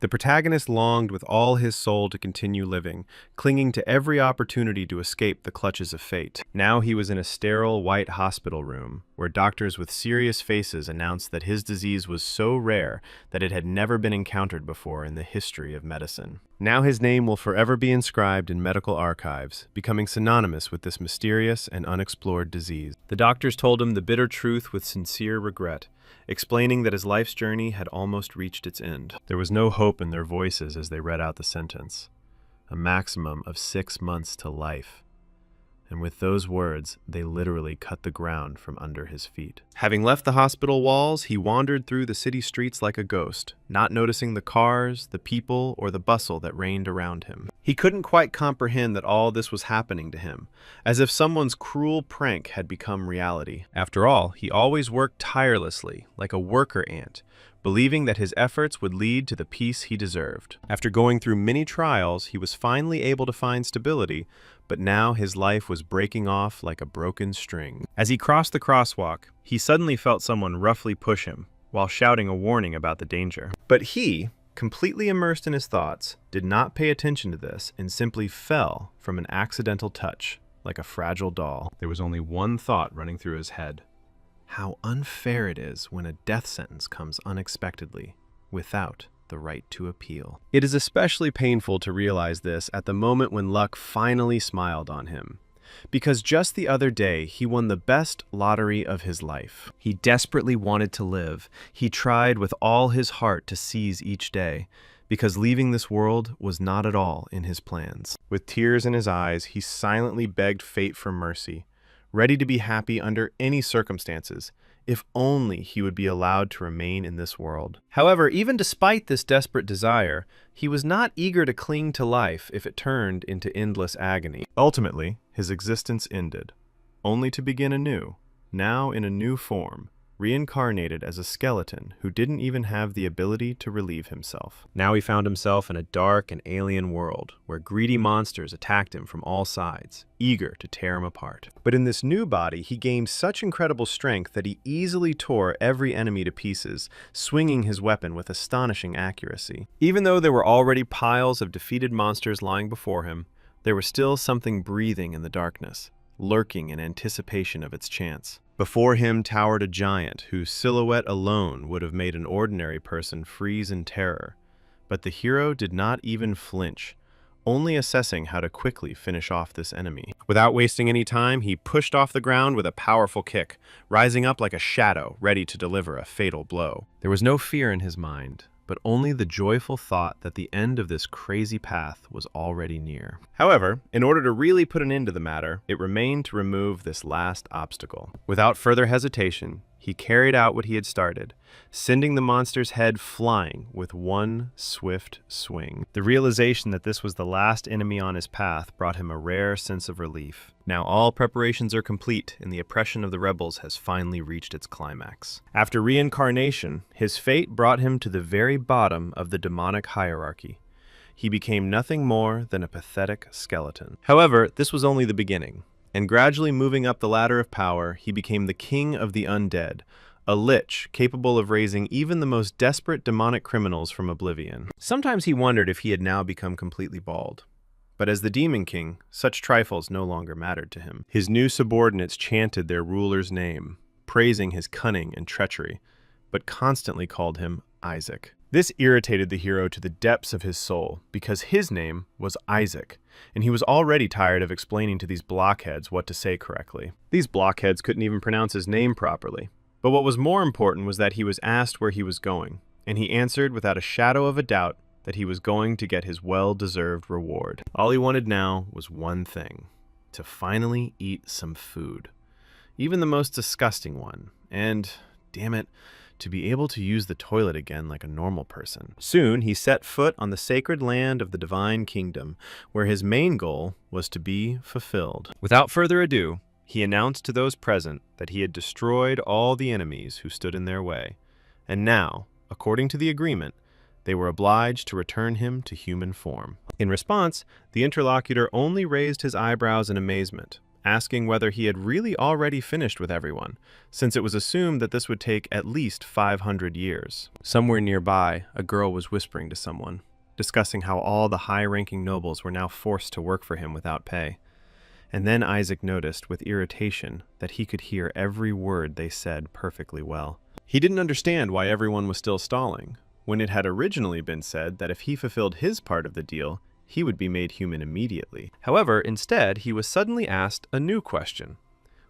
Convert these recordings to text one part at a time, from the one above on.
The protagonist longed with all his soul to continue living, clinging to every opportunity to escape the clutches of fate. Now he was in a sterile white hospital room, where doctors with serious faces announced that his disease was so rare that it had never been encountered before in the history of medicine. Now his name will forever be inscribed in medical archives, becoming synonymous with this mysterious and unexplored disease. The doctors told him the bitter truth with sincere regret, explaining that his life's journey had almost reached its end. There was no hope in their voices as they read out the sentence. A maximum of 6 months to life. And with those words, they literally cut the ground from under his feet. Having left the hospital walls, he wandered through the city streets like a ghost, not noticing the cars, the people, or the bustle that reigned around him. He couldn't quite comprehend that all this was happening to him, as if someone's cruel prank had become reality. After all, he always worked tirelessly, like a worker ant, believing that his efforts would lead to the peace he deserved. After going through many trials, he was finally able to find stability, but now his life was breaking off like a broken string. As he crossed the crosswalk, he suddenly felt someone roughly push him, while shouting a warning about the danger. But he, completely immersed in his thoughts, did not pay attention to this and simply fell from an accidental touch, like a fragile doll. There was only one thought running through his head. How unfair it is when a death sentence comes unexpectedly, without the right to appeal. It is especially painful to realize this at the moment when luck finally smiled on him, because just the other day he won the best lottery of his life. He desperately wanted to live. He tried with all his heart to seize each day, because leaving this world was not at all in his plans. With tears in his eyes, he silently begged fate for mercy, ready to be happy under any circumstances, if only he would be allowed to remain in this world. However, even despite this desperate desire, he was not eager to cling to life if it turned into endless agony. Ultimately, his existence ended, only to begin anew, now in a new form, reincarnated as a skeleton who didn't even have the ability to relieve himself. Now he found himself in a dark and alien world, where greedy monsters attacked him from all sides, eager to tear him apart. But in this new body, he gained such incredible strength that he easily tore every enemy to pieces, swinging his weapon with astonishing accuracy. Even though there were already piles of defeated monsters lying before him, there was still something breathing in the darkness, lurking in anticipation of its chance. Before him towered a giant whose silhouette alone would have made an ordinary person freeze in terror. But the hero did not even flinch, only assessing how to quickly finish off this enemy. Without wasting any time, he pushed off the ground with a powerful kick, rising up like a shadow, ready to deliver a fatal blow. There was no fear in his mind, but only the joyful thought that the end of this crazy path was already near. However, in order to really put an end to the matter, it remained to remove this last obstacle. Without further hesitation, he carried out what he had started, sending the monster's head flying with one swift swing. The realization that this was the last enemy on his path brought him a rare sense of relief. Now all preparations are complete, and the oppression of the rebels has finally reached its climax. After reincarnation, his fate brought him to the very bottom of the demonic hierarchy. He became nothing more than a pathetic skeleton. However, this was only the beginning, and gradually moving up the ladder of power, he became the king of the undead, a lich capable of raising even the most desperate demonic criminals from oblivion. Sometimes he wondered if he had now become completely bald. But as the Demon King, such trifles no longer mattered to him. His new subordinates chanted their ruler's name, praising his cunning and treachery, but constantly called him Isaac. This irritated the hero to the depths of his soul, because his name was Isaac, and he was already tired of explaining to these blockheads what to say correctly. These blockheads couldn't even pronounce his name properly. But what was more important was that he was asked where he was going, and he answered without a shadow of a doubt that he was going to get his well-deserved reward. All he wanted now was one thing: to finally eat some food. Even the most disgusting one. And, damn it, to be able to use the toilet again like a normal person. Soon, he set foot on the sacred land of the Divine Kingdom, where his main goal was to be fulfilled. Without further ado, he announced to those present that he had destroyed all the enemies who stood in their way, and now, according to the agreement, they were obliged to return him to human form. In response, the interlocutor only raised his eyebrows in amazement, asking whether he had really already finished with everyone, since it was assumed that this would take at least 500 years. Somewhere nearby, a girl was whispering to someone, discussing how all the high-ranking nobles were now forced to work for him without pay. And then Isaac noticed with irritation that he could hear every word they said perfectly well. He didn't understand why everyone was still stalling, when it had originally been said that if he fulfilled his part of the deal, he would be made human immediately. However, instead, he was suddenly asked a new question.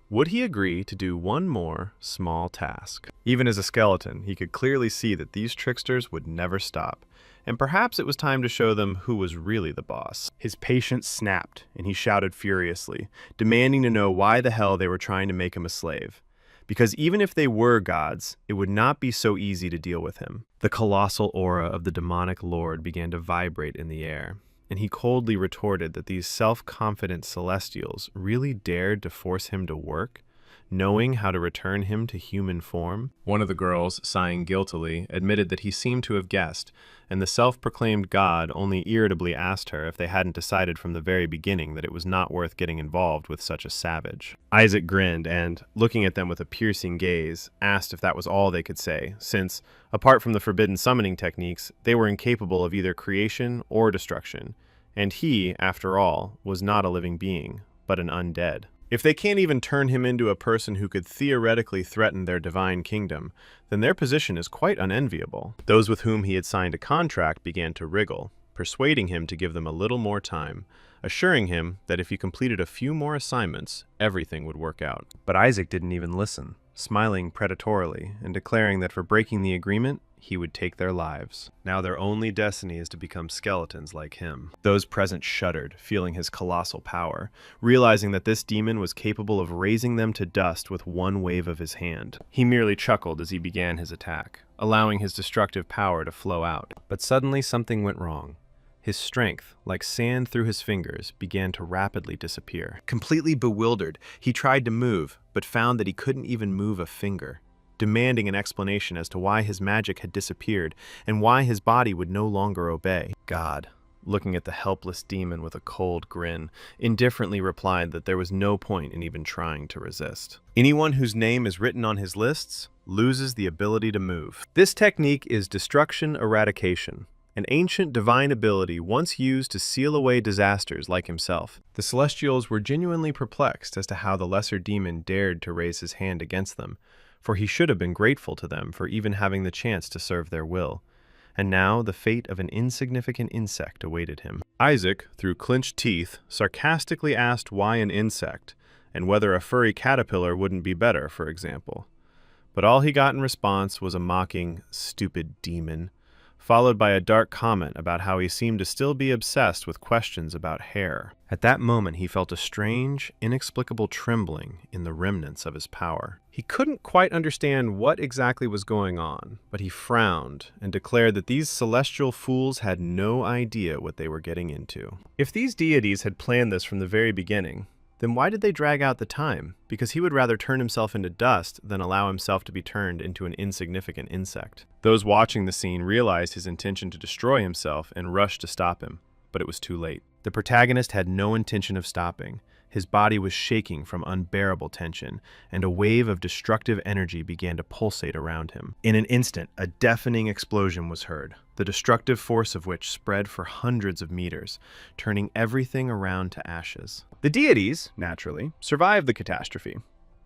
Would he agree to do one more small task? Even as a skeleton, he could clearly see that these tricksters would never stop, and perhaps it was time to show them who was really the boss. His patience snapped, and he shouted furiously, demanding to know why the hell they were trying to make him a slave. Because even if they were gods, it would not be so easy to deal with him. The colossal aura of the demonic lord began to vibrate in the air, and he coldly retorted that these self-confident celestials really dared to force him to work, knowing how to return him to human form. One of the girls, sighing guiltily, admitted that he seemed to have guessed, and the self-proclaimed god only irritably asked her if they hadn't decided from the very beginning that it was not worth getting involved with such a savage. Isaac grinned and, looking at them with a piercing gaze, asked if that was all they could say, since, apart from the forbidden summoning techniques, they were incapable of either creation or destruction, and he, after all, was not a living being, but an undead. If they can't even turn him into a person who could theoretically threaten their divine kingdom, then their position is quite unenviable. Those with whom he had signed a contract began to wriggle, persuading him to give them a little more time, assuring him that if he completed a few more assignments, everything would work out. But Isaac didn't even listen, smiling predatorily and declaring that for breaking the agreement, he would take their lives. Now their only destiny is to become skeletons like him. Those present shuddered, feeling his colossal power, realizing that this demon was capable of raising them to dust with one wave of his hand. He merely chuckled as he began his attack, allowing his destructive power to flow out. But suddenly something went wrong. His strength, like sand through his fingers, began to rapidly disappear. Completely bewildered, he tried to move, but found that he couldn't even move a finger, demanding an explanation as to why his magic had disappeared and why his body would no longer obey. God, looking at the helpless demon with a cold grin, indifferently replied that there was no point in even trying to resist. Anyone whose name is written on his lists loses the ability to move. This technique is destruction eradication, an ancient divine ability once used to seal away disasters like himself. The Celestials were genuinely perplexed as to how the lesser demon dared to raise his hand against them, for he should have been grateful to them for even having the chance to serve their will. And now the fate of an insignificant insect awaited him. Isaac, through clenched teeth, sarcastically asked why an insect, and whether a furry caterpillar wouldn't be better, for example. But all he got in response was a mocking, "Stupid demon," followed by a dark comment about how he seemed to still be obsessed with questions about hair. At that moment, he felt a strange, inexplicable trembling in the remnants of his power. He couldn't quite understand what exactly was going on, but he frowned and declared that these celestial fools had no idea what they were getting into. If these deities had planned this from the very beginning, then why did they drag out the time? Because he would rather turn himself into dust than allow himself to be turned into an insignificant insect. Those watching the scene realized his intention to destroy himself and rushed to stop him, but it was too late. The protagonist had no intention of stopping. His body was shaking from unbearable tension, and a wave of destructive energy began to pulsate around him. In an instant, a deafening explosion was heard, the destructive force of which spread for hundreds of meters, turning everything around to ashes. The deities, naturally, survived the catastrophe,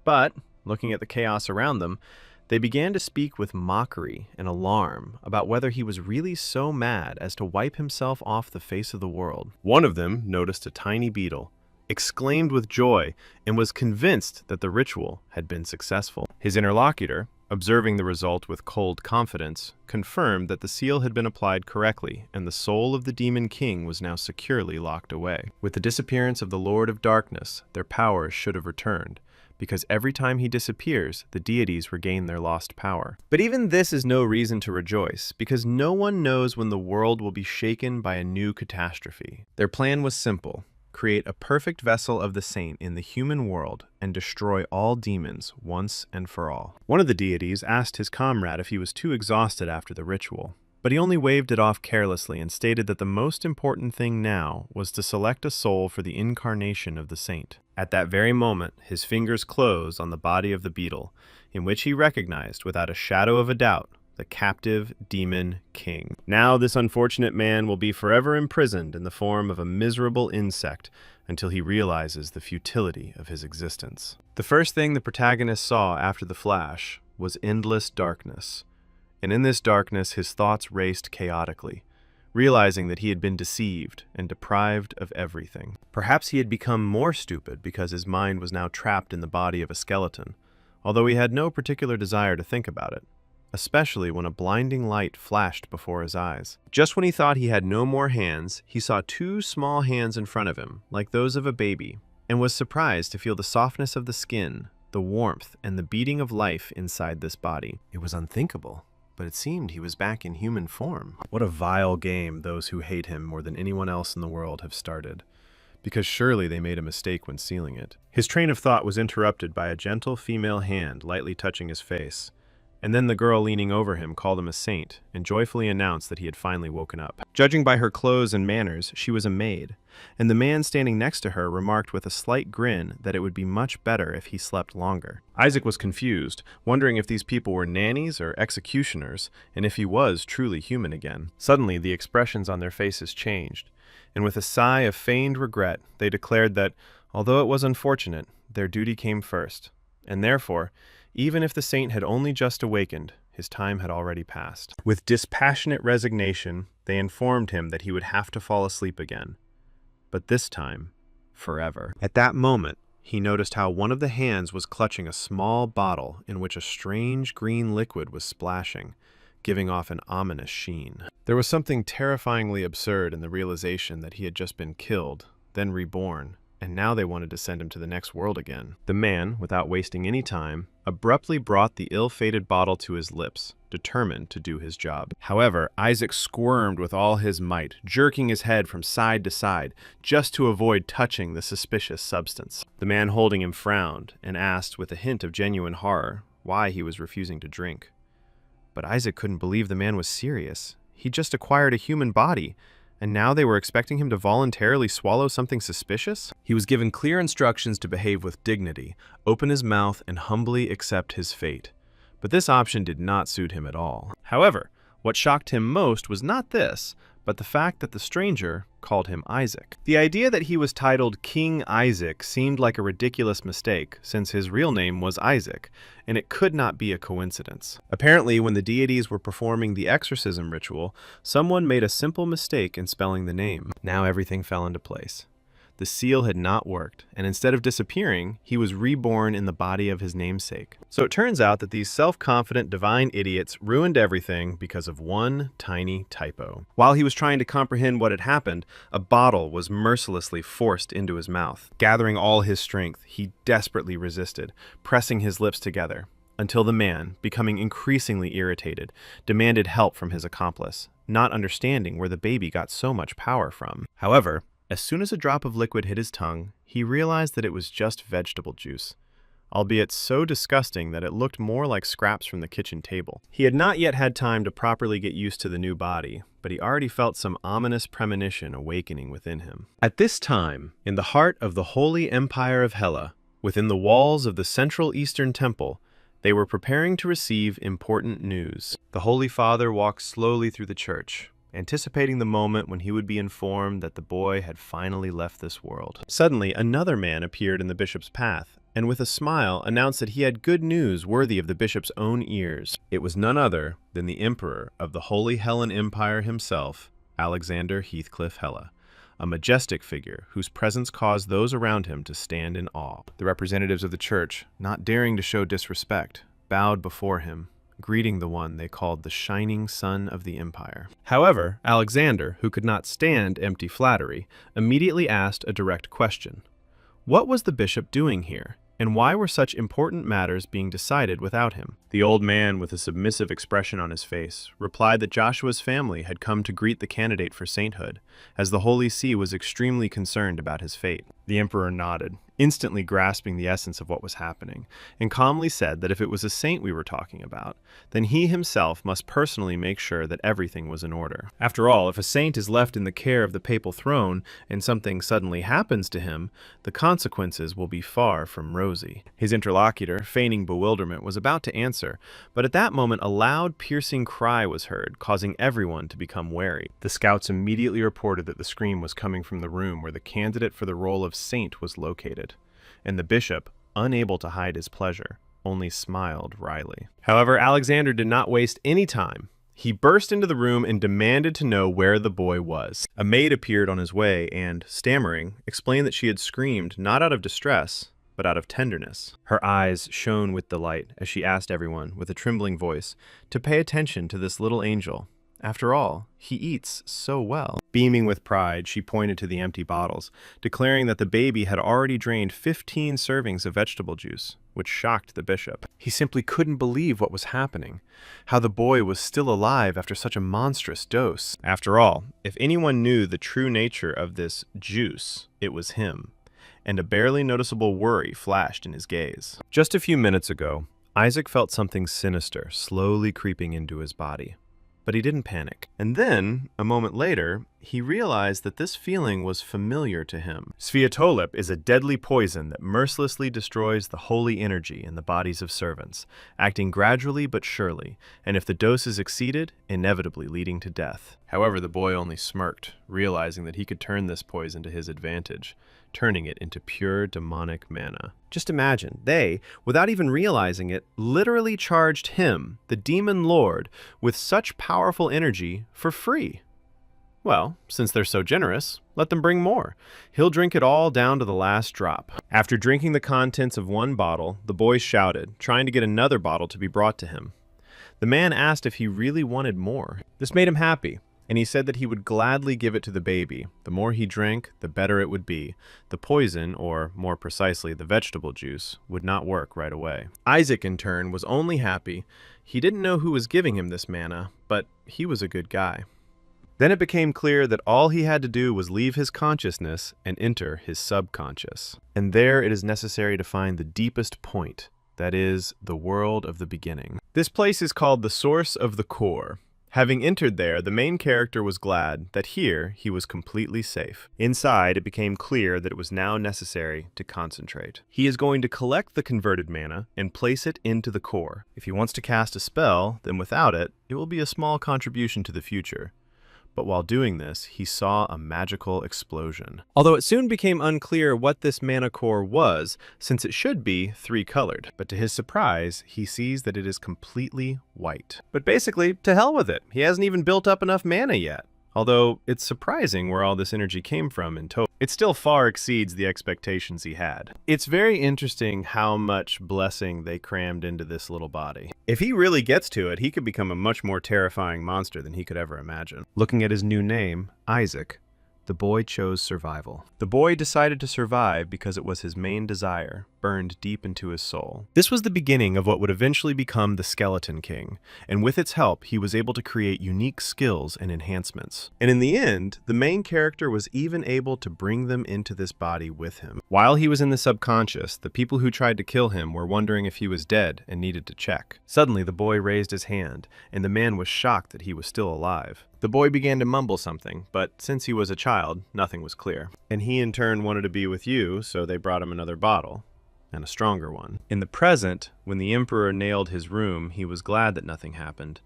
but, looking at the chaos around them, they began to speak with mockery and alarm about whether he was really so mad as to wipe himself off the face of the world. One of them noticed a tiny beetle, exclaimed with joy, and was convinced that the ritual had been successful. His interlocutor, observing the result with cold confidence, confirmed that the seal had been applied correctly, and the soul of the Demon King was now securely locked away. With the disappearance of the Lord of Darkness, their powers should have returned, because every time he disappears, the deities regain their lost power. But even this is no reason to rejoice, because no one knows when the world will be shaken by a new catastrophe. Their plan was simple: create a perfect vessel of the saint in the human world and destroy all demons once and for all. One of the deities asked his comrade if he was too exhausted after the ritual, but he only waved it off carelessly and stated that the most important thing now was to select a soul for the incarnation of the saint. At that very moment, his fingers closed on the body of the beetle, in which he recognized, without a shadow of a doubt, the captive demon king. Now this unfortunate man will be forever imprisoned in the form of a miserable insect until he realizes the futility of his existence. The first thing the protagonist saw after the flash was endless darkness, and in this darkness his thoughts raced chaotically, realizing that he had been deceived and deprived of everything. Perhaps he had become more stupid because his mind was now trapped in the body of a skeleton, although he had no particular desire to think about it, especially when a blinding light flashed before his eyes. Just when he thought he had no more hands, he saw two small hands in front of him, like those of a baby, and was surprised to feel the softness of the skin, the warmth, and the beating of life inside this body. It was unthinkable, but it seemed he was back in human form. What a vile game those who hate him more than anyone else in the world have started, because surely they made a mistake when sealing it. His train of thought was interrupted by a gentle female hand lightly touching his face, and then the girl leaning over him called him a saint and joyfully announced that he had finally woken up. Judging by her clothes and manners, she was a maid, and the man standing next to her remarked with a slight grin that it would be much better if he slept longer. Isaac was confused, wondering if these people were nannies or executioners, and if he was truly human again. Suddenly, the expressions on their faces changed, and with a sigh of feigned regret, they declared that, although it was unfortunate, their duty came first, and therefore, even if the saint had only just awakened, his time had already passed. With dispassionate resignation, they informed him that he would have to fall asleep again, but this time, forever. At that moment, he noticed how one of the hands was clutching a small bottle in which a strange green liquid was splashing, giving off an ominous sheen. There was something terrifyingly absurd in the realization that he had just been killed, then reborn, and now they wanted to send him to the next world again. The man, without wasting any time, abruptly brought the ill-fated bottle to his lips, determined to do his job. However, Isaac squirmed with all his might, jerking his head from side to side, just to avoid touching the suspicious substance. The man holding him frowned and asked, with a hint of genuine horror, why he was refusing to drink. But Isaac couldn't believe the man was serious. He'd just acquired a human body, and now they were expecting him to voluntarily swallow something suspicious? He was given clear instructions to behave with dignity, open his mouth, and humbly accept his fate. But this option did not suit him at all. However, what shocked him most was not this, but the fact that the stranger called him Isaac. The idea that he was titled King Isaac seemed like a ridiculous mistake, since his real name was Isaac, and it could not be a coincidence. Apparently, when the deities were performing the exorcism ritual, someone made a simple mistake in spelling the name. Now everything fell into place. The seal had not worked, and instead of disappearing, he was reborn in the body of his namesake. So it turns out that these self-confident divine idiots ruined everything because of one tiny typo. While he was trying to comprehend what had happened, a bottle was mercilessly forced into his mouth. Gathering all his strength, he desperately resisted, pressing his lips together, until the man, becoming increasingly irritated, demanded help from his accomplice, not understanding where the baby got so much power from. However, as soon as a drop of liquid hit his tongue, he realized that it was just vegetable juice, albeit so disgusting that it looked more like scraps from the kitchen table. He had not yet had time to properly get used to the new body, but he already felt some ominous premonition awakening within him. At this time, in the heart of the Holy Empire of Hela, within the walls of the Central Eastern Temple, they were preparing to receive important news. The Holy Father walked slowly through the church, anticipating the moment when he would be informed that the boy had finally left this world. Suddenly, another man appeared in the bishop's path, and with a smile announced that he had good news worthy of the bishop's own ears. It was none other than the emperor of the Holy Hellen Empire himself, Alexander Heathcliff Hela, a majestic figure whose presence caused those around him to stand in awe. The representatives of the church, not daring to show disrespect, bowed before him, greeting the one they called the shining sun of the empire. However, Alexander, who could not stand empty flattery, immediately asked a direct question. What was the bishop doing here, and why were such important matters being decided without him? The old man, with a submissive expression on his face, replied that Joshua's family had come to greet the candidate for sainthood, as the Holy See was extremely concerned about his fate. The emperor nodded, instantly grasping the essence of what was happening, and calmly said that if it was a saint we were talking about, then he himself must personally make sure that everything was in order. After all, if a saint is left in the care of the papal throne and something suddenly happens to him, the consequences will be far from rosy. His interlocutor, feigning bewilderment, was about to answer, but at that moment a loud, piercing cry was heard, causing everyone to become wary. The scouts immediately reported that the scream was coming from the room where the candidate for the role of saint was located, and the bishop, unable to hide his pleasure, only smiled wryly. However, Alexander did not waste any time. He burst into the room and demanded to know where the boy was. A maid appeared on his way and, stammering, explained that she had screamed not out of distress, but out of tenderness. Her eyes shone with delight as she asked everyone, with a trembling voice, to pay attention to this little angel. After all, he eats so well. Beaming with pride, she pointed to the empty bottles, declaring that the baby had already drained 15 servings of vegetable juice, which shocked the bishop. He simply couldn't believe what was happening, how the boy was still alive after such a monstrous dose. After all, if anyone knew the true nature of this juice, it was him, and a barely noticeable worry flashed in his gaze. Just a few minutes ago, Isaac felt something sinister slowly creeping into his body. But he didn't panic. And then, a moment later, he realized that this feeling was familiar to him. Sviatolip is a deadly poison that mercilessly destroys the holy energy in the bodies of servants, acting gradually but surely, and if the dose is exceeded, inevitably leading to death. However, the boy only smirked, realizing that he could turn this poison to his advantage, turning it into pure demonic mana. Just imagine, they, without even realizing it, literally charged him, the demon lord, with such powerful energy for free. Well, since they're so generous, let them bring more. He'll drink it all down to the last drop. After drinking the contents of one bottle, the boy shouted, trying to get another bottle to be brought to him. The man asked if he really wanted more. This made him happy, and he said that he would gladly give it to the baby. The more he drank, the better it would be. The poison, or more precisely the vegetable juice, would not work right away. Isaac, in turn, was only happy. He didn't know who was giving him this mana, but he was a good guy. Then it became clear that all he had to do was leave his consciousness and enter his subconscious. And there it is necessary to find the deepest point, that is, the world of the beginning. This place is called the source of the core. Having entered there, the main character was glad that here he was completely safe. Inside, it became clear that it was now necessary to concentrate. He is going to collect the converted mana and place it into the core. If he wants to cast a spell, then without it, it will be a small contribution to the future. But while doing this, he saw a magical explosion. Although it soon became unclear what this mana core was, since it should be three-colored. But to his surprise, he sees that it is completely white. But basically, to hell with it. He hasn't even built up enough mana yet. Although, it's surprising where all this energy came from in total. It still far exceeds the expectations he had. It's very interesting how much blessing they crammed into this little body. If he really gets to it, he could become a much more terrifying monster than he could ever imagine. Looking at his new name, Isaac, the boy chose survival. The boy decided to survive because it was his main desire, burned deep into his soul. This was the beginning of what would eventually become the Skeleton King, and with its help, he was able to create unique skills and enhancements. And in the end, the main character was even able to bring them into this body with him. While he was in the subconscious, the people who tried to kill him were wondering if he was dead and needed to check. Suddenly, the boy raised his hand, and the man was shocked that he was still alive. The boy began to mumble something, but since he was a child, nothing was clear. And he in turn wanted to be with you, so they brought him another bottle, and a stronger one. In the present, when the emperor nailed his room, he was glad that nothing happened.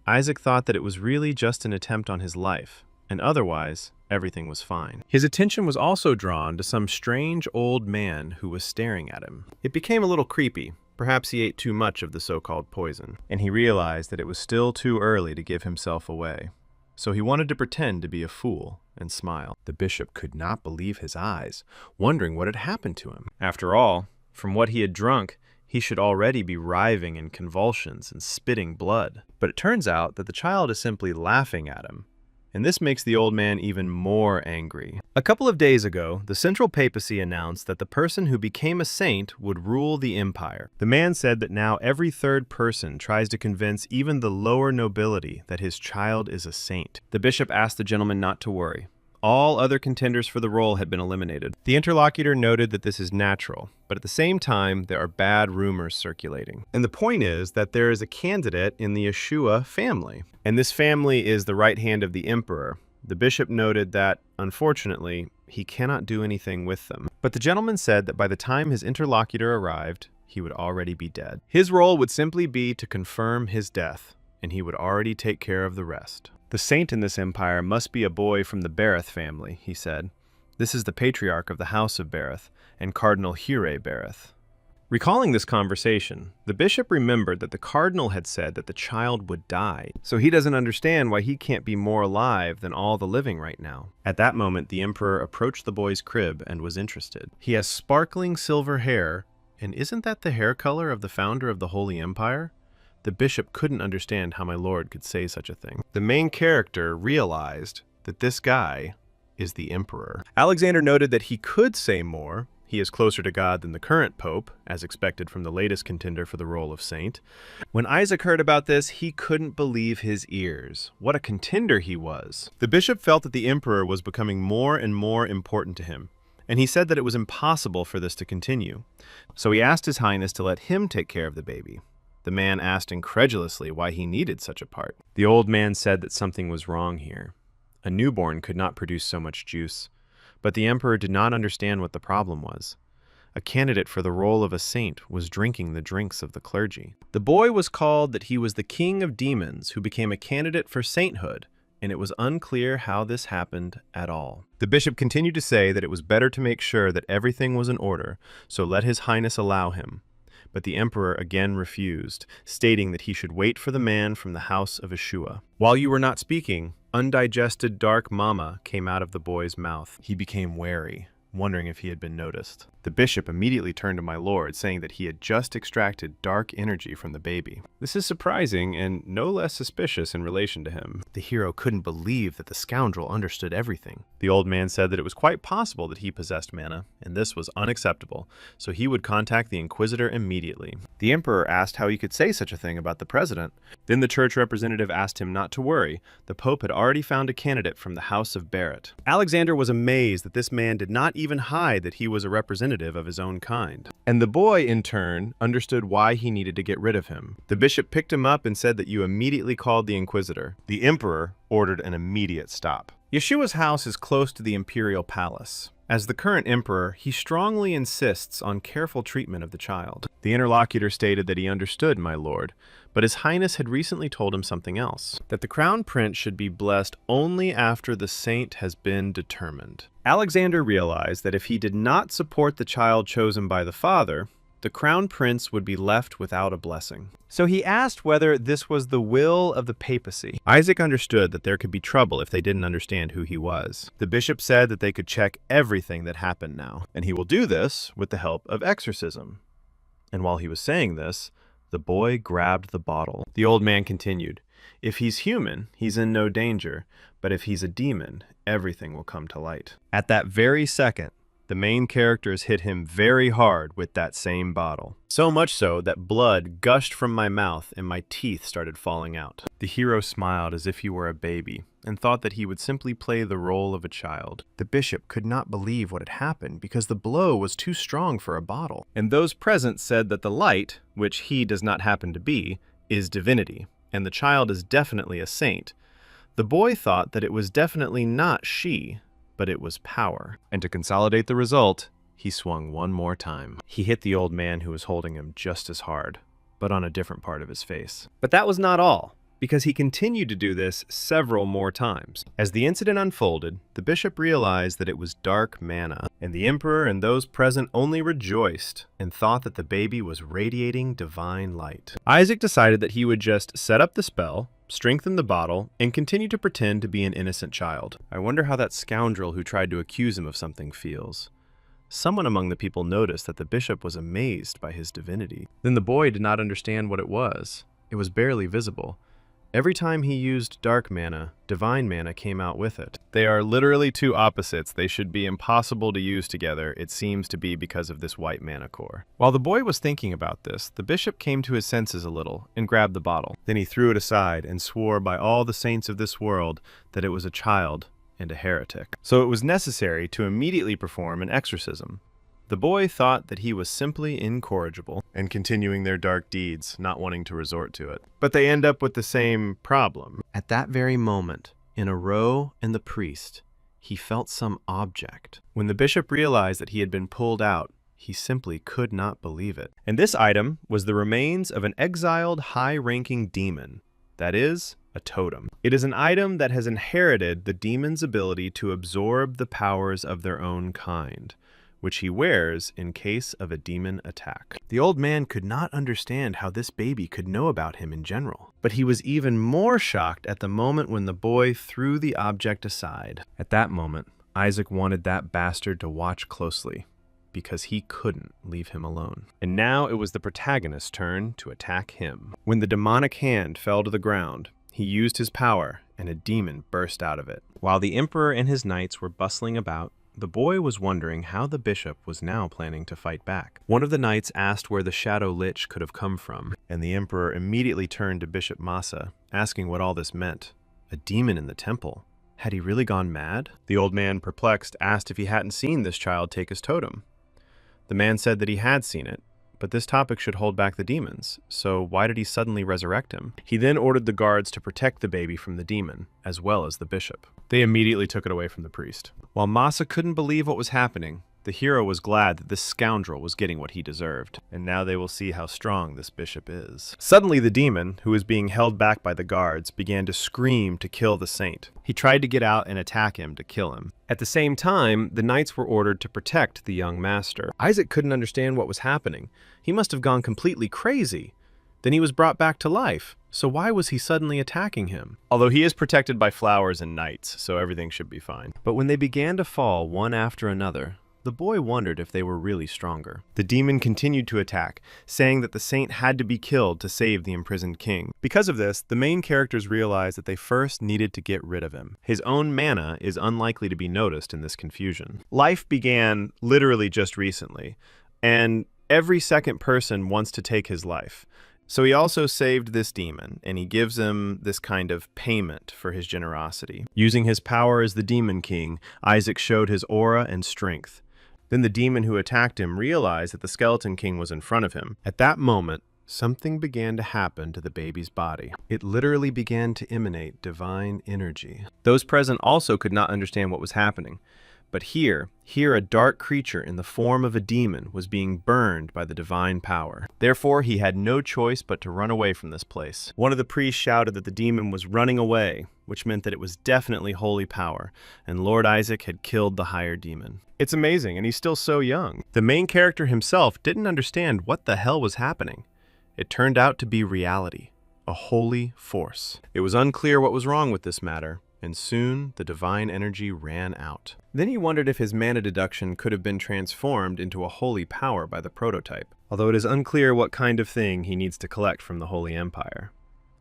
Isaac thought that it was really just an attempt on his life, and otherwise, everything was fine. His attention was also drawn to some strange old man who was staring at him. It became a little creepy. Perhaps he ate too much of the so-called poison, and he realized that it was still too early to give himself away. So he wanted to pretend to be a fool and smile. The bishop could not believe his eyes, wondering what had happened to him. After all, from what he had drunk, he should already be writhing in convulsions and spitting blood. But it turns out that the child is simply laughing at him, and this makes the old man even more angry. A couple of days ago, the Central Papacy announced that the person who became a saint would rule the empire. The man said that now every third person tries to convince even the lower nobility that his child is a saint. The bishop asked the gentleman not to worry. All other contenders for the role had been eliminated. The interlocutor noted that this is natural, but at the same time, there are bad rumors circulating. And the point is that there is a candidate in the Yeshua family. And this family is the right hand of the emperor. The bishop noted that, unfortunately, he cannot do anything with them. But the gentleman said that by the time his interlocutor arrived, he would already be dead. His role would simply be to confirm his death, and he would already take care of the rest. The saint in this empire must be a boy from the Bereth family, he said. This is the patriarch of the house of Bereth, and Cardinal Hure Bereth. Recalling this conversation, the bishop remembered that the cardinal had said that the child would die, so he doesn't understand why he can't be more alive than all the living right now. At that moment, the emperor approached the boy's crib and was interested. He has sparkling silver hair, and isn't that the hair color of the founder of the Holy Empire? The bishop couldn't understand how my lord could say such a thing. The main character realized that this guy is the emperor. Alexander noted that he could say more. He is closer to God than the current pope, as expected from the latest contender for the role of saint. When Isaac heard about this, he couldn't believe his ears. What a contender he was. The bishop felt that the emperor was becoming more and more important to him, and he said that it was impossible for this to continue. So he asked His Highness to let him take care of the baby. The man asked incredulously why he needed such a part. The old man said that something was wrong here. A newborn could not produce so much juice, but the emperor did not understand what the problem was. A candidate for the role of a saint was drinking the drinks of the clergy. The boy was called that he was the king of demons who became a candidate for sainthood, and it was unclear how this happened at all. The bishop continued to say that it was better to make sure that everything was in order, so let His Highness allow him. But the emperor again refused, stating that he should wait for the man from the house of Yeshua. While you were not speaking, undigested dark mama came out of the boy's mouth. He became wary, wondering if he had been noticed. The bishop immediately turned to my lord, saying that he had just extracted dark energy from the baby. This is surprising and no less suspicious in relation to him. The hero couldn't believe that the scoundrel understood everything. The old man said that it was quite possible that he possessed mana, and this was unacceptable, so he would contact the inquisitor immediately. The emperor asked how he could say such a thing about the president. Then the church representative asked him not to worry. The pope had already found a candidate from the house of Bereth. Alexander was amazed that this man did not even hide that he was a representative of his own kind. And the boy, in turn, understood why he needed to get rid of him. The bishop picked him up and said that you immediately called the inquisitor. The emperor ordered an immediate stop. Yeshua's house is close to the imperial palace. As the current emperor, he strongly insists on careful treatment of the child. The interlocutor stated that he understood, my lord, but His Highness had recently told him something else, that the crown prince should be blessed only after the saint has been determined. Alexander realized that if he did not support the child chosen by the father, the crown prince would be left without a blessing. So he asked whether this was the will of the papacy. Isaac understood that there could be trouble if they didn't understand who he was. The bishop said that they could check everything that happened now, and he will do this with the help of exorcism. And while he was saying this, the boy grabbed the bottle. The old man continued, if he's human, he's in no danger, but if he's a demon, everything will come to light. At that very second, the main characters hit him very hard with that same bottle. So much so that blood gushed from my mouth and my teeth started falling out. The hero smiled as if he were a baby and thought that he would simply play the role of a child. The bishop could not believe what had happened because the blow was too strong for a bottle. And those present said that the light, which he does not happen to be, is divinity, and the child is definitely a saint. The boy thought that it was definitely not she, but it was power. And to consolidate the result, he swung one more time. He hit the old man who was holding him just as hard, but on a different part of his face. But that was not all, because he continued to do this several more times. As the incident unfolded, the bishop realized that it was dark mana, and the emperor and those present only rejoiced and thought that the baby was radiating divine light. Isaac decided that he would just set up the spell, strengthen the bottle, and continue to pretend to be an innocent child. I wonder how that scoundrel who tried to accuse him of something feels. Someone among the people noticed that the bishop was amazed by his divinity. Then the boy did not understand what it was. It was barely visible. Every time he used dark mana, divine mana came out with it. They are literally two opposites. They should be impossible to use together. It seems to be because of this white mana core. While the boy was thinking about this, the bishop came to his senses a little and grabbed the bottle. Then he threw it aside and swore by all the saints of this world that it was a child and a heretic. So it was necessary to immediately perform an exorcism. The boy thought that he was simply incorrigible and continuing their dark deeds, not wanting to resort to it. But they end up with the same problem. At that very moment, in a row and the priest, he felt some object. When the bishop realized that he had been pulled out, he simply could not believe it. And this item was the remains of an exiled high-ranking demon. That is, a totem. It is an item that has inherited the demon's ability to absorb the powers of their own kind, which he wears in case of a demon attack. The old man could not understand how this baby could know about him in general, but he was even more shocked at the moment when the boy threw the object aside. At that moment, Isaac wanted that bastard to watch closely, because he couldn't leave him alone. And now it was the protagonist's turn to attack him. When the demonic hand fell to the ground, he used his power, and a demon burst out of it. While the emperor and his knights were bustling about, the boy was wondering how the bishop was now planning to fight back. One of the knights asked where the shadow lich could have come from, and the emperor immediately turned to Bishop Masa, asking what all this meant. A demon in the temple? Had he really gone mad? The old man, perplexed, asked if he hadn't seen this child take his totem. The man said that he had seen it, but this topic should hold back the demons, so why did he suddenly resurrect him? He then ordered the guards to protect the baby from the demon, as well as the bishop. They immediately took it away from the priest. While Masa couldn't believe what was happening, the hero was glad that this scoundrel was getting what he deserved, and now they will see how strong this bishop is. Suddenly the demon, who was being held back by the guards, began to scream to kill the saint. He tried to get out and attack him to kill him. At the same time, the knights were ordered to protect the young master. Isaac couldn't understand what was happening. He must have gone completely crazy. Then he was brought back to life. So why was he suddenly attacking him? Although he is protected by flowers and knights, so everything should be fine. But when they began to fall one after another, the boy wondered if they were really stronger. The demon continued to attack, saying that the saint had to be killed to save the imprisoned king. Because of this, the main characters realized that they first needed to get rid of him. His own mana is unlikely to be noticed in this confusion. Life began literally just recently, and every second person wants to take his life. So he also saved this demon, and he gives him this kind of payment for his generosity. Using his power as the Demon King, Isaac showed his aura and strength. Then the demon who attacked him realized that the Skeleton King was in front of him. At that moment, something began to happen to the baby's body. It literally began to emanate divine energy. Those present also could not understand what was happening. But here a dark creature in the form of a demon was being burned by the divine power. Therefore, he had no choice but to run away from this place. One of the priests shouted that the demon was running away, which meant that it was definitely holy power, and Lord Isaac had killed the higher demon. It's amazing, and he's still so young. The main character himself didn't understand what the hell was happening. It turned out to be reality, a holy force. It was unclear what was wrong with this matter, and soon the divine energy ran out. Then he wondered if his mana deduction could have been transformed into a holy power by the prototype, although it is unclear what kind of thing he needs to collect from the Holy Empire.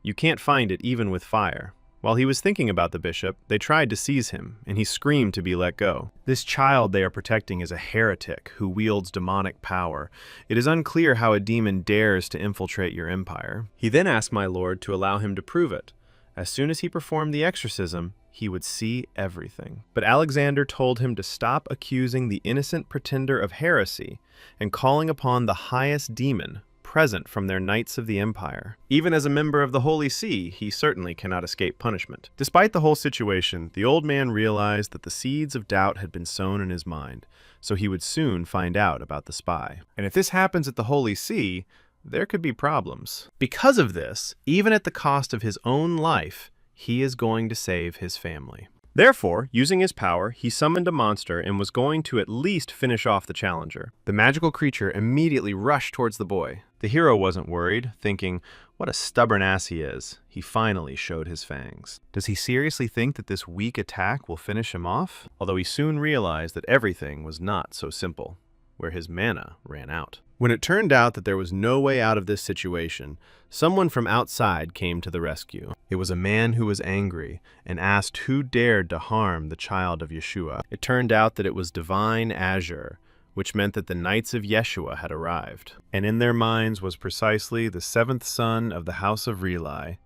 You can't find it even with fire. While he was thinking about the bishop, they tried to seize him, and he screamed to be let go. This child they are protecting is a heretic who wields demonic power. It is unclear how a demon dares to infiltrate your empire. He then asked my lord to allow him to prove it. As soon as he performed the exorcism, he would see everything. But Alexander told him to stop accusing the innocent pretender of heresy and calling upon the highest demon present from their knights of the empire. Even as a member of the Holy See, he certainly cannot escape punishment. Despite the whole situation, the old man realized that the seeds of doubt had been sown in his mind, so he would soon find out about the spy. And if this happens at the Holy See, there could be problems. Because of this, even at the cost of his own life, he is going to save his family. Therefore, using his power, he summoned a monster and was going to at least finish off the challenger. The magical creature immediately rushed towards the boy. The hero wasn't worried, thinking, what a stubborn ass he is. He finally showed his fangs. Does he seriously think that this weak attack will finish him off? Although he soon realized that everything was not so simple, where his mana ran out. When it turned out that there was no way out of this situation, someone from outside came to the rescue. It was a man who was angry and asked who dared to harm the child of Yeshua. It turned out that it was Divine Azure, which meant that the Knights of Yeshua had arrived. And in their minds was precisely the seventh son of the House of Reli,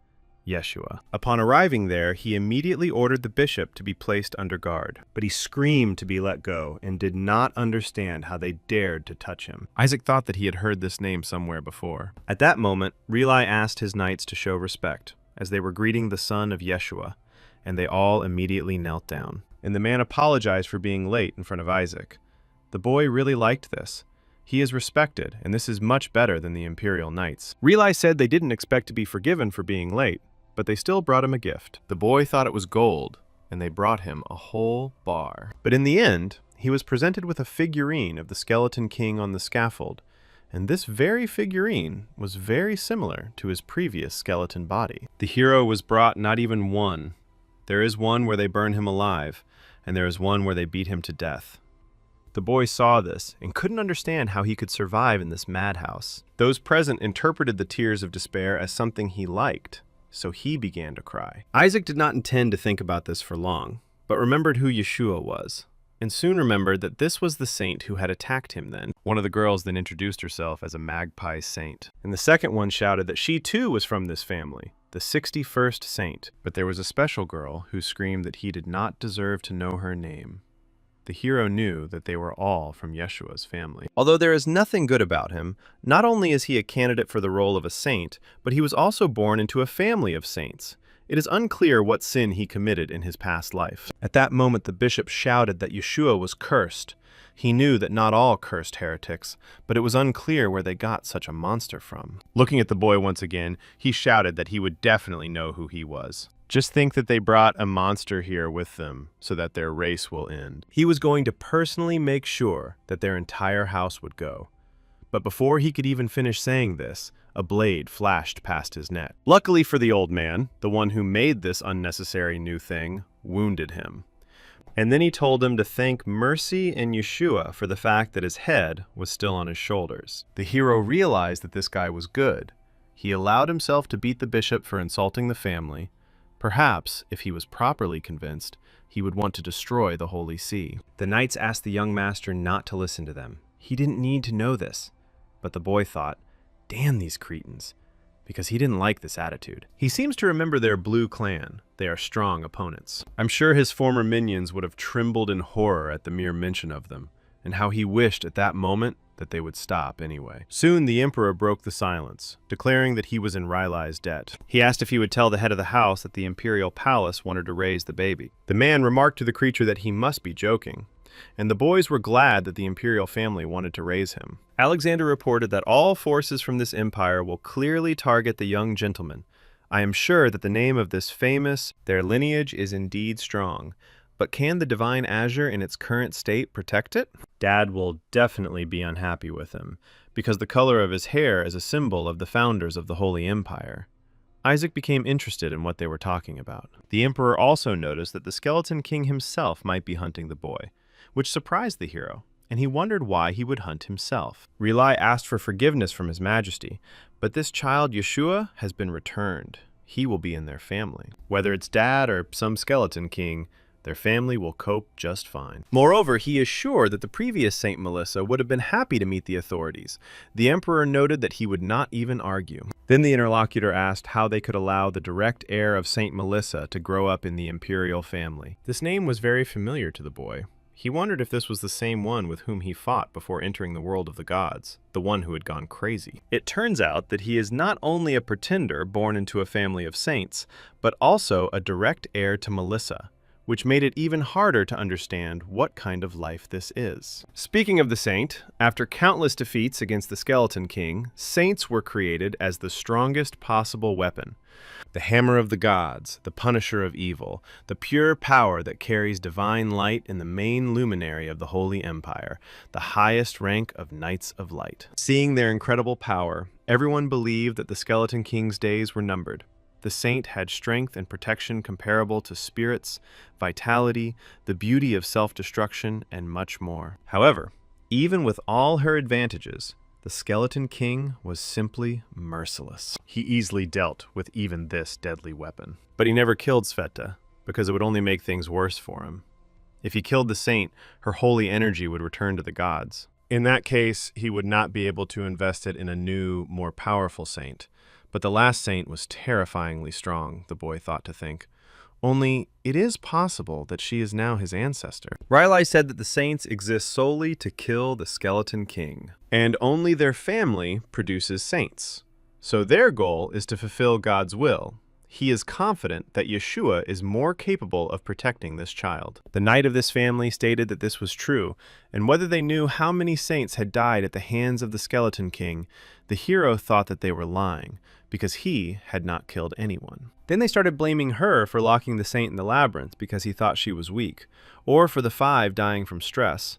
Yeshua. Upon arriving there, he immediately ordered the bishop to be placed under guard, but he screamed to be let go and did not understand how they dared to touch him. Isaac thought that he had heard this name somewhere before. At that moment, Reli asked his knights to show respect, as they were greeting the son of Yeshua, and they all immediately knelt down. And the man apologized for being late in front of Isaac. The boy really liked this. He is respected, and this is much better than the Imperial Knights. Reli said they didn't expect to be forgiven for being late, but they still brought him a gift. The boy thought it was gold, and they brought him a whole bar. But in the end, he was presented with a figurine of the Skeleton King on the scaffold, and this very figurine was very similar to his previous skeleton body. The hero was brought not even one. There is one where they burn him alive, and there is one where they beat him to death. The boy saw this and couldn't understand how he could survive in this madhouse. Those present interpreted the tears of despair as something he liked, so he began to cry. Isaac did not intend to think about this for long, but remembered who Yeshua was, and soon remembered that this was the saint who had attacked him then. One of the girls then introduced herself as a magpie saint, and the second one shouted that she too was from this family, the 61st saint. But there was a special girl who screamed that he did not deserve to know her name. The hero knew that they were all from Yeshua's family. Although there is nothing good about him, not only is he a candidate for the role of a saint, but he was also born into a family of saints. It is unclear what sin he committed in his past life. At that moment, the bishop shouted that Yeshua was cursed. He knew that not all cursed heretics, but it was unclear where they got such a monster from. Looking at the boy once again, he shouted that he would definitely know who he was. Just think that they brought a monster here with them so that their race will end. He was going to personally make sure that their entire house would go. But before he could even finish saying this, a blade flashed past his neck. Luckily for the old man, the one who made this unnecessary new thing wounded him. And then he told him to thank Mercy and Yeshua for the fact that his head was still on his shoulders. The hero realized that this guy was good. He allowed himself to beat the bishop for insulting the family. Perhaps, if he was properly convinced, he would want to destroy the Holy See. The knights asked the young master not to listen to them. He didn't need to know this. But the boy thought, damn these cretins, because he didn't like this attitude. He seems to remember their blue clan. They are strong opponents. I'm sure his former minions would have trembled in horror at the mere mention of them, and how he wished at that moment that they would stop anyway. Soon the emperor broke the silence, declaring that he was in Rylai's debt. He asked if he would tell the head of the house that the imperial palace wanted to raise the baby. The man remarked to the creature that he must be joking, and the boys were glad that the imperial family wanted to raise him. Alexander reported that all forces from this empire will clearly target the young gentleman. I am sure that the name of this famous, their lineage is indeed strong. But can the divine azure in its current state protect it? Dad will definitely be unhappy with him, because the color of his hair is a symbol of the founders of the Holy Empire. Isaac became interested in what they were talking about. The emperor also noticed that the Skeleton King himself might be hunting the boy, which surprised the hero, and he wondered why he would hunt himself. Reli asked for forgiveness from his majesty, but this child Yeshua has been returned. He will be in their family. Whether it's Dad or some Skeleton King, their family will cope just fine. Moreover, he is sure that the previous Saint Melissa would have been happy to meet the authorities. The emperor noted that he would not even argue. Then the interlocutor asked how they could allow the direct heir of Saint Melissa to grow up in the imperial family. This name was very familiar to the boy. He wondered if this was the same one with whom he fought before entering the world of the gods, the one who had gone crazy. It turns out that he is not only a pretender born into a family of saints, but also a direct heir to Melissa, which made it even harder to understand what kind of life this is. Speaking of the saint, after countless defeats against the Skeleton King, saints were created as the strongest possible weapon. The hammer of the gods, the punisher of evil, the pure power that carries divine light in the main luminary of the Holy Empire, the highest rank of Knights of Light. Seeing their incredible power, everyone believed that the Skeleton King's days were numbered. The saint had strength and protection comparable to spirits, vitality, the beauty of self-destruction, and much more. However, even with all her advantages, the Skeleton King was simply merciless. He easily dealt with even this deadly weapon. But he never killed Sveta, because it would only make things worse for him. If he killed the saint, her holy energy would return to the gods. In that case, he would not be able to invest it in a new, more powerful saint, But the last saint was terrifyingly strong, the boy thought to think. Only, it is possible that she is now his ancestor. Riley said that the saints exist solely to kill the Skeleton King, and only their family produces saints. So their goal is to fulfill God's will. He is confident that Yeshua is more capable of protecting this child. The knight of this family stated that this was true, and whether they knew how many saints had died at the hands of the Skeleton King, the hero thought that they were lying, because he had not killed anyone. Then they started blaming her for locking the saint in the labyrinth because he thought she was weak, or for the 5 dying from stress.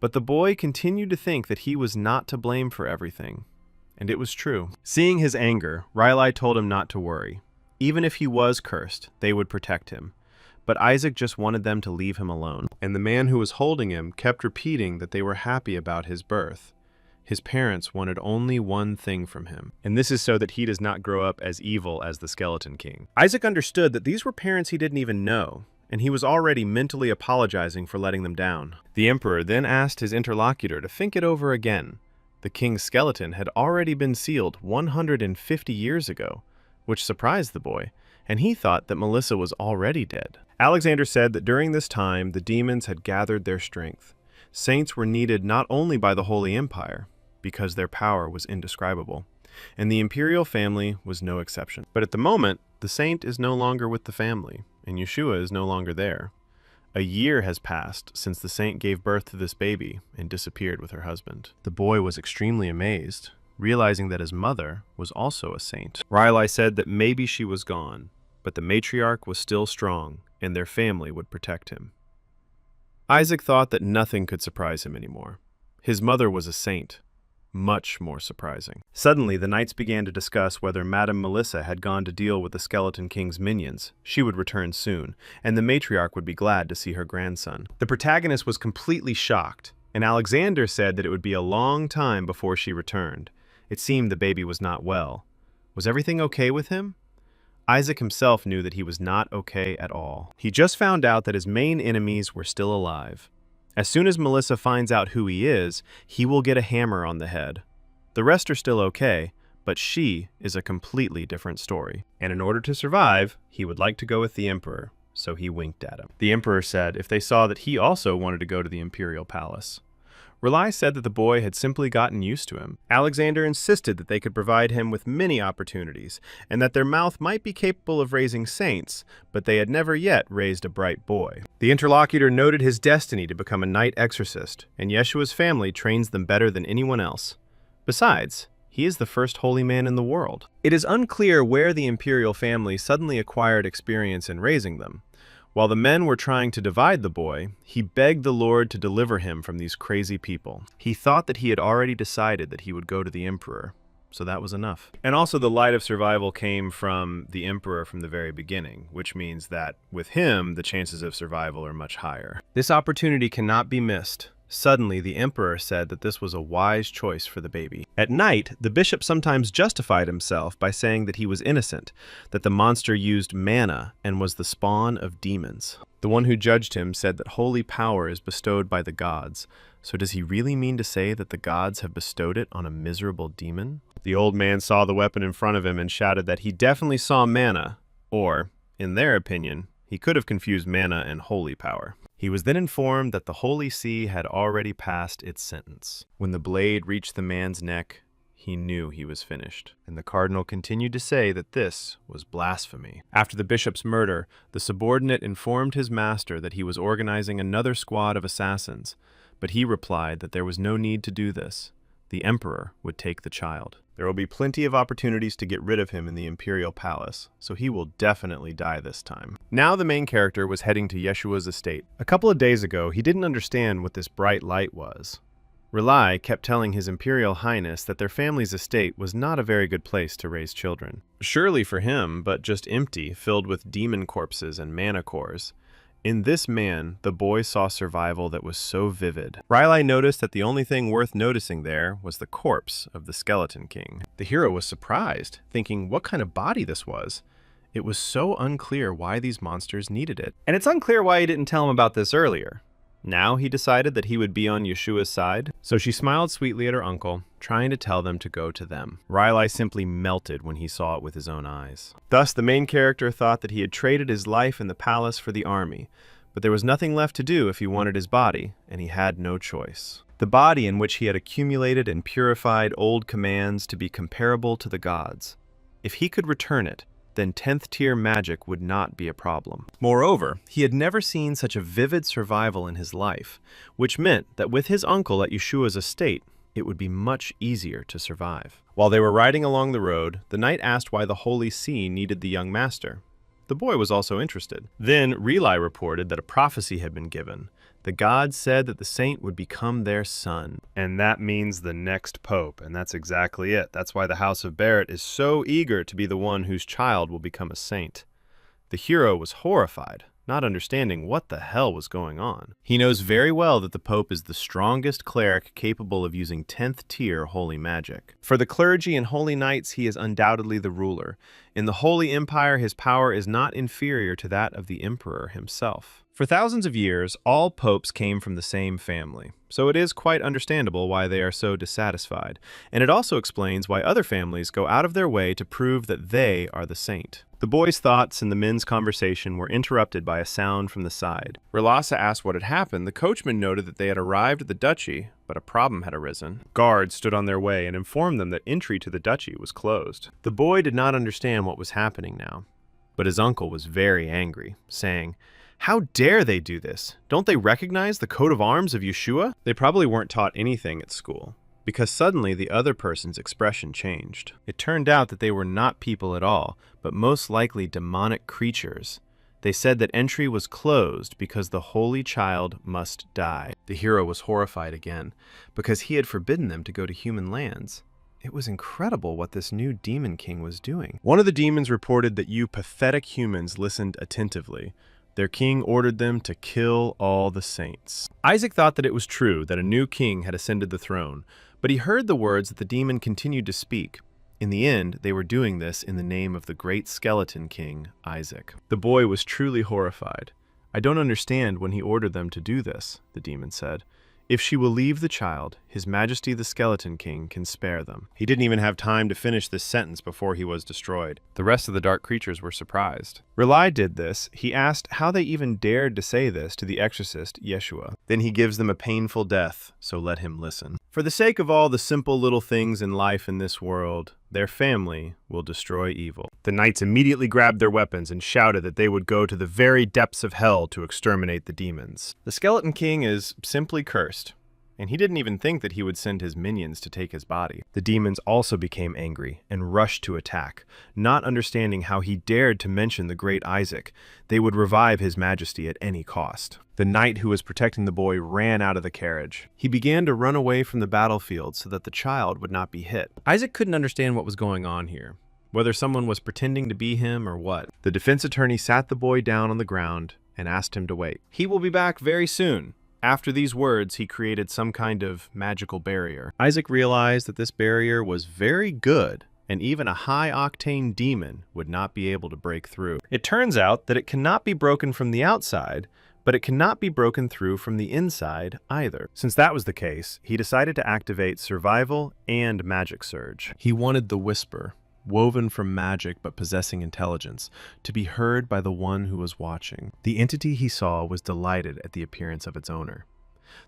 But the boy continued to think that he was not to blame for everything. And it was true. Seeing his anger, Riley told him not to worry. Even if he was cursed, they would protect him. But Isaac just wanted them to leave him alone. And the man who was holding him kept repeating that they were happy about his birth. His parents wanted only one thing from him, and this is so that he does not grow up as evil as the Skeleton King. Isaac understood that these were parents he didn't even know, and he was already mentally apologizing for letting them down. The emperor then asked his interlocutor to think it over again. The king's skeleton had already been sealed 150 years ago, which surprised the boy, and he thought that Melissa was already dead. Alexander said that during this time, the demons had gathered their strength. Saints were needed not only by the Holy Empire, because their power was indescribable, and the imperial family was no exception. But at the moment, the saint is no longer with the family, and Yeshua is no longer there. A year has passed since the saint gave birth to this baby and disappeared with her husband. The boy was extremely amazed, realizing that his mother was also a saint. Riley said that maybe she was gone, but the matriarch was still strong, and their family would protect him. Isaac thought that nothing could surprise him anymore. His mother was a saint. Much more surprising. Suddenly, the knights began to discuss whether Madame Melissa had gone to deal with the Skeleton King's minions. She would return soon, and the matriarch would be glad to see her grandson. The protagonist was completely shocked, and Alexander said that it would be a long time before she returned. It seemed the baby was not well. Was everything okay with him? Isaac himself knew that he was not okay at all. He just found out that his main enemies were still alive. As soon as Melissa finds out who he is, he will get a hammer on the head. The rest are still okay, but she is a completely different story. And in order to survive, he would like to go with the emperor, so he winked at him. The emperor said if they saw that he also wanted to go to the imperial palace. Riley said that the boy had simply gotten used to him. Alexander insisted that they could provide him with many opportunities, and that their mouth might be capable of raising saints, but they had never yet raised a bright boy. The interlocutor noted his destiny to become a knight exorcist, and Yeshua's family trains them better than anyone else. Besides, he is the first holy man in the world. It is unclear where the imperial family suddenly acquired experience in raising them. While the men were trying to divide the boy, he begged the Lord to deliver him from these crazy people. He thought that he had already decided that he would go to the emperor, so that was enough. And also the light of survival came from the emperor from the very beginning, which means that with him, the chances of survival are much higher. This opportunity cannot be missed. Suddenly, the emperor said that this was a wise choice for the baby. At night, the bishop sometimes justified himself by saying that he was innocent, that the monster used manna and was the spawn of demons. The one who judged him said that holy power is bestowed by the gods. So does he really mean to say that the gods have bestowed it on a miserable demon? The old man saw the weapon in front of him and shouted that he definitely saw manna, or, in their opinion, he could have confused manna and holy power. He was then informed that the Holy See had already passed its sentence. When the blade reached the man's neck, he knew he was finished, and the cardinal continued to say that this was blasphemy. After the bishop's murder, the subordinate informed his master that he was organizing another squad of assassins, but he replied that there was no need to do this. The emperor would take the child. There will be plenty of opportunities to get rid of him in the imperial palace, so he will definitely die this time. Now the main character was heading to Yeshua's estate. A couple of days ago, he didn't understand what this bright light was. Riley kept telling his imperial highness that their family's estate was not a very good place to raise children. Surely for him, but just empty, filled with demon corpses and mana cores. In this man, the boy saw survival that was so vivid. Riley noticed that the only thing worth noticing there was the corpse of the Skeleton King. The hero was surprised, thinking what kind of body this was. It was so unclear why these monsters needed it. And it's unclear why he didn't tell him about this earlier. Now he decided that he would be on Yeshua's side, so she smiled sweetly at her uncle, trying to tell them to go to them. Riley simply melted when he saw it with his own eyes. Thus, the main character thought that he had traded his life in the palace for the army, but there was nothing left to do if he wanted his body, and he had no choice. The body in which he had accumulated and purified old commands to be comparable to the gods. If he could return it, then 10th tier magic would not be a problem. Moreover, he had never seen such a vivid survival in his life, which meant that with his uncle at Yeshua's estate, it would be much easier to survive. While they were riding along the road, the knight asked why the Holy See needed the young master. The boy was also interested. Then Reli reported that a prophecy had been given. The gods said that the saint would become their son. And that means the next pope, and that's exactly it. That's why the House of Barrett is so eager to be the one whose child will become a saint. The hero was horrified, not understanding what the hell was going on. He knows very well that the Pope is the strongest cleric capable of using 10th tier holy magic. For the clergy and holy knights, he is undoubtedly the ruler. In the Holy Empire, his power is not inferior to that of the emperor himself. For thousands of years, all popes came from the same family, so it is quite understandable why they are so dissatisfied, and it also explains why other families go out of their way to prove that they are the saint. The boys' thoughts and the men's conversation were interrupted by a sound from the side. Relasa asked what had happened. The coachman noted that they had arrived at the duchy, but a problem had arisen. Guards stood on their way and informed them that entry to the duchy was closed. The boy did not understand what was happening now, but his uncle was very angry, saying, "How dare they do this? Don't they recognize the coat of arms of Yeshua?" They probably weren't taught anything at school, because suddenly the other person's expression changed. It turned out that they were not people at all, but most likely demonic creatures. They said that entry was closed because the holy child must die. The hero was horrified again, because he had forbidden them to go to human lands. It was incredible what this new demon king was doing. One of the demons reported that you pathetic humans listened attentively. Their king ordered them to kill all the saints. Isaac thought that it was true that a new king had ascended the throne, but he heard the words that the demon continued to speak. In the end, they were doing this in the name of the great skeleton king, Isaac. The boy was truly horrified. "I don't understand when he ordered them to do this," the demon said. "If she will leave the child, His Majesty the Skeleton King can spare them." He didn't even have time to finish this sentence before he was destroyed. The rest of the dark creatures were surprised. Reli did this. He asked how they even dared to say this to the exorcist, Yeshua. Then he gives them a painful death, so let him listen. For the sake of all the simple little things in life in this world, their family will destroy evil. The knights immediately grabbed their weapons and shouted that they would go to the very depths of hell to exterminate the demons. The Skeleton King is simply cursed, and he didn't even think that he would send his minions to take his body. The demons also became angry and rushed to attack, not understanding how he dared to mention the great Isaac. They would revive His Majesty at any cost. The knight who was protecting the boy ran out of the carriage. He began to run away from the battlefield so that the child would not be hit. Isaac couldn't understand what was going on here, whether someone was pretending to be him or what. The defense attorney sat the boy down on the ground and asked him to wait. He will be back very soon. After these words, he created some kind of magical barrier. Isaac realized that this barrier was very good, and even a high-octane demon would not be able to break through. It turns out that it cannot be broken from the outside, but it cannot be broken through from the inside either. Since that was the case, he decided to activate Survival and Magic Surge. He wanted the Whisper, woven from magic but possessing intelligence, to be heard by the one who was watching. The entity he saw was delighted at the appearance of its owner.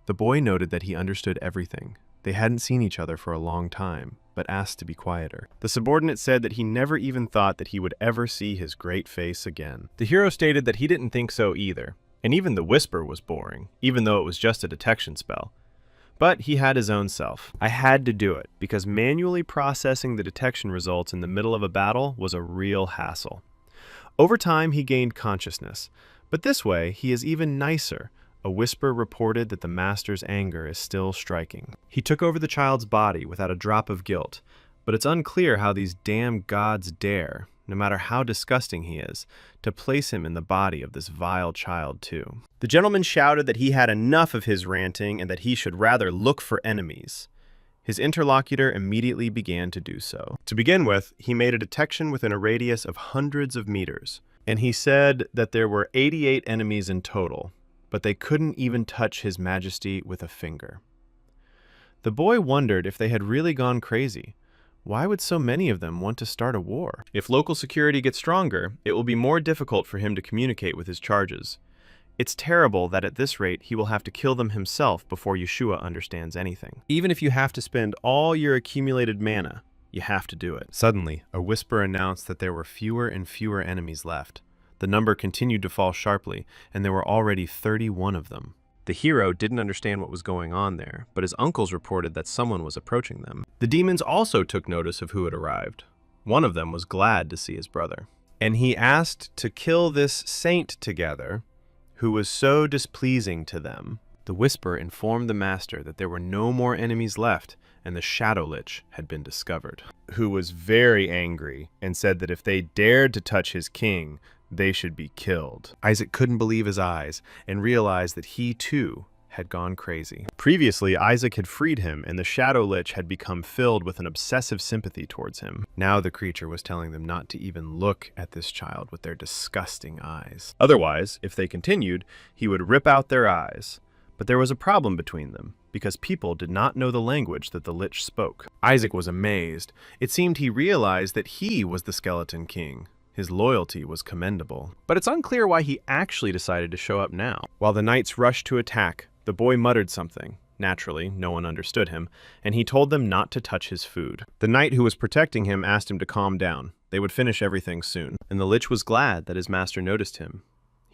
The boy noted that he understood everything. They hadn't seen each other for a long time, but asked to be quieter. The subordinate said that he never even thought that he would ever see his great face again. The hero stated that he didn't think so either, and even the Whisper was boring, even though it was just a detection spell. But he had his own self. I had to do it, because manually processing the detection results in the middle of a battle was a real hassle. Over time, he gained consciousness, but this way, he is even nicer. A Whisper reported that the master's anger is still striking. He took over the child's body without a drop of guilt, but it's unclear how these damn gods dare, no matter how disgusting he is, to place him in the body of this vile child too. The gentleman shouted that he had enough of his ranting and that he should rather look for enemies. His interlocutor immediately began to do so. To begin with, he made a detection within a radius of hundreds of meters, and he said that there were 88 enemies in total, but they couldn't even touch His Majesty with a finger. The boy wondered if they had really gone crazy. Why would so many of them want to start a war? If local security gets stronger, it will be more difficult for him to communicate with his charges. It's terrible that at this rate he will have to kill them himself before Yeshua understands anything. Even if you have to spend all your accumulated mana, you have to do it. Suddenly, a whisper announced that there were fewer and fewer enemies left. The number continued to fall sharply, and there were already 31 of them. The hero didn't understand what was going on there, but his uncles reported that someone was approaching them. The demons also took notice of who had arrived. One of them was glad to see his brother, and he asked to kill this saint together, who was so displeasing to them. The whisper informed the master that there were no more enemies left, and the Shadow Lich had been discovered, who was very angry and said that if they dared to touch his king, they should be killed. Isaac couldn't believe his eyes and realized that he too had gone crazy. Previously, Isaac had freed him, and the Shadow Lich had become filled with an obsessive sympathy towards him. Now the creature was telling them not to even look at this child with their disgusting eyes. Otherwise, if they continued, he would rip out their eyes. But there was a problem between them, because people did not know the language that the Lich spoke. Isaac was amazed. It seemed he realized that he was the Skeleton King. His loyalty was commendable. But it's unclear why he actually decided to show up now. While the knights rushed to attack, the boy muttered something. Naturally, no one understood him, and he told them not to touch his food. The knight who was protecting him asked him to calm down. They would finish everything soon, and the Lich was glad that his master noticed him.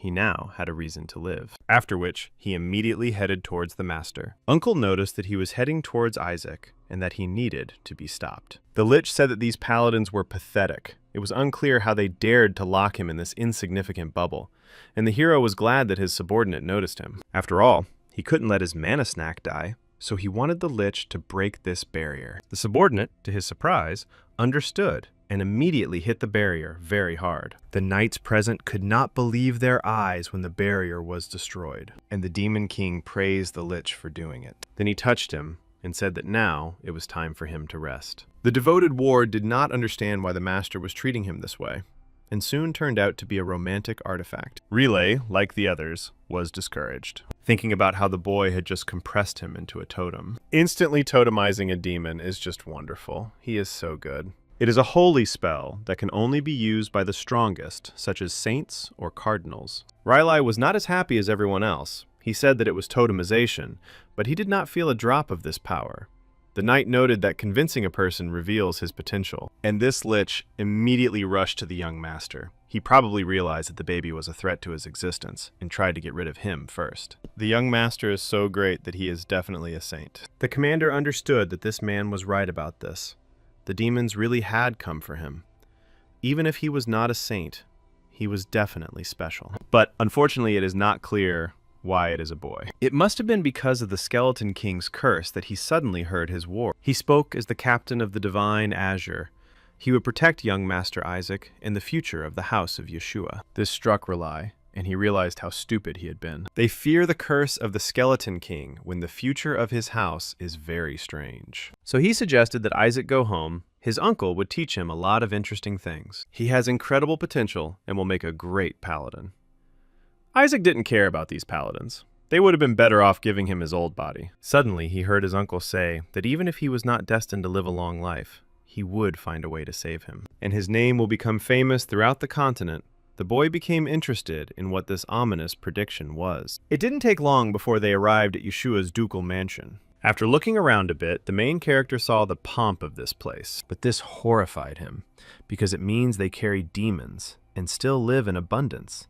He now had a reason to live. After which, he immediately headed towards the master. Uncle noticed that he was heading towards Isaac, and that he needed to be stopped. The Lich said that these paladins were pathetic. It was unclear how they dared to lock him in this insignificant bubble, and the hero was glad that his subordinate noticed him. After all, he couldn't let his mana snack die, so he wanted the Lich to break this barrier. The subordinate, to his surprise, understood and immediately hit the barrier very hard. The knights present could not believe their eyes when the barrier was destroyed, and the Demon King praised the Lich for doing it. Then he touched him and said that now it was time for him to rest. The devoted ward did not understand why the master was treating him this way, and soon turned out to be a romantic artifact. Relay, like the others, was discouraged, thinking about how the boy had just compressed him into a totem. Instantly totemizing a demon is just wonderful. He is so good. It is a holy spell that can only be used by the strongest, such as saints or cardinals. Riley was not as happy as everyone else. He said that it was totemization, but he did not feel a drop of this power. The knight noted that convincing a person reveals his potential, and this Lich immediately rushed to the young master. He probably realized that the baby was a threat to his existence, and tried to get rid of him first. The young master is so great that he is definitely a saint. The commander understood that this man was right about this. The demons really had come for him. Even if he was not a saint, he was definitely special. But unfortunately, it is not clear why it is a boy. It must have been because of the Skeleton King's curse that he suddenly heard his war. He spoke as the captain of the divine Azure. He would protect young Master Isaac and the future of the house of Yeshua. This struck Relay, and he realized how stupid he had been. They fear the curse of the Skeleton King when the future of his house is very strange. So he suggested that Isaac go home. His uncle would teach him a lot of interesting things. He has incredible potential and will make a great paladin. Isaac didn't care about these paladins. They would have been better off giving him his old body. Suddenly, he heard his uncle say that even if he was not destined to live a long life, he would find a way to save him, and his name will become famous throughout the continent. The boy became interested in what this ominous prediction was. It didn't take long before they arrived at Yeshua's ducal mansion. After looking around a bit, the main character saw the pomp of this place, but this horrified him, because it means they carry demons and still live in abundance.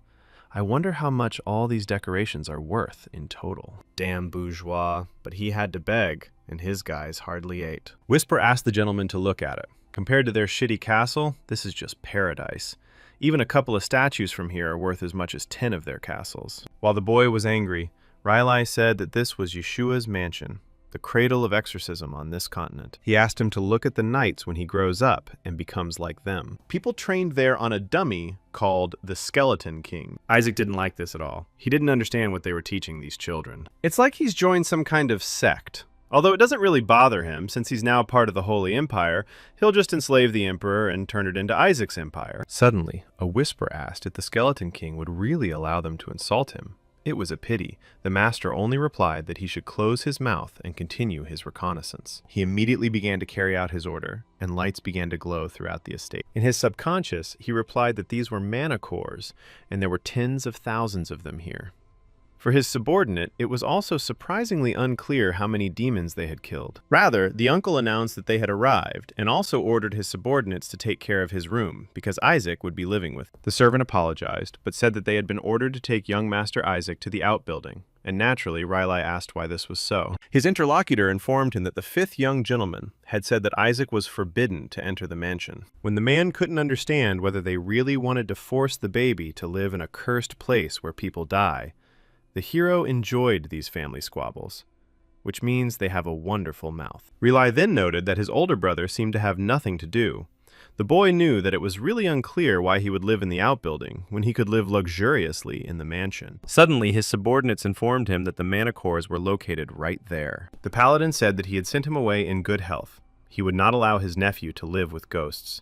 I wonder how much all these decorations are worth in total. Damn bourgeois, but he had to beg, and his guys hardly ate. Whisper asked the gentleman to look at it. Compared to their shitty castle, this is just paradise. Even a couple of statues from here are worth as much as 10 of their castles. While the boy was angry, Riley said that this was Yeshua's mansion, the cradle of exorcism on this continent. He asked him to look at the knights when he grows up and becomes like them. People trained there on a dummy called the Skeleton King. Isaac didn't like this at all. He didn't understand what they were teaching these children. It's like he's joined some kind of sect. Although it doesn't really bother him, since he's now part of the Holy Empire, he'll just enslave the Emperor and turn it into Isaac's empire. Suddenly, a whisper asked if the Skeleton King would really allow them to insult him, It was a pity. The master only replied that he should close his mouth and continue his reconnaissance. He immediately began to carry out his order, and lights began to glow throughout the estate. In his subconscious, he replied that these were mana cores, and there were tens of thousands of them here. For his subordinate, it was also surprisingly unclear how many demons they had killed. Rather, the uncle announced that they had arrived, and also ordered his subordinates to take care of his room, because Isaac would be living with him. The servant apologized, but said that they had been ordered to take young Master Isaac to the outbuilding, and naturally, Riley asked why this was so. His interlocutor informed him that the fifth young gentleman had said that Isaac was forbidden to enter the mansion. When the man couldn't understand whether they really wanted to force the baby to live in a cursed place where people die, the hero enjoyed these family squabbles, which means they have a wonderful mouth. Riley then noted that his older brother seemed to have nothing to do. The boy knew that it was really unclear why he would live in the outbuilding when he could live luxuriously in the mansion. Suddenly, his subordinates informed him that the mana cores were located right there. The paladin said that he had sent him away in good health. He would not allow his nephew to live with ghosts.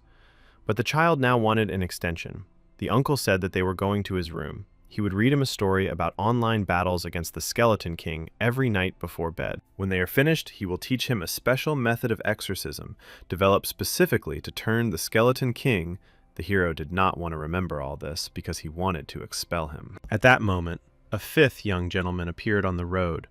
But the child now wanted an extension. The uncle said that they were going to his room. He would read him a story about online battles against the Skeleton King every night before bed. When they are finished, he will teach him a special method of exorcism, developed specifically to turn the Skeleton King. The hero did not want to remember all this because he wanted to expel him. At that moment, a fifth young gentleman appeared on the road.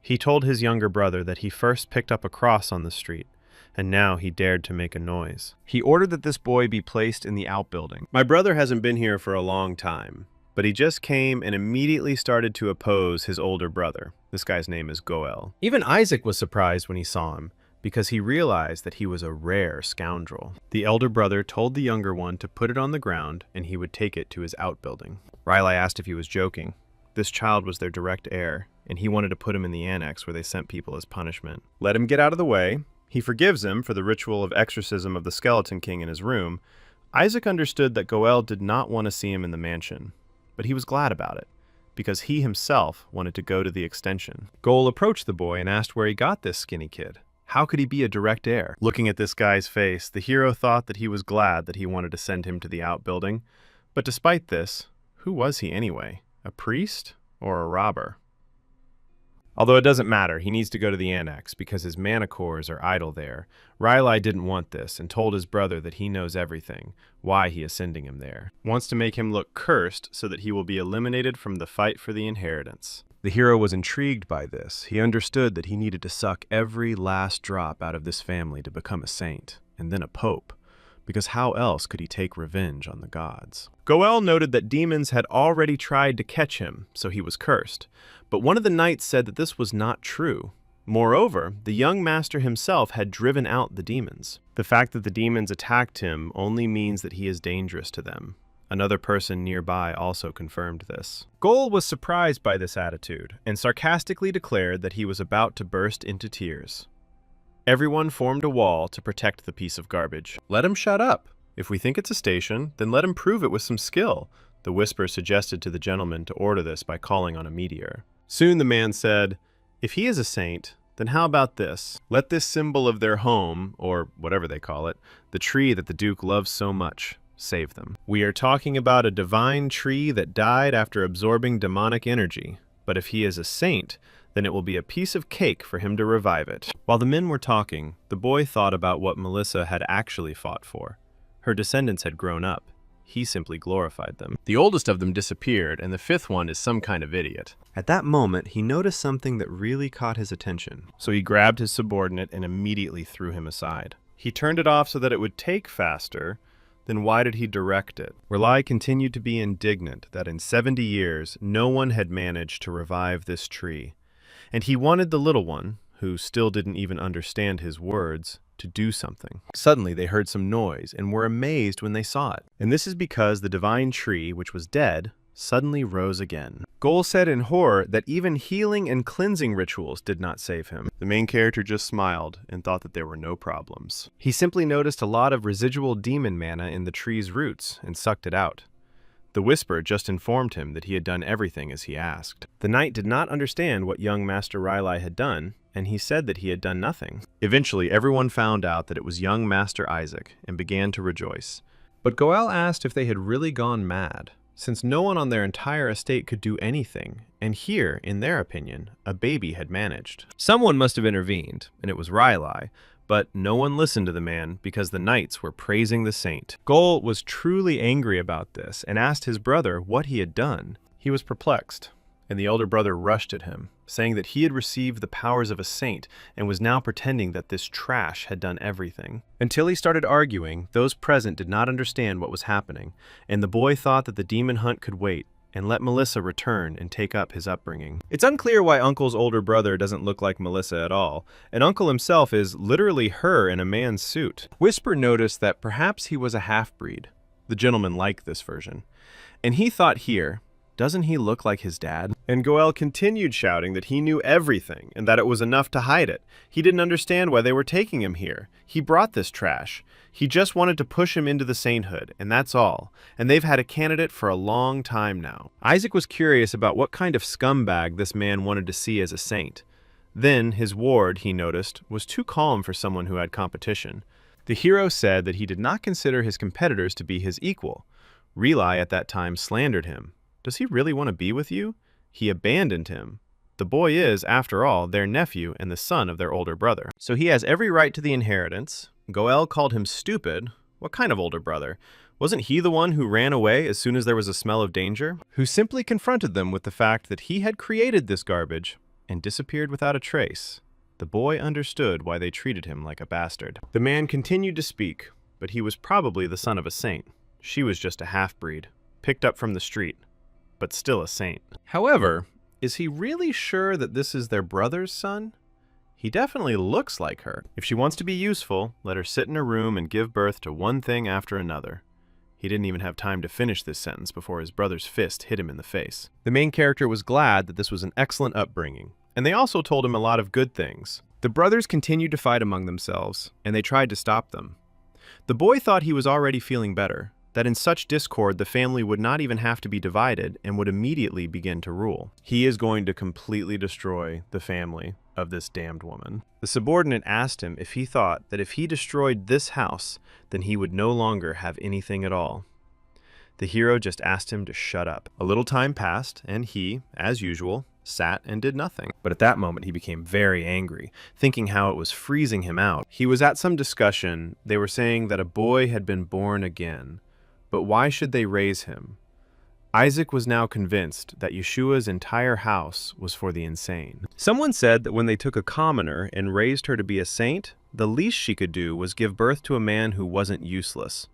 He told his younger brother that he first picked up a cross on the street, and now he dared to make a noise. He ordered that this boy be placed in the outbuilding. My brother hasn't been here for a long time, but he just came and immediately started to oppose his older brother. This guy's name is Goel. Even Isaac was surprised when he saw him, because he realized that he was a rare scoundrel. The elder brother told the younger one to put it on the ground and he would take it to his outbuilding. Riley asked if he was joking. This child was their direct heir, and he wanted to put him in the annex where they sent people as punishment. Let him get out of the way. He forgives him for the ritual of exorcism of the Skeleton King in his room. Isaac understood that Goel did not want to see him in the mansion, but he was glad about it, because he himself wanted to go to the extension. Goel approached the boy and asked where he got this skinny kid. How could he be a direct heir? Looking at this guy's face, the hero thought that he was glad that he wanted to send him to the outbuilding. But despite this, who was he anyway? A priest or a robber? Although it doesn't matter, he needs to go to the annex because his mana cores are idle there. Riley didn't want this and told his brother that he knows everything, why he is sending him there. Wants to make him look cursed so that he will be eliminated from the fight for the inheritance. The hero was intrigued by this. He understood that he needed to suck every last drop out of this family to become a saint, and then a pope, because how else could he take revenge on the gods? Goel noted that demons had already tried to catch him, so he was cursed. But one of the knights said that this was not true. Moreover, the young master himself had driven out the demons. The fact that the demons attacked him only means that he is dangerous to them. Another person nearby also confirmed this. Goel was surprised by this attitude and sarcastically declared that he was about to burst into tears. Everyone formed a wall to protect the piece of garbage. Let him shut up. If we think it's a station, then let him prove it with some skill. The whisper suggested to the gentleman to order this by calling on a meteor. Soon the man said, if he is a saint, then how about this? Let this symbol of their home, or whatever they call it, the tree that the Duke loves so much, save them. We are talking about a divine tree that died after absorbing demonic energy. But if he is a saint, then it will be a piece of cake for him to revive it. While the men were talking, the boy thought about what Melissa had actually fought for. Her descendants had grown up. He simply glorified them. The oldest of them disappeared, and the fifth one is some kind of idiot. At that moment, he noticed something that really caught his attention. So he grabbed his subordinate and immediately threw him aside. He turned it off so that it would take faster. Then why did he direct it? Riley continued to be indignant that in 70 years, no one had managed to revive this tree. And he wanted the little one, who still didn't even understand his words, to do something. Suddenly they heard some noise and were amazed when they saw it. And this is because the divine tree, which was dead, suddenly rose again. Goel said in horror that even healing and cleansing rituals did not save him. The main character just smiled and thought that there were no problems. He simply noticed a lot of residual demon mana in the tree's roots and sucked it out. The whisper just informed him that he had done everything as he asked. The knight did not understand what young Master Riley had done, and he said that he had done nothing. Eventually, everyone found out that it was young Master Isaac and began to rejoice. But Goel asked if they had really gone mad, since no one on their entire estate could do anything, And here, in their opinion, a baby had managed. Someone must have intervened, and it was Riley, but no one listened to the man because the knights were praising the saint. Gol was truly angry about this and asked his brother what he had done. He was perplexed, and the elder brother rushed at him, saying that he had received the powers of a saint and was now pretending that this trash had done everything. Until he started arguing, those present did not understand what was happening, and the boy thought that the demon hunt could wait and let Melissa return and take up his upbringing. It's unclear why Uncle's older brother doesn't look like Melissa at all, and Uncle himself is literally her in a man's suit. Whisper noticed that perhaps he was a half-breed. The gentleman liked this version, and he thought here, doesn't he look like his dad? And Goel continued shouting that he knew everything and that it was enough to hide it. He didn't understand why they were taking him here. He brought this trash. He just wanted to push him into the sainthood, and that's all. And they've had a candidate for a long time now. Isaac was curious about what kind of scumbag this man wanted to see as a saint. Then his ward, he noticed, was too calm for someone who had competition. The hero said that he did not consider his competitors to be his equal. Rely at that time slandered him. Does he really want to be with you? He abandoned him. The boy is, after all, their nephew and the son of their older brother. So he has every right to the inheritance. Goel called him stupid. What kind of older brother? Wasn't he the one who ran away as soon as there was a smell of danger? Who simply confronted them with the fact that he had created this garbage and disappeared without a trace. The boy understood why they treated him like a bastard. The man continued to speak, but he was probably the son of a saint. She was just a half-breed, picked up from the street, but still a saint. However, is he really sure that this is their brother's son? He definitely looks like her. If she wants to be useful, let her sit in her room and give birth to one thing after another. He didn't even have time to finish this sentence before his brother's fist hit him in the face. The main character was glad that this was an excellent upbringing, and they also told him a lot of good things. The brothers continued to fight among themselves, and they tried to stop them. The boy thought he was already feeling better, that in such discord the family would not even have to be divided and would immediately begin to rule. He is going to completely destroy the family of this damned woman. The subordinate asked him if he thought that if he destroyed this house, then he would no longer have anything at all. The hero just asked him to shut up. A little time passed, and he, as usual, sat and did nothing. But at that moment he became very angry, thinking how it was freezing him out. He was at some discussion. They were saying that a boy had been born again. But why should they raise him? Isaac was now convinced that Yeshua's entire house was for the insane. Someone said that when they took a commoner and raised her to be a saint, the least she could do was give birth to a man who wasn't useless.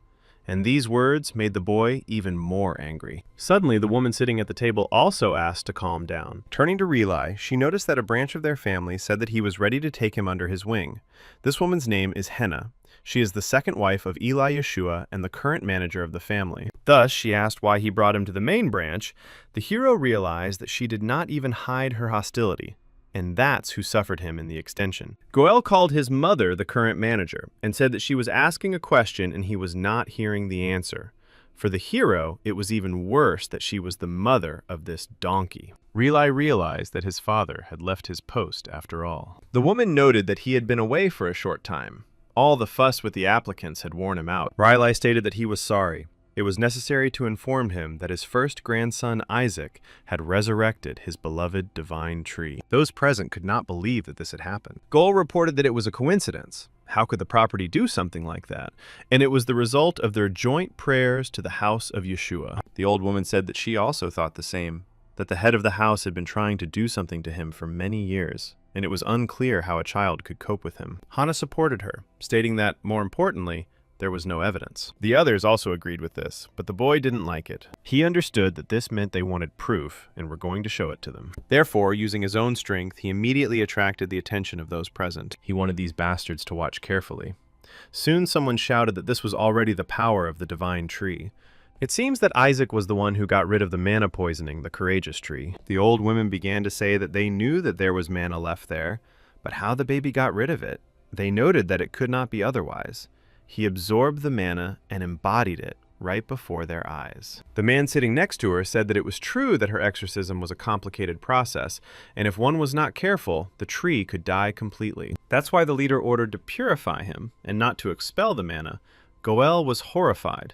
And these words made the boy even more angry. Suddenly, the woman sitting at the table also asked to calm down. Turning to Rely, she noticed that a branch of their family said that he was ready to take him under his wing. This woman's name is Henna. She is the second wife of Eli Yeshua and the current manager of the family. Thus, she asked why he brought him to the main branch. The hero realized that she did not even hide her hostility, and that's who suffered him in the extension. Goel called his mother the current manager and said that she was asking a question and he was not hearing the answer. For the hero, it was even worse that she was the mother of this donkey. Rely realized that his father had left his post after all. The woman noted that he had been away for a short time. All the fuss with the applicants had worn him out. Riley stated that he was sorry. It was necessary to inform him that his first grandson, Isaac, had resurrected his beloved divine tree. Those present could not believe that this had happened. Goel reported that it was a coincidence. How could the property do something like that? And it was the result of their joint prayers to the house of Yeshua. The old woman said that she also thought the same, that the head of the house had been trying to do something to him for many years, and it was unclear how a child could cope with him. Hana supported her, stating that, more importantly, there was no evidence. The others also agreed with this, but the boy didn't like it. He understood that this meant they wanted proof and were going to show it to them. Therefore, using his own strength, he immediately attracted the attention of those present. He wanted these bastards to watch carefully. Soon someone shouted that this was already the power of the divine tree. It seems that Isaac was the one who got rid of the mana poisoning, the courageous tree. The old women began to say that they knew that there was mana left there, but how the baby got rid of it? They noted that it could not be otherwise. He absorbed the mana and embodied it right before their eyes. The man sitting next to her said that it was true that her exorcism was a complicated process, and if one was not careful, the tree could die completely. That's why the leader ordered to purify him and not to expel the mana. Goel was horrified.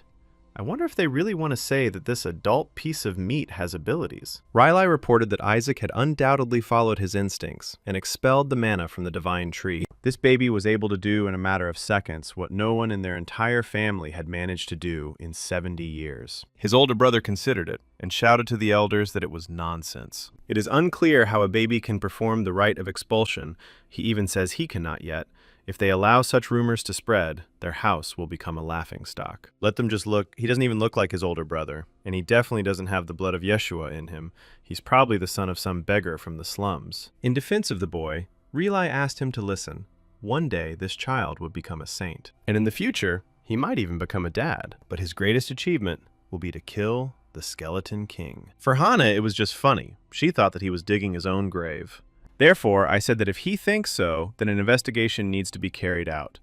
I wonder if they really want to say that this adult piece of meat has abilities. Riley reported that Isaac had undoubtedly followed his instincts and expelled the mana from the divine tree. This baby was able to do in a matter of seconds what no one in their entire family had managed to do in 70 years. His older brother considered it and shouted to the elders that it was nonsense. It is unclear how a baby can perform the rite of expulsion. He even says he cannot yet. If they allow such rumors to spread, their house will become a laughingstock. Let them just look. He doesn't even look like his older brother, and he definitely doesn't have the blood of Yeshua in him. He's probably the son of some beggar from the slums. In defense of the boy, Relai asked him to listen. One day, this child would become a saint. And in the future, he might even become a dad. But his greatest achievement will be to kill the Skeleton King. For Hana, it was just funny. She thought that he was digging his own grave. Therefore, I said that if he thinks so, then an investigation needs to be carried out.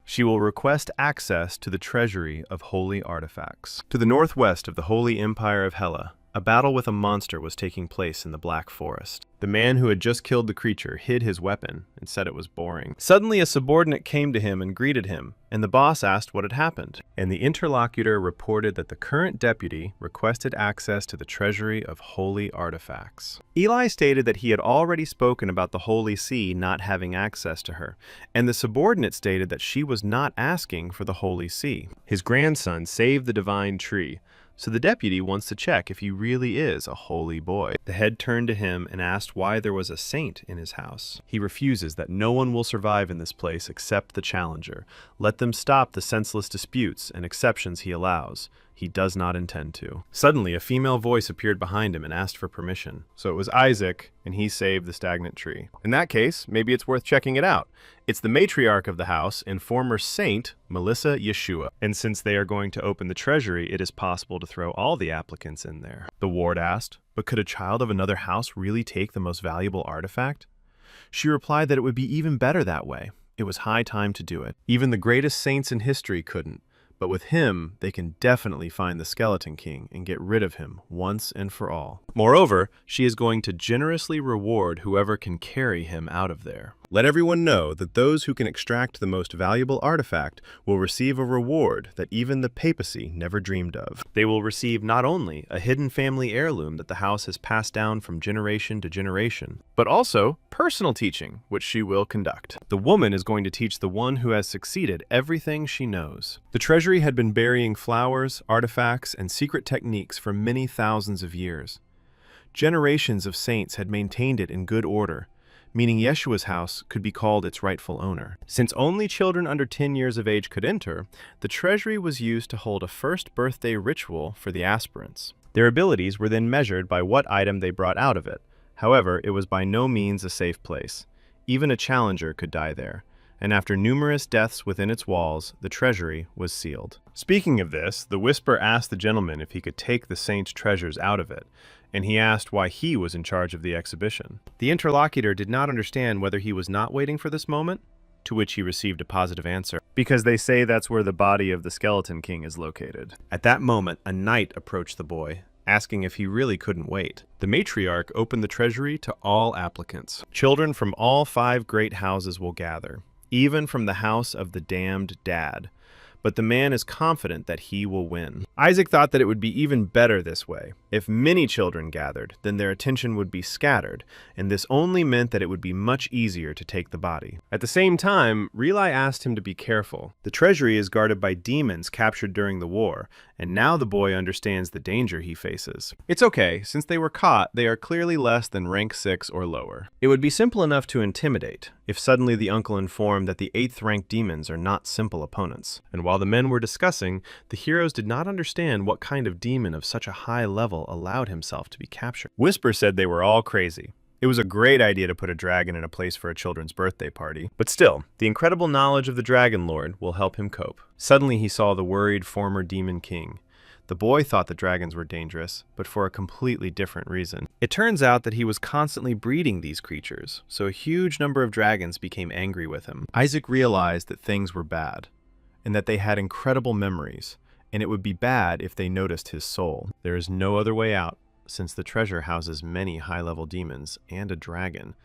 She will request access to the treasury of holy artifacts. To the northwest of the Holy Empire of Hela, a battle with a monster was taking place in the Black Forest. The man who had just killed the creature hid his weapon and said it was boring. Suddenly, a subordinate came to him and greeted him, and the boss asked what had happened. And the interlocutor reported that the current deputy requested access to the treasury of holy artifacts. Eli stated that he had already spoken about the Holy See not having access to her, and the subordinate stated that she was not asking for the Holy See. His grandson saved the divine tree, so the deputy wants to check if he really is a holy boy. The head turned to him and asked why there was a saint in his house. He refuses that no one will survive in this place except the challenger. Let them stop the senseless disputes and exceptions he allows. He does not intend to. Suddenly, a female voice appeared behind him and asked for permission. So it was Isaac, and he saved the stagnant tree. In that case, maybe it's worth checking it out. It's the matriarch of the house and former saint, Melissa Yeshua. And since they are going to open the treasury, it is possible to throw all the applicants in there. The ward asked, but could a child of another house really take the most valuable artifact? She replied that it would be even better that way. It was high time to do it. Even the greatest saints in history couldn't. But with him, they can definitely find the Skeleton King and get rid of him once and for all. Moreover, she is going to generously reward whoever can carry him out of there. Let everyone know that those who can extract the most valuable artifact will receive a reward that even the papacy never dreamed of. They will receive not only a hidden family heirloom that the house has passed down from generation to generation, but also personal teaching, which she will conduct. The woman is going to teach the one who has succeeded everything she knows. The treasury had been burying flowers, artifacts, and secret techniques for many thousands of years. Generations of saints had maintained it in good order, meaning Yeshua's house could be called its rightful owner. Since only children under 10 years of age could enter, the treasury was used to hold a first birthday ritual for the aspirants. Their abilities were then measured by what item they brought out of it. However, it was by no means a safe place. Even a challenger could die there, and after numerous deaths within its walls, the treasury was sealed. Speaking of this, the Whisper asked the gentleman if he could take the saint's treasures out of it, and he asked why he was in charge of the exhibition. The interlocutor did not understand whether he was not waiting for this moment, to which he received a positive answer, because they say that's where the body of the Skeleton King is located. At that moment, a knight approached the boy, asking if he really couldn't wait. The matriarch opened the treasury to all applicants. Children from all 5 great houses will gather, even from the house of the damned dad. But the man is confident that he will win. Isaac thought that it would be even better this way. If many children gathered, then their attention would be scattered, and this only meant that it would be much easier to take the body. At the same time, Relai asked him to be careful. The treasury is guarded by demons captured during the war, and now the boy understands the danger he faces. It's okay, since they were caught, they are clearly less than rank 6 or lower. It would be simple enough to intimidate, if suddenly the uncle informed that the 8th rank demons are not simple opponents. And while the men were discussing, the heroes did not understand what kind of demon of such a high level allowed himself to be captured. Whisper said they were all crazy. It was a great idea to put a dragon in a place for a children's birthday party, but still, the incredible knowledge of the Dragon Lord will help him cope. Suddenly he saw the worried former demon king. The boy thought the dragons were dangerous, but for a completely different reason. It turns out that he was constantly breeding these creatures, so a huge number of dragons became angry with him. Isaac realized that things were bad, and that they had incredible memories, and it would be bad if they noticed his soul. There is no other way out, since the treasure houses many high-level demons and a dragon.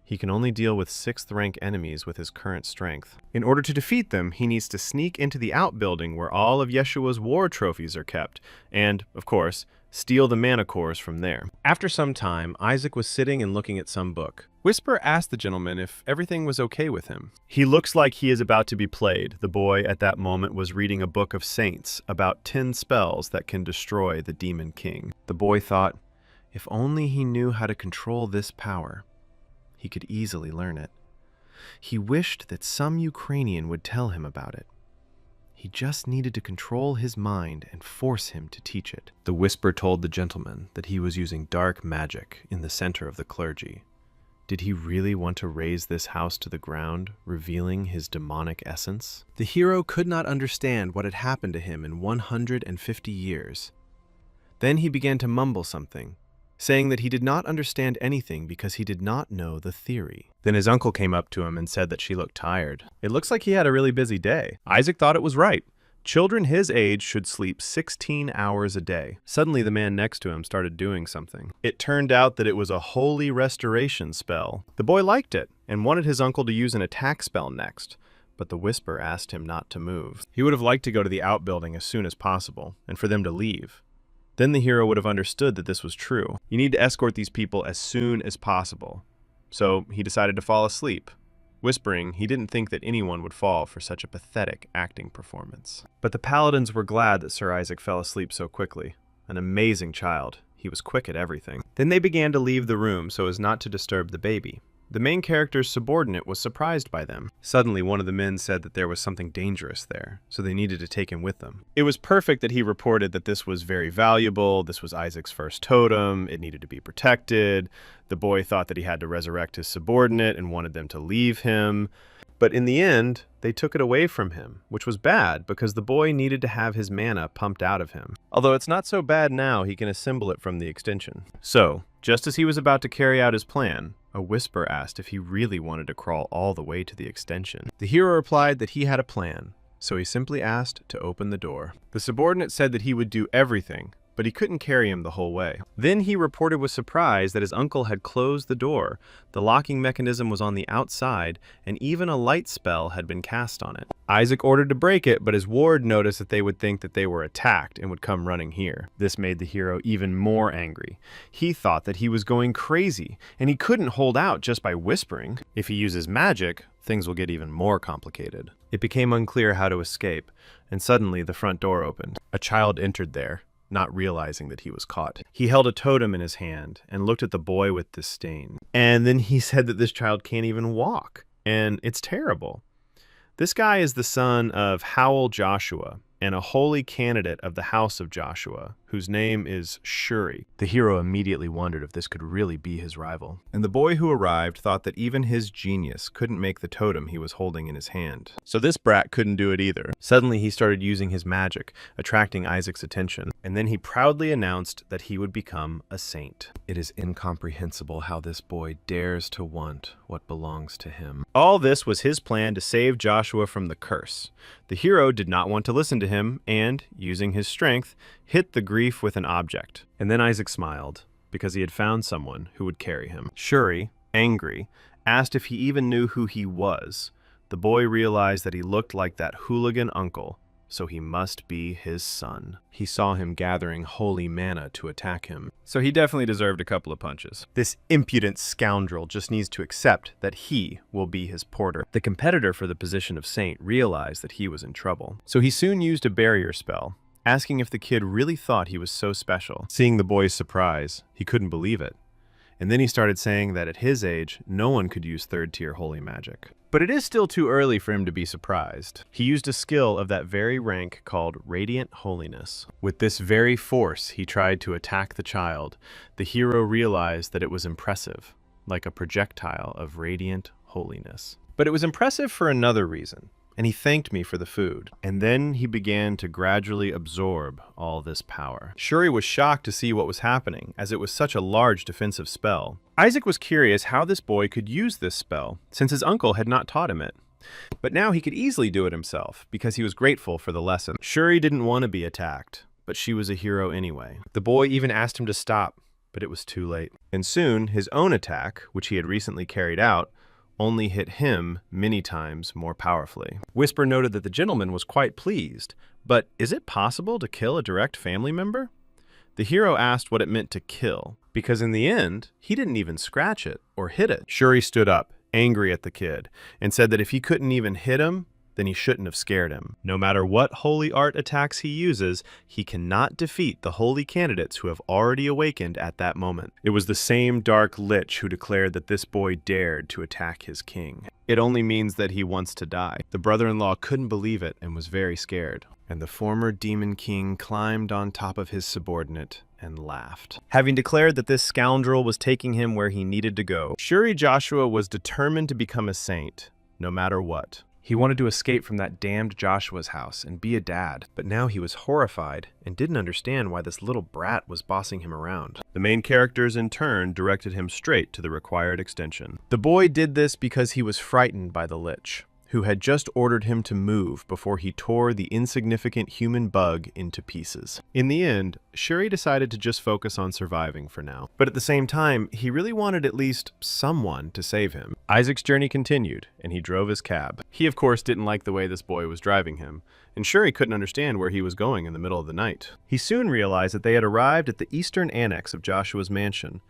He can only deal with 6th-rank enemies with his current strength. In order to defeat them, he needs to sneak into the outbuilding where all of Yeshua's war trophies are kept, and, of course, steal the mana cores from there. After some time, Isaac was sitting and looking at some book. Whisper asked the gentleman if everything was okay with him. He looks like he is about to be played. The boy at that moment was reading a book of saints about 10 spells that can destroy the Demon King. The boy thought, if only he knew how to control this power, he could easily learn it. He wished that some Ukrainian would tell him about it. He just needed to control his mind and force him to teach it. The whisper told the gentleman that he was using dark magic in the center of the clergy. Did he really want to raze this house to the ground, revealing his demonic essence? The hero could not understand what had happened to him in 150 years. Then he began to mumble something, saying that he did not understand anything because he did not know the theory. Then his uncle came up to him and said that she looked tired. It looks like he had a really busy day. Isaac thought it was right. Children his age should sleep 16 hours a day. Suddenly, the man next to him started doing something. It turned out that it was a holy restoration spell. The boy liked it and wanted his uncle to use an attack spell next, but the whisper asked him not to move. He would have liked to go to the outbuilding as soon as possible and for them to leave. Then the hero would have understood that this was true. You need to escort these people as soon as possible. So he decided to fall asleep. Whispering, he didn't think that anyone would fall for such a pathetic acting performance. But the paladins were glad that Sir Isaac fell asleep so quickly. An amazing child. He was quick at everything. Then they began to leave the room so as not to disturb the baby. The main character's subordinate was surprised by them. Suddenly, one of the men said that there was something dangerous there, so they needed to take him with them. It was perfect that he reported that this was very valuable, this was Isaac's first totem, it needed to be protected. The boy thought that he had to resurrect his subordinate and wanted them to leave him. But in the end, they took it away from him, which was bad because the boy needed to have his mana pumped out of him. Although it's not so bad now, he can assemble it from the extension. So, just as he was about to carry out his plan, a whisper asked if he really wanted to crawl all the way to the extension. The hero replied that he had a plan, so he simply asked to open the door. The subordinate said that he would do everything, but he couldn't carry him the whole way. Then he reported with surprise that his uncle had closed the door, the locking mechanism was on the outside, and even a light spell had been cast on it. Isaac ordered to break it, but his ward noticed that they would think that they were attacked and would come running here. This made the hero even more angry. He thought that he was going crazy, and he couldn't hold out just by whispering. If he uses magic, things will get even more complicated. It became unclear how to escape, and suddenly the front door opened. A child entered there, not realizing that he was caught. He held a totem in his hand and looked at the boy with disdain. And then he said that this child can't even walk, and it's terrible. This guy is the son of Howell Joshua and a holy candidate of the house of Joshua, whose name is Shuri. The hero immediately wondered if this could really be his rival. And the boy who arrived thought that even his genius couldn't make the totem he was holding in his hand. So this brat couldn't do it either. Suddenly he started using his magic, attracting Isaac's attention, and then he proudly announced that he would become a saint. It is incomprehensible how this boy dares to want what belongs to him. All this was his plan to save Joshua from the curse. The hero did not want to listen to him and, using his strength, hit the grief with an object. And then Isaac smiled, because he had found someone who would carry him. Shuri, angry, asked if he even knew who he was. The boy realized that he looked like that hooligan uncle, so he must be his son. He saw him gathering holy mana to attack him, so he definitely deserved a couple of punches. This impudent scoundrel just needs to accept that he will be his porter. The competitor for the position of saint realized that he was in trouble, so he soon used a barrier spell, asking if the kid really thought he was so special. Seeing the boy's surprise, he couldn't believe it. And then he started saying that at his age, no one could use third-tier holy magic. But it is still too early for him to be surprised. He used a skill of that very rank called Radiant Holiness. With this very force, he tried to attack the child. The hero realized that it was impressive, like a projectile of radiant holiness. But it was impressive for another reason, and he thanked me for the food. And then he began to gradually absorb all this power. Shuri was shocked to see what was happening, as it was such a large defensive spell. Isaac was curious how this boy could use this spell, since his uncle had not taught him it. But now he could easily do it himself, because he was grateful for the lesson. Shuri didn't want to be attacked, but she was a hero anyway. The boy even asked him to stop, but it was too late. And soon, his own attack, which he had recently carried out, only hit him many times more powerfully. Whisper noted that the gentleman was quite pleased, but is it possible to kill a direct family member? The hero asked what it meant to kill, because in the end, he didn't even scratch it or hit it. Shuri stood up, angry at the kid, and said that if he couldn't even hit him, then he shouldn't have scared him. No matter what holy art attacks he uses, he cannot defeat the holy candidates who have already awakened at that moment. It was the same dark lich who declared that this boy dared to attack his king. It only means that he wants to die. The brother-in-law couldn't believe it and was very scared. And the former demon king climbed on top of his subordinate and laughed. Having declared that this scoundrel was taking him where he needed to go, Shuri Joshua was determined to become a saint, no matter what. He wanted to escape from that damned Joshua's house and be a dad, but now he was horrified and didn't understand why this little brat was bossing him around. The main characters in turn directed him straight to the required extension. The boy did this because he was frightened by the lich, who had just ordered him to move before he tore the insignificant human bug into pieces. In the end, Shuri decided to just focus on surviving for now. But at the same time, he really wanted at least someone to save him. Isaac's journey continued, and he drove his cab. He, of course, didn't like the way this boy was driving him, and Shuri couldn't understand where he was going in the middle of the night. He soon realized that they had arrived at the eastern annex of Joshua's mansion,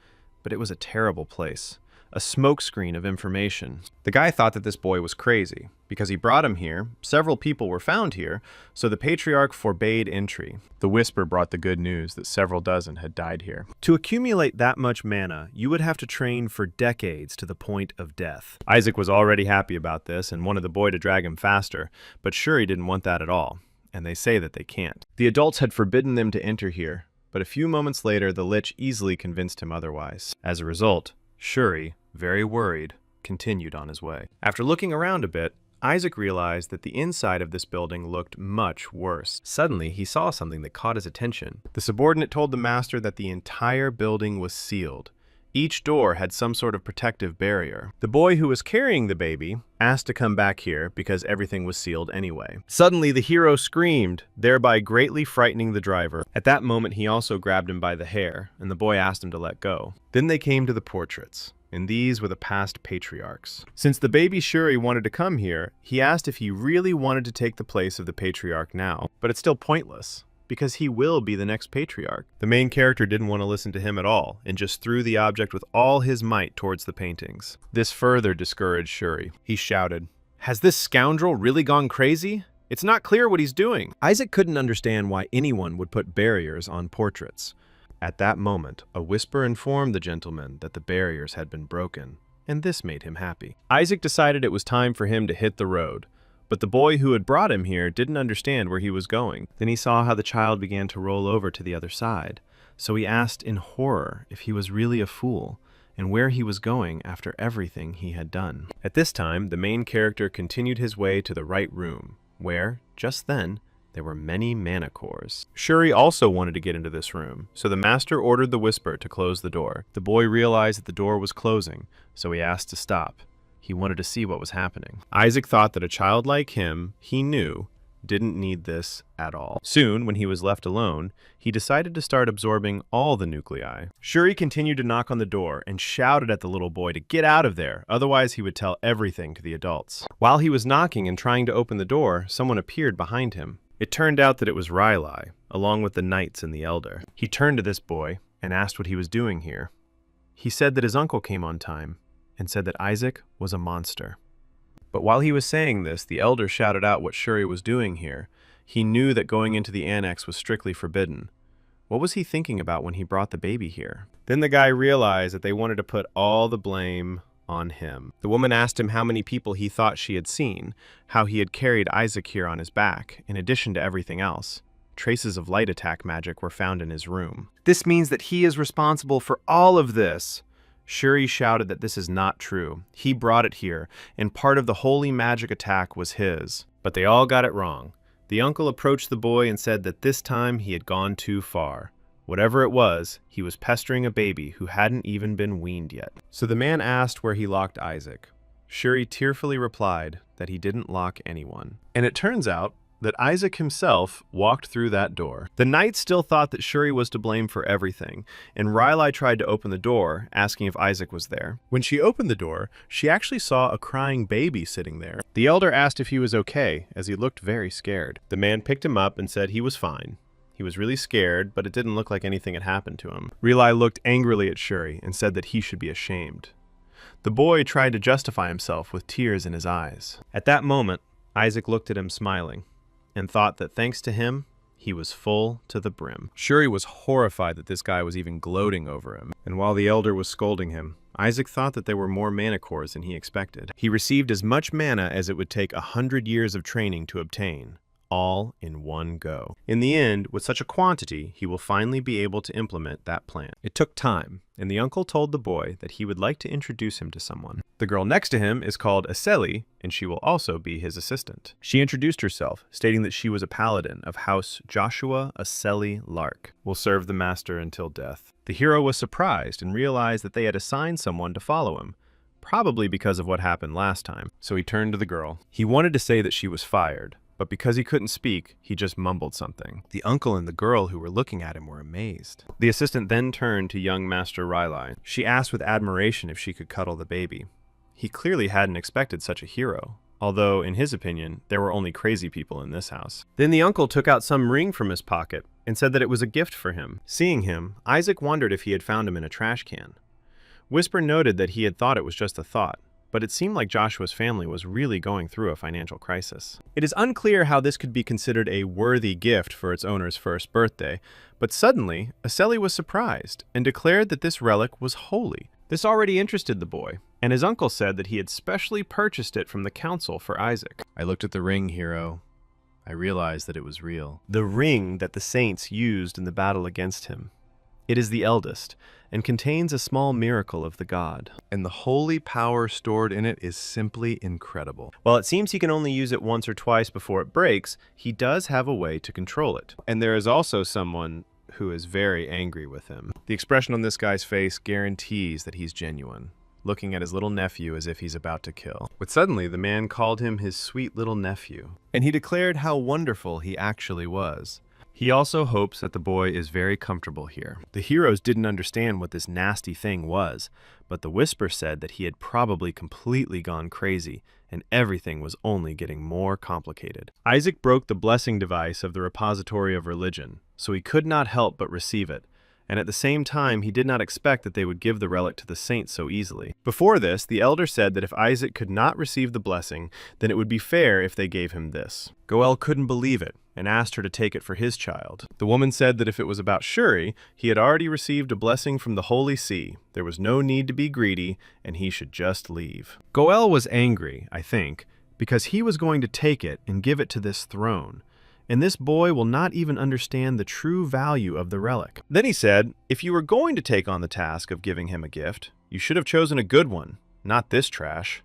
but it was a terrible place. A smokescreen of information. The guy thought that this boy was crazy. Because he brought him here, several people were found here, so the patriarch forbade entry. The whisper brought the good news that several dozen had died here. To accumulate that much mana, you would have to train for decades to the point of death. Isaac was already happy about this and wanted the boy to drag him faster, but Shuri didn't want that at all, and they say that they can't. The adults had forbidden them to enter here, but a few moments later, the lich easily convinced him otherwise. As a result, Shuri, very worried, continued on his way. After looking around a bit, Isaac realized that the inside of this building looked much worse. Suddenly, he saw something that caught his attention. The subordinate told the master that the entire building was sealed. Each door had some sort of protective barrier. The boy who was carrying the baby asked to come back here because everything was sealed anyway. Suddenly, the hero screamed, thereby greatly frightening the driver. At that moment, he also grabbed him by the hair, and the boy asked him to let go. Then they came to the portraits, and these were the past patriarchs. Since the baby Shuri wanted to come here, he asked if he really wanted to take the place of the patriarch now, but it's still pointless, because he will be the next patriarch. The main character didn't want to listen to him at all, and just threw the object with all his might towards the paintings. This further discouraged Shuri. He shouted, "Has this scoundrel really gone crazy? It's not clear what he's doing." Isaac couldn't understand why anyone would put barriers on portraits. At that moment, a whisper informed the gentleman that the barriers had been broken, and this made him happy. Isaac decided it was time for him to hit the road, but the boy who had brought him here didn't understand where he was going. Then he saw how the child began to roll over to the other side, so he asked in horror if he was really a fool, and where he was going after everything he had done. At this time, the main character continued his way to the right room, where, just then, there were many mana cores. Shuri also wanted to get into this room, so the master ordered the whisper to close the door. The boy realized that the door was closing, so he asked to stop. He wanted to see what was happening. Isaac thought that a child like him, he knew, didn't need this at all. Soon, when he was left alone, he decided to start absorbing all the nuclei. Shuri continued to knock on the door and shouted at the little boy to get out of there, otherwise he would tell everything to the adults. While he was knocking and trying to open the door, someone appeared behind him. It turned out that it was Riley, along with the knights and the elder. He turned to this boy and asked what he was doing here. He said that his uncle came on time, and said that Isaac was a monster. But while he was saying this, the elder shouted out what Shuri was doing here. He knew that going into the annex was strictly forbidden. What was he thinking about when he brought the baby here? Then the guy realized that they wanted to put all the blame on him. The woman asked him how many people he thought she had seen, how he had carried Isaac here on his back, in addition to everything else. Traces of light attack magic were found in his room. This means that he is responsible for all of this. Shuri shouted that this is not true. He brought it here, and part of the holy magic attack was his. But they all got it wrong. The uncle approached the boy and said that this time he had gone too far. Whatever it was, he was pestering a baby who hadn't even been weaned yet. So the man asked where he locked Isaac. Shuri tearfully replied that he didn't lock anyone. And it turns out that Isaac himself walked through that door. The knight still thought that Shuri was to blame for everything, and Riley tried to open the door, asking if Isaac was there. When she opened the door, she actually saw a crying baby sitting there. The elder asked if he was okay, as he looked very scared. The man picked him up and said he was fine. He was really scared, but it didn't look like anything had happened to him. Riley looked angrily at Shuri and said that he should be ashamed. The boy tried to justify himself with tears in his eyes. At that moment, Isaac looked at him smiling, and thought that thanks to him, he was full to the brim. Shuri was horrified that this guy was even gloating over him, and while the elder was scolding him, Isaac thought that there were more mana cores than he expected. He received as much mana as it would take 100 years of training to obtain, all in one go. In the end, with such a quantity, he will finally be able to implement that plan. It took time, and the uncle told the boy that he would like to introduce him to someone. The girl next to him is called Aseli, and she will also be his assistant. She introduced herself, stating that she was a paladin of House Joshua Aseli Lark, will serve the master until death. The hero was surprised and realized that they had assigned someone to follow him, probably because of what happened last time, so he turned to the girl. He wanted to say that she was fired, but because he couldn't speak, he just mumbled something. The uncle and the girl who were looking at him were amazed. The assistant then turned to young Master Riley. She asked with admiration if she could cuddle the baby. He clearly hadn't expected such a hero, although, in his opinion, there were only crazy people in this house. Then the uncle took out some ring from his pocket and said that it was a gift for him. Seeing him, Isaac wondered if he had found him in a trash can. Whisper noted that he had thought it was just a thought, but it seemed like Joshua's family was really going through a financial crisis. It is unclear how this could be considered a worthy gift for its owner's first birthday, but suddenly, Aseli was surprised and declared that this relic was holy. This already interested the boy, and his uncle said that he had specially purchased it from the council for Isaac. I looked at the ring, hero. I realized that it was real. The ring that the saints used in the battle against him. It is the eldest, and contains a small miracle of the god. And the holy power stored in it is simply incredible. While it seems he can only use it once or twice before it breaks, he does have a way to control it. And there is also someone who is very angry with him. The expression on this guy's face guarantees that he's genuine, looking at his little nephew as if he's about to kill. But suddenly, the man called him his sweet little nephew, and he declared how wonderful he actually was. He also hopes that the boy is very comfortable here. The heroes didn't understand what this nasty thing was, but the whisper said that he had probably completely gone crazy, and everything was only getting more complicated. Isaac broke the blessing device of the repository of religion, so he could not help but receive it, and at the same time he did not expect that they would give the relic to the saints so easily. Before this, the elder said that if Isaac could not receive the blessing, then it would be fair if they gave him this. Goel couldn't believe it, and asked her to take it for his child. The woman said that if it was about Shuri, he had already received a blessing from the Holy See. There was no need to be greedy, and he should just leave. Goel was angry, I think, because he was going to take it and give it to this throne, and this boy will not even understand the true value of the relic. Then he said, if you were going to take on the task of giving him a gift, you should have chosen a good one, not this trash.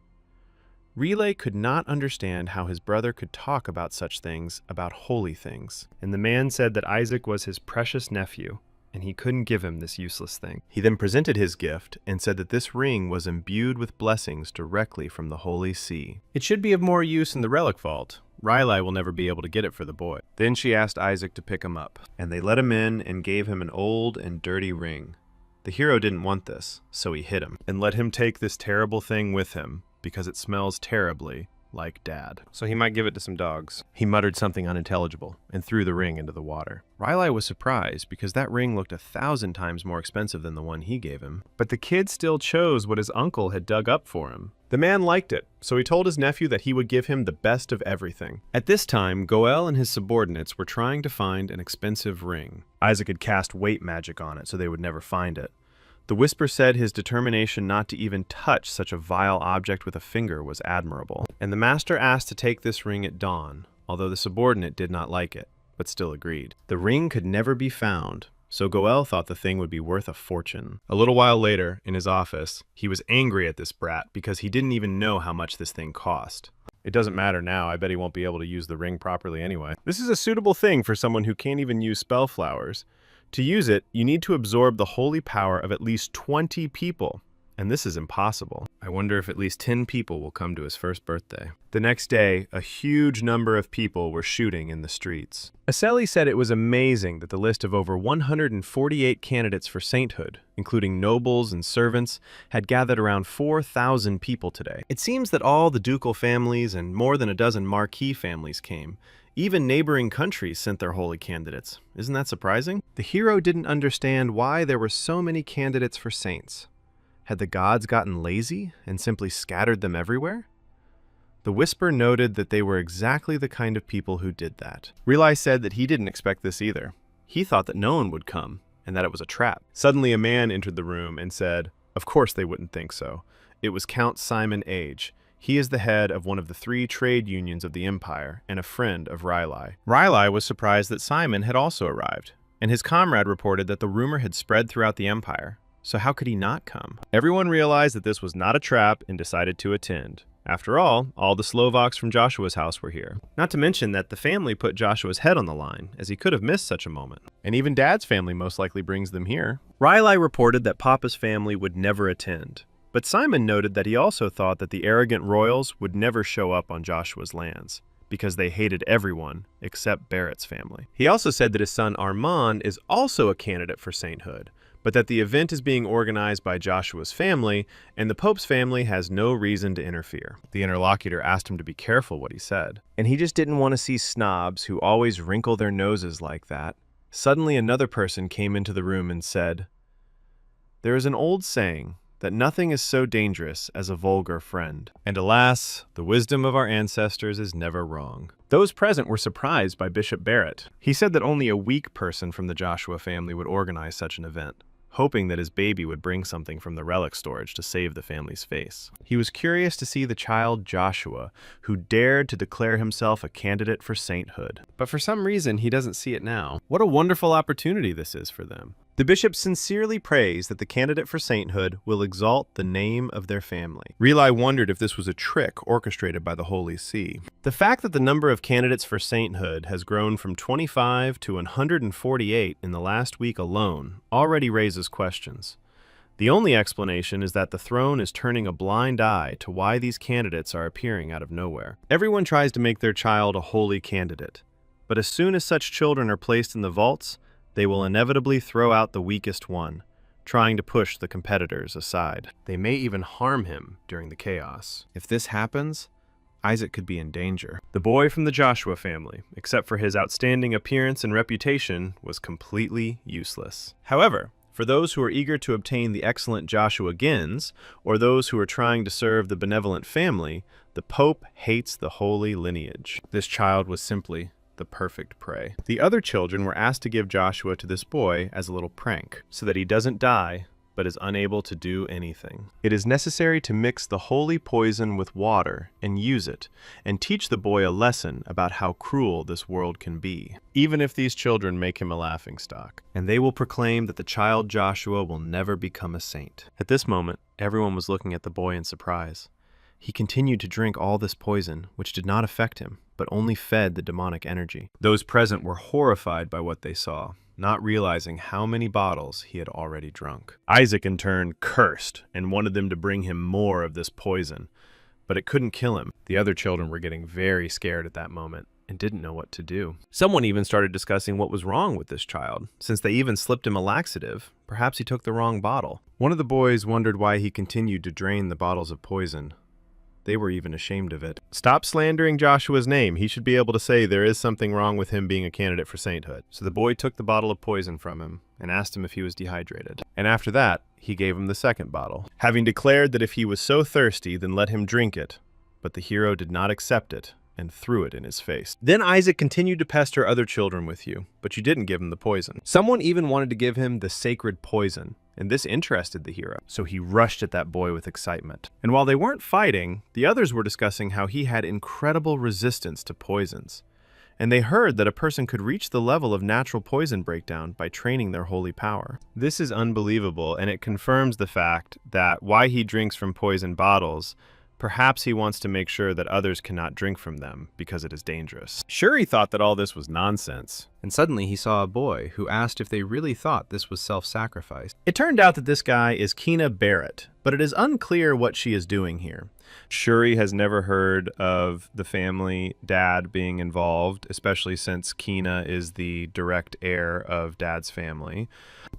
Relay could not understand how his brother could talk about such things, about holy things. And the man said that Isaac was his precious nephew, and he couldn't give him this useless thing. He then presented his gift and said that this ring was imbued with blessings directly from the Holy See. It should be of more use in the relic vault. Riley will never be able to get it for the boy. Then she asked Isaac to pick him up, and they let him in and gave him an old and dirty ring. The hero didn't want this, so he hid him, and let him take this terrible thing with him, because it smells terribly like Dad. So he might give it to some dogs. He muttered something unintelligible and threw the ring into the water. Riley was surprised because that ring looked 1,000 times more expensive than the one he gave him. But the kid still chose what his uncle had dug up for him. The man liked it, so he told his nephew that he would give him the best of everything. At this time, Goel and his subordinates were trying to find an expensive ring. Isaac had cast weight magic on it so they would never find it. The whisper said his determination not to even touch such a vile object with a finger was admirable, and the master asked to take this ring at dawn, although the subordinate did not like it, but still agreed. The ring could never be found, so Goel thought the thing would be worth a fortune. A little while later, in his office, he was angry at this brat because he didn't even know how much this thing cost. It doesn't matter now, I bet he won't be able to use the ring properly anyway. This is a suitable thing for someone who can't even use spell flowers. To use it, you need to absorb the holy power of at least 20 people, and this is impossible. I wonder if at least 10 people will come to his first birthday. The next day, a huge number of people were shooting in the streets. Aseli said it was amazing that the list of over 148 candidates for sainthood, including nobles and servants, had gathered around 4,000 people today. It seems that all the ducal families and more than a dozen marquis families came. Even neighboring countries sent their holy candidates. Isn't that surprising? The hero didn't understand why there were so many candidates for saints. Had the gods gotten lazy and simply scattered them everywhere? The Whisper noted that they were exactly the kind of people who did that. Relai said that he didn't expect this either. He thought that no one would come, and that it was a trap. Suddenly a man entered the room and said, "Of course they wouldn't think so." It was Count Simon Age. He is the head of one of the 3 trade unions of the Empire and a friend of Riley. Riley was surprised that Simon had also arrived, and his comrade reported that the rumor had spread throughout the Empire. So how could he not come? Everyone realized that this was not a trap and decided to attend. After all the Slovaks from Joshua's house were here. Not to mention that the family put Joshua's head on the line, as he could have missed such a moment. And even Dad's family most likely brings them here. Riley reported that Papa's family would never attend. But Simon noted that he also thought that the arrogant royals would never show up on Joshua's lands, because they hated everyone except Barrett's family. He also said that his son Armand is also a candidate for sainthood, but that the event is being organized by Joshua's family, and the Pope's family has no reason to interfere. The interlocutor asked him to be careful what he said, and he just didn't want to see snobs who always wrinkle their noses like that. Suddenly another person came into the room and said, "There is an old saying that nothing is so dangerous as a vulgar friend. And alas, the wisdom of our ancestors is never wrong." Those present were surprised by Bishop Barrett. He said that only a weak person from the Joshua family would organize such an event, hoping that his baby would bring something from the relic storage to save the family's face. He was curious to see the child Joshua, who dared to declare himself a candidate for sainthood. But for some reason, he doesn't see it now. What a wonderful opportunity this is for them. The bishop sincerely prays that the candidate for sainthood will exalt the name of their family. Relai wondered if this was a trick orchestrated by the Holy See. The fact that the number of candidates for sainthood has grown from 25 to 148 in the last week alone already raises questions. The only explanation is that the throne is turning a blind eye to why these candidates are appearing out of nowhere. Everyone tries to make their child a holy candidate, but as soon as such children are placed in the vaults, they will inevitably throw out the weakest one, trying to push the competitors aside. They may even harm him during the chaos. If this happens, Isaac could be in danger. The boy from the Joshua family, except for his outstanding appearance and reputation, was completely useless. However, for those who are eager to obtain the excellent Joshua Gins, or those who are trying to serve the benevolent family, the Pope hates the holy lineage. This child was simply the perfect prey. The other children were asked to give Joshua to this boy as a little prank, so that he doesn't die, but is unable to do anything. It is necessary to mix the holy poison with water and use it, and teach the boy a lesson about how cruel this world can be, even if these children make him a laughingstock. And they will proclaim that the child Joshua will never become a saint. At this moment, everyone was looking at the boy in surprise. He continued to drink all this poison, which did not affect him, but only fed the demonic energy. Those present were horrified by what they saw, not realizing how many bottles he had already drunk. Isaac, in turn, cursed and wanted them to bring him more of this poison, but it couldn't kill him. The other children were getting very scared at that moment and didn't know what to do. Someone even started discussing what was wrong with this child, since they even slipped him a laxative. Perhaps he took the wrong bottle. One of the boys wondered why he continued to drain the bottles of poison. They were even ashamed of it. Stop slandering Joshua's name. He should be able to say there is something wrong with him being a candidate for sainthood. So the boy took the bottle of poison from him and asked him if he was dehydrated. And after that, he gave him the second bottle, having declared that if he was so thirsty, then let him drink it. But the hero did not accept it and threw it in his face. Then Isaac continued to pester other children with you, but you didn't give him the poison. Someone even wanted to give him the sacred poison, and this interested the hero, so he rushed at that boy with excitement. And while they weren't fighting, the others were discussing how he had incredible resistance to poisons, and they heard that a person could reach the level of natural poison breakdown by training their holy power. This is unbelievable, and it confirms the fact that why he drinks from poison bottles Perhaps he wants to make sure that others cannot drink from them because it is dangerous. Shuri thought that all this was nonsense, and suddenly he saw a boy who asked if they really thought this was self-sacrifice. It turned out that this guy is Kina Barrett, but it is unclear what she is doing here. Shuri has never heard of the family dad being involved, especially since Kina is the direct heir of Dad's family.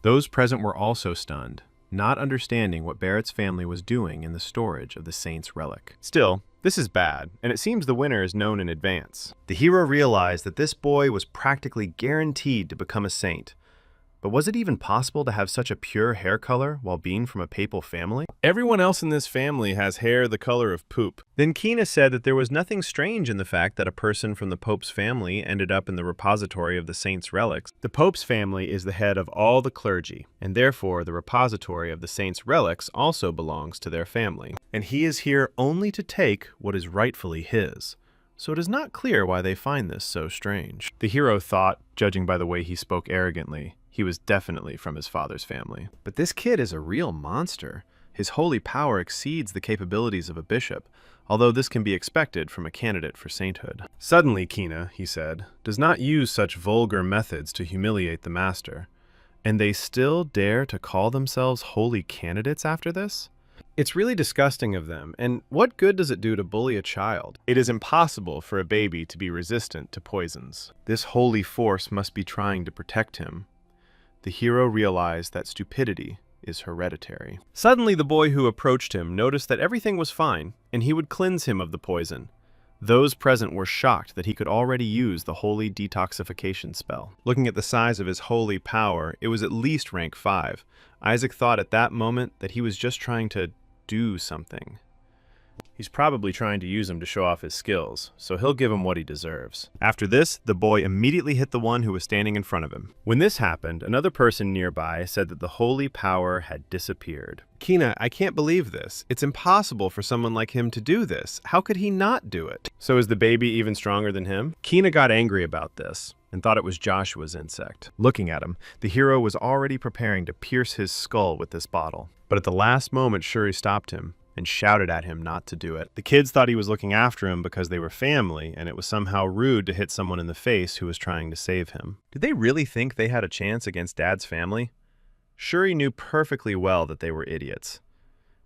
Those present were also stunned, not understanding what Barrett's family was doing in the storage of the saint's relic. Still, this is bad, and it seems the winner is known in advance. The hero realized that this boy was practically guaranteed to become a saint. But was it even possible to have such a pure hair color while being from a papal family? Everyone else in this family has hair the color of poop. Then Kina said that there was nothing strange in the fact that a person from the Pope's family ended up in the repository of the saint's relics. The Pope's family is the head of all the clergy, and therefore the repository of the saint's relics also belongs to their family. And he is here only to take what is rightfully his. So it is not clear why they find this so strange. The hero thought, judging by the way he spoke arrogantly, he was definitely from his father's family. But this kid is a real monster. His holy power exceeds the capabilities of a bishop, although this can be expected from a candidate for sainthood. Suddenly, Kina, he said, does not use such vulgar methods to humiliate the master. And they still dare to call themselves holy candidates after this? It's really disgusting of them, and what good does it do to bully a child? It is impossible for a baby to be resistant to poisons. This holy force must be trying to protect him. The hero realized that stupidity is hereditary. Suddenly, the boy who approached him noticed that everything was fine, and he would cleanse him of the poison. Those present were shocked that he could already use the holy detoxification spell. Looking at the size of his holy power, it was at least rank 5. Isaac thought at that moment that he was just trying to do something. He's probably trying to use him to show off his skills, so he'll give him what he deserves. After this, the boy immediately hit the one who was standing in front of him. When this happened, another person nearby said that the holy power had disappeared. Kina, I can't believe this. It's impossible for someone like him to do this. How could he not do it? So is the baby even stronger than him? Kina got angry about this and thought it was Joshua's insect. Looking at him, the hero was already preparing to pierce his skull with this bottle. But at the last moment, Shuri stopped him and shouted at him not to do it. The kids thought he was looking after him because they were family, and it was somehow rude to hit someone in the face who was trying to save him. Did they really think they had a chance against Dad's family? Shuri knew perfectly well that they were idiots.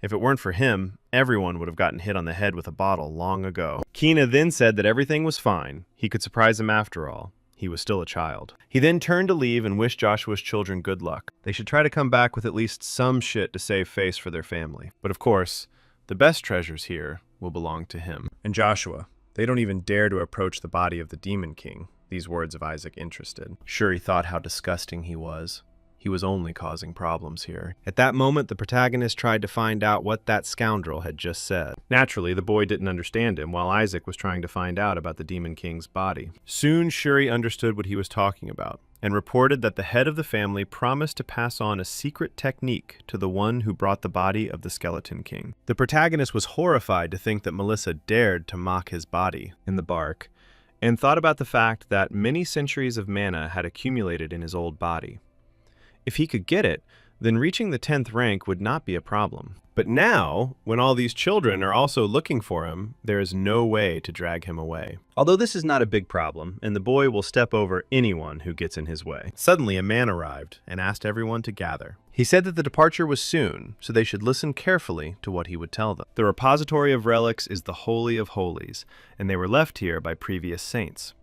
If it weren't for him, everyone would have gotten hit on the head with a bottle long ago. Kina then said that everything was fine. He could surprise him after all. He was still a child. He then turned to leave and wished Joshua's children good luck. They should try to come back with at least some shit to save face for their family. But of course, the best treasures here will belong to him. And Joshua, they don't even dare to approach the body of the Demon King. These words of Isaac interested. Shuri thought how disgusting he was. He was only causing problems here. At that moment, the protagonist tried to find out what that scoundrel had just said. Naturally, the boy didn't understand him, while Isaac was trying to find out about the Demon King's body. Soon, Shuri understood what he was talking about, and reported that the head of the family promised to pass on a secret technique to the one who brought the body of the Skeleton King. The protagonist was horrified to think that Melissa dared to mock his body in the bark, and thought about the fact that many centuries of mana had accumulated in his old body. If he could get it, then reaching the 10th rank would not be a problem. But now, when all these children are also looking for him, there is no way to drag him away. Although this is not a big problem, and the boy will step over anyone who gets in his way. Suddenly, a man arrived and asked everyone to gather. He said that the departure was soon, so they should listen carefully to what he would tell them. The repository of relics is the Holy of Holies, and they were left here by previous saints.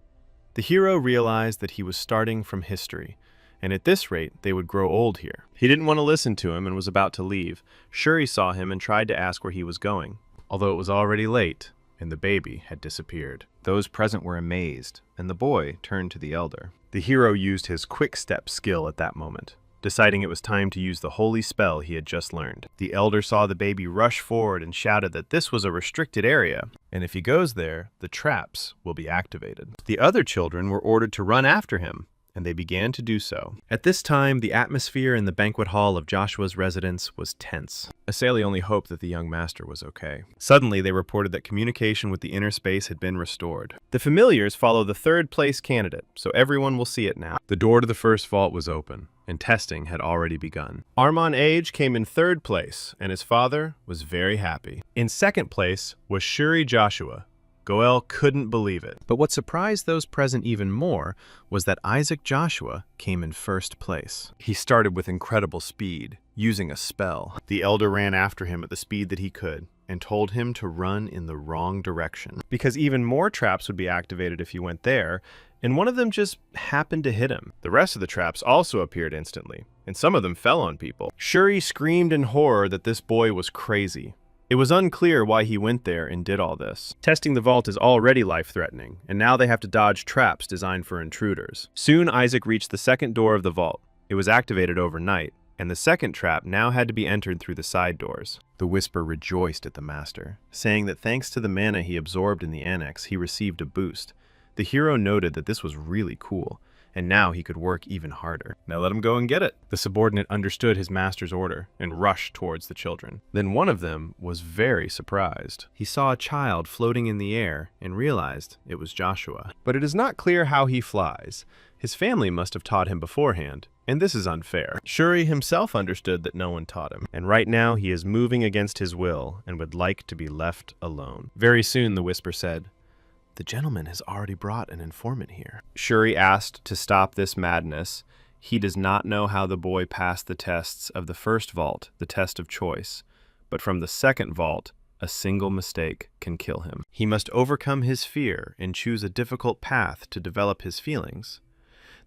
The hero realized that he was starting from history, and at this rate, they would grow old here. He didn't want to listen to him and was about to leave. Shuri saw him and tried to ask where he was going, although it was already late, and the baby had disappeared. Those present were amazed, and the boy turned to the elder. The hero used his quick step skill at that moment, deciding it was time to use the holy spell he had just learned. The elder saw the baby rush forward and shouted that this was a restricted area, and if he goes there, the traps will be activated. The other children were ordered to run after him, and they began to do so. At this time, the atmosphere in the banquet hall of Joshua's residence was tense. Asali only hoped that the young master was okay. Suddenly, they reported that communication with the inner space had been restored. The familiars follow the third place candidate, so everyone will see it now. The door to the first vault was open, and testing had already begun. Armon Age came in third place, and his father was very happy. In second place was Shuri Joshua. Goel couldn't believe it. But what surprised those present even more was that Isaac Joshua came in first place. He started with incredible speed, using a spell. The elder ran after him at the speed that he could, and told him to run in the wrong direction, because even more traps would be activated if he went there, and one of them just happened to hit him. The rest of the traps also appeared instantly, and some of them fell on people. Shuri screamed in horror that this boy was crazy. It was unclear why he went there and did all this. Testing the vault is already life-threatening, and now they have to dodge traps designed for intruders. Soon Isaac reached the second door of the vault. It was activated overnight, and the second trap now had to be entered through the side doors. The Whisper rejoiced at the master, saying that thanks to the mana he absorbed in the annex, he received a boost. The hero noted that this was really cool, and now he could work even harder. Now let him go and get it. The subordinate understood his master's order and rushed towards the children. Then one of them was very surprised. He saw a child floating in the air and realized it was Joshua. But it is not clear how he flies. His family must have taught him beforehand, and this is unfair. Shuri himself understood that no one taught him, and right now he is moving against his will and would like to be left alone. Very soon, the Whisper said, "The gentleman has already brought an informant here." Shuri asked to stop this madness. He does not know how the boy passed the tests of the first vault, the test of choice, but from the second vault, a single mistake can kill him. He must overcome his fear and choose a difficult path to develop his feelings.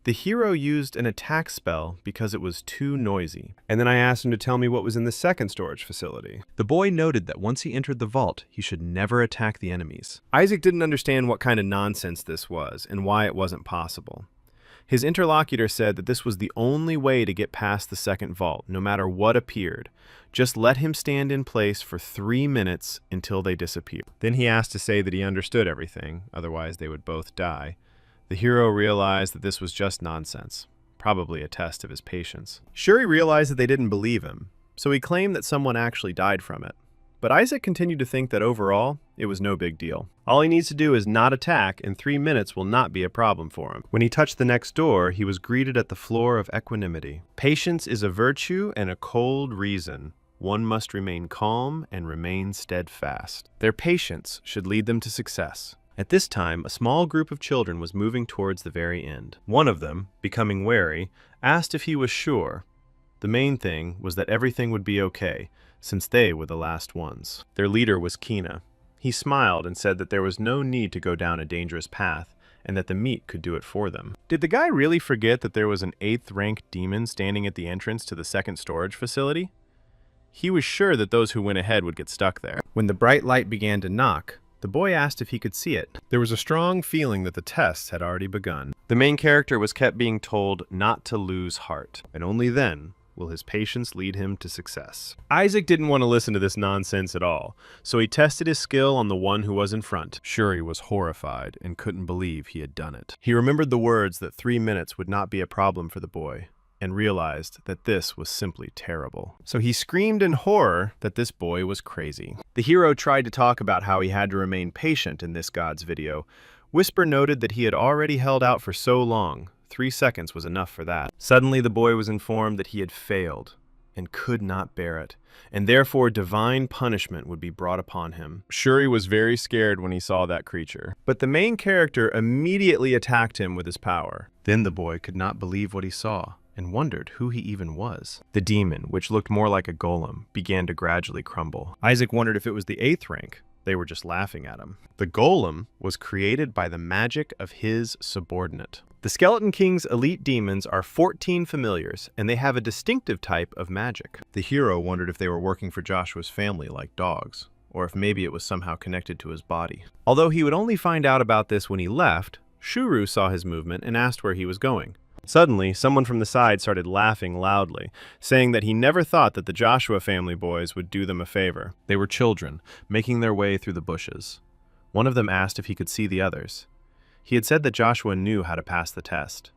The hero used an attack spell because it was too noisy, and then I asked him to tell me what was in the second storage facility. The boy noted that once he entered the vault, he should never attack the enemies. Isaac didn't understand what kind of nonsense this was and why it wasn't possible. His interlocutor said that this was the only way to get past the second vault, no matter what appeared. Just let him stand in place for 3 minutes until they disappear. Then he asked to say that he understood everything, otherwise they would both die. The hero realized that this was just nonsense, probably a test of his patience. Shuri realized that they didn't believe him, so he claimed that someone actually died from it. But Isaac continued to think that overall, it was no big deal. All he needs to do is not attack, and 3 minutes will not be a problem for him. When he touched the next door, he was greeted at the floor of equanimity. Patience is a virtue and a cold reason. One must remain calm and remain steadfast. Their patience should lead them to success. At this time, a small group of children was moving towards the very end. One of them, becoming wary, asked if he was sure. The main thing was that everything would be okay, since they were the last ones. Their leader was Kina. He smiled and said that there was no need to go down a dangerous path, and that the meat could do it for them. Did the guy really forget that there was an 8th-ranked demon standing at the entrance to the second storage facility? He was sure that those who went ahead would get stuck there. When the bright light began to knock, the boy asked if he could see it. There was a strong feeling that the tests had already begun. The main character was kept being told not to lose heart, and only then will his patience lead him to success. Isaac didn't want to listen to this nonsense at all, so he tested his skill on the one who was in front. Shuri was horrified and couldn't believe he had done it. He remembered the words that 3 minutes would not be a problem for the boy, and realized that this was simply terrible. So he screamed in horror that this boy was crazy. The hero tried to talk about how he had to remain patient in this god's video. Whisper noted that he had already held out for so long. 3 seconds was enough for that. Suddenly the boy was informed that he had failed and could not bear it, and therefore divine punishment would be brought upon him. Shuri was very scared when he saw that creature, but the main character immediately attacked him with his power. Then the boy could not believe what he saw, and wondered who he even was. The demon, which looked more like a golem, began to gradually crumble. Isaac wondered if it was the 8th rank. They were just laughing at him. The golem was created by the magic of his subordinate. The Skeleton King's elite demons are 14 familiars, and they have a distinctive type of magic. The hero wondered if they were working for Joshua's family like dogs, or if maybe it was somehow connected to his body. Although he would only find out about this when he left, Shuru saw his movement and asked where he was going. Suddenly, someone from the side started laughing loudly, saying that he never thought that the Joshua family boys would do them a favor. They were children, making their way through the bushes. One of them asked if he could see the others. He had said that Joshua knew how to pass the test.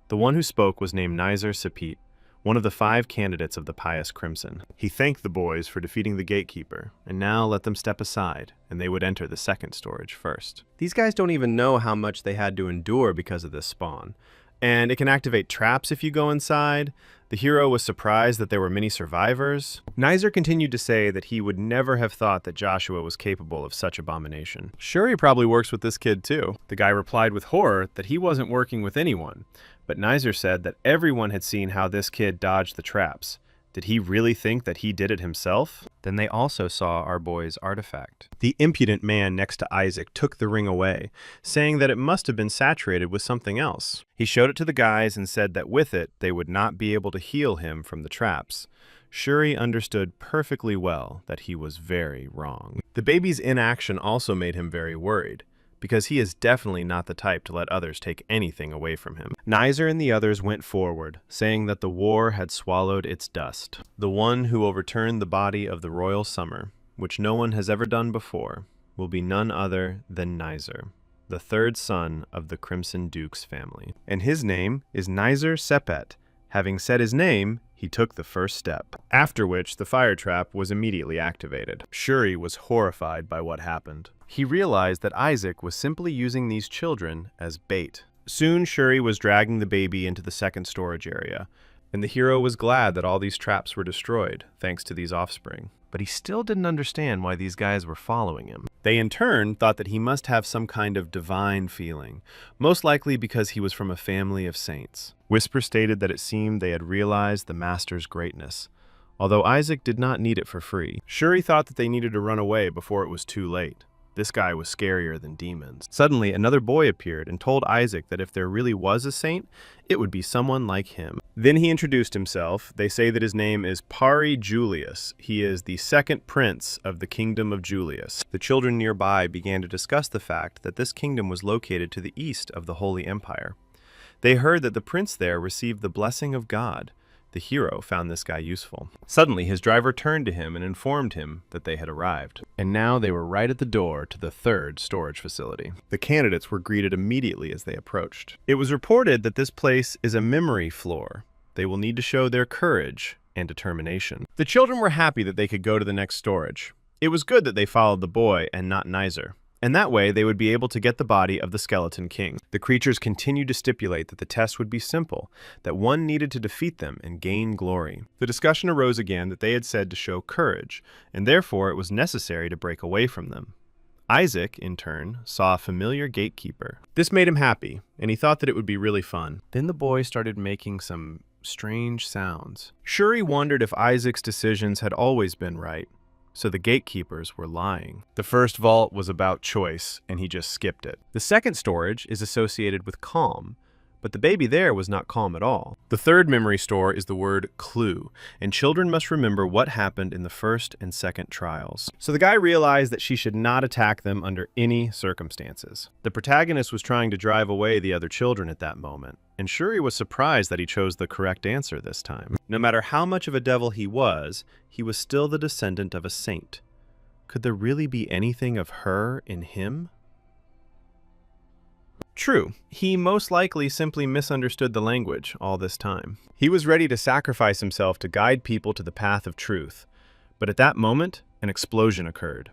The one who spoke was named Nizer Sapit, one of the 5 candidates of the Pious Crimson. He thanked the boys for defeating the gatekeeper, and now let them step aside, and they would enter the second storage first. These guys don't even know how much they had to endure because of this spawn. and it can activate traps if you go inside. The hero was surprised that there were many survivors. Nizer continued to say that he would never have thought that Joshua was capable of such abomination. Shuri probably works with this kid too. The guy replied with horror that he wasn't working with anyone, but Nizer said that everyone had seen how this kid dodged the traps. Did he really think that he did it himself? Then they also saw our boy's artifact. The impudent man next to Isaac took the ring away, saying that it must have been saturated with something else. He showed it to the guys and said that with it, they would not be able to heal him from the traps. Shuri understood perfectly well that he was very wrong. The baby's inaction also made him very worried, because he is definitely not the type to let others take anything away from him. Nizer and the others went forward, saying that the war had swallowed its dust. The one who overturned the body of the royal summer, which no one has ever done before, will be none other than Nizer, the third son of the Crimson Duke's family. And his name is Nizer Sepet. Having said his name, he took the first step, after which the fire trap was immediately activated. Shuri was horrified by what happened. He realized that Isaac was simply using these children as bait. Soon Shuri was dragging the baby into the second storage area, and the hero was glad that all these traps were destroyed, thanks to these offspring. But he still didn't understand why these guys were following him. They in turn thought that he must have some kind of divine feeling, most likely because he was from a family of saints. Whisper stated that it seemed they had realized the master's greatness, although Isaac did not need it for free. Shuri thought that they needed to run away before it was too late. This guy was scarier than demons. Suddenly, another boy appeared and told Isaac that if there really was a saint, it would be someone like him. Then he introduced himself. They say that his name is Pari Julius. He is the second prince of the kingdom of Julius. The children nearby began to discuss the fact that this kingdom was located to the east of the Holy Empire. They heard that the prince there received the blessing of God. The hero found this guy useful. Suddenly, his driver turned to him and informed him that they had arrived. And now they were right at the door to the third storage facility. The candidates were greeted immediately as they approached. It was reported that this place is a memory floor. They will need to show their courage and determination. The children were happy that they could go to the next storage. It was good that they followed the boy and not Nizer. And that way, they would be able to get the body of the Skeleton King. The creatures continued to stipulate that the test would be simple, that one needed to defeat them and gain glory. The discussion arose again that they had said to show courage, and therefore it was necessary to break away from them. Isaac, in turn, saw a familiar gatekeeper. This made him happy, and he thought that it would be really fun. Then the boy started making some strange sounds. Shuri wondered if Isaac's decisions had always been right. So the gatekeepers were lying. The first vault was about choice, and he just skipped it. The second storage is associated with calm, but the baby there was not calm at all. The third memory store is the word clue, and children must remember what happened in the first and second trials. So the guy realized that she should not attack them under any circumstances. The protagonist was trying to drive away the other children at that moment, and Shuri was surprised that he chose the correct answer this time. No matter how much of a devil he was still the descendant of a saint. Could there really be anything of her in him? True, he most likely simply misunderstood the language all this time. He was ready to sacrifice himself to guide people to the path of truth. But at that moment, an explosion occurred.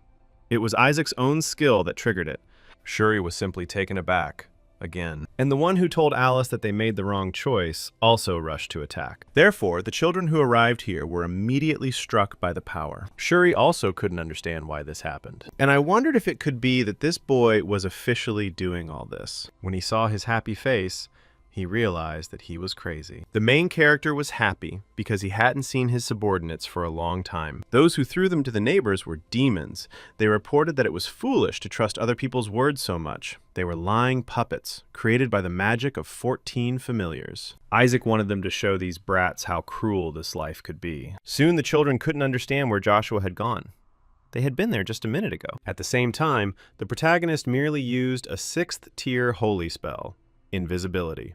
It was Isaac's own skill that triggered it. Shuri was simply taken aback. Again. And the one who told Alice that they made the wrong choice also rushed to attack. Therefore, the children who arrived here were immediately struck by the power. Shuri also couldn't understand why this happened. And I wondered if it could be that this boy was officially doing all this. When he saw his happy face, he realized that he was crazy. The main character was happy because he hadn't seen his subordinates for a long time. Those who threw them to the neighbors were demons. They reported that it was foolish to trust other people's words so much. They were lying puppets, created by the magic of 14 familiars. Isaac wanted them to show these brats how cruel this life could be. Soon the children couldn't understand where Joshua had gone. They had been there just a minute ago. At the same time, the protagonist merely used a 6th tier holy spell, invisibility.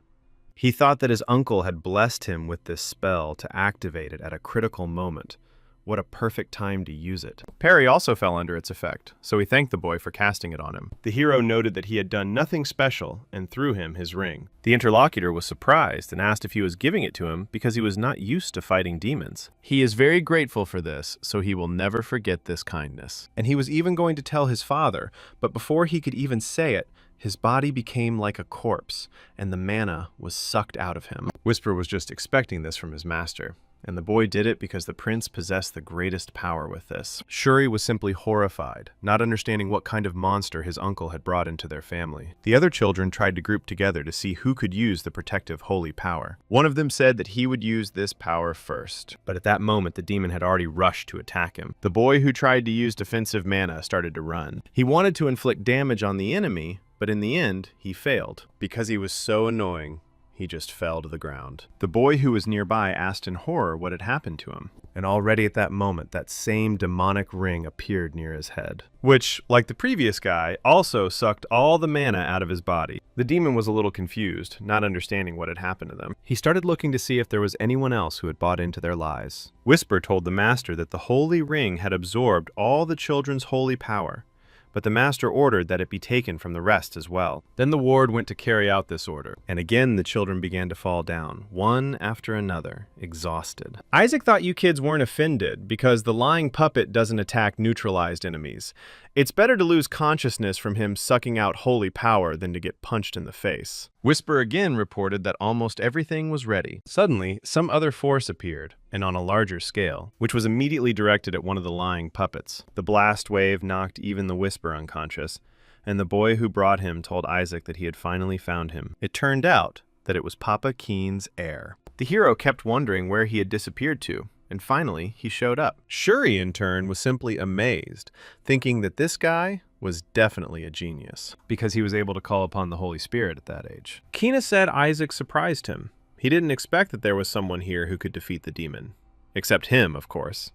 He thought that his uncle had blessed him with this spell to activate it at a critical moment. What a perfect time to use it. Perry also fell under its effect, so he thanked the boy for casting it on him. The hero noted that he had done nothing special and threw him his ring. The interlocutor was surprised and asked if he was giving it to him because he was not used to fighting demons. He is very grateful for this, so he will never forget this kindness. And he was even going to tell his father, but before he could even say it, his body became like a corpse, and the mana was sucked out of him. Whisper was just expecting this from his master, and the boy did it because the prince possessed the greatest power with this. Shuri was simply horrified, not understanding what kind of monster his uncle had brought into their family. The other children tried to group together to see who could use the protective holy power. One of them said that he would use this power first, but at that moment the demon had already rushed to attack him. The boy who tried to use defensive mana started to run. He wanted to inflict damage on the enemy, but in the end, he failed. Because he was so annoying, he just fell to the ground. The boy who was nearby asked in horror what had happened to him. And already at that moment, that same demonic ring appeared near his head, which, like the previous guy, also sucked all the mana out of his body. The demon was a little confused, not understanding what had happened to them. He started looking to see if there was anyone else who had bought into their lies. Whisper told the master that the holy ring had absorbed all the children's holy power, but the master ordered that it be taken from the rest as well. Then the ward went to carry out this order, and again the children began to fall down, one after another, exhausted. Isaac thought you kids weren't offended because the lying puppet doesn't attack neutralized enemies. It's better to lose consciousness from him sucking out holy power than to get punched in the face. Whisper again reported that almost everything was ready. Suddenly, some other force appeared, and on a larger scale, which was immediately directed at one of the lying puppets. The blast wave knocked even the Whisper unconscious, and the boy who brought him told Isaac that he had finally found him. It turned out that it was Papa Keen's heir. The hero kept wondering where he had disappeared to, and finally he showed up. Shuri, in turn, was simply amazed, thinking that this guy was definitely a genius, because he was able to call upon the Holy Spirit at that age. Kina said Isaac surprised him. He didn't expect that there was someone here who could defeat the demon. Except him, of course.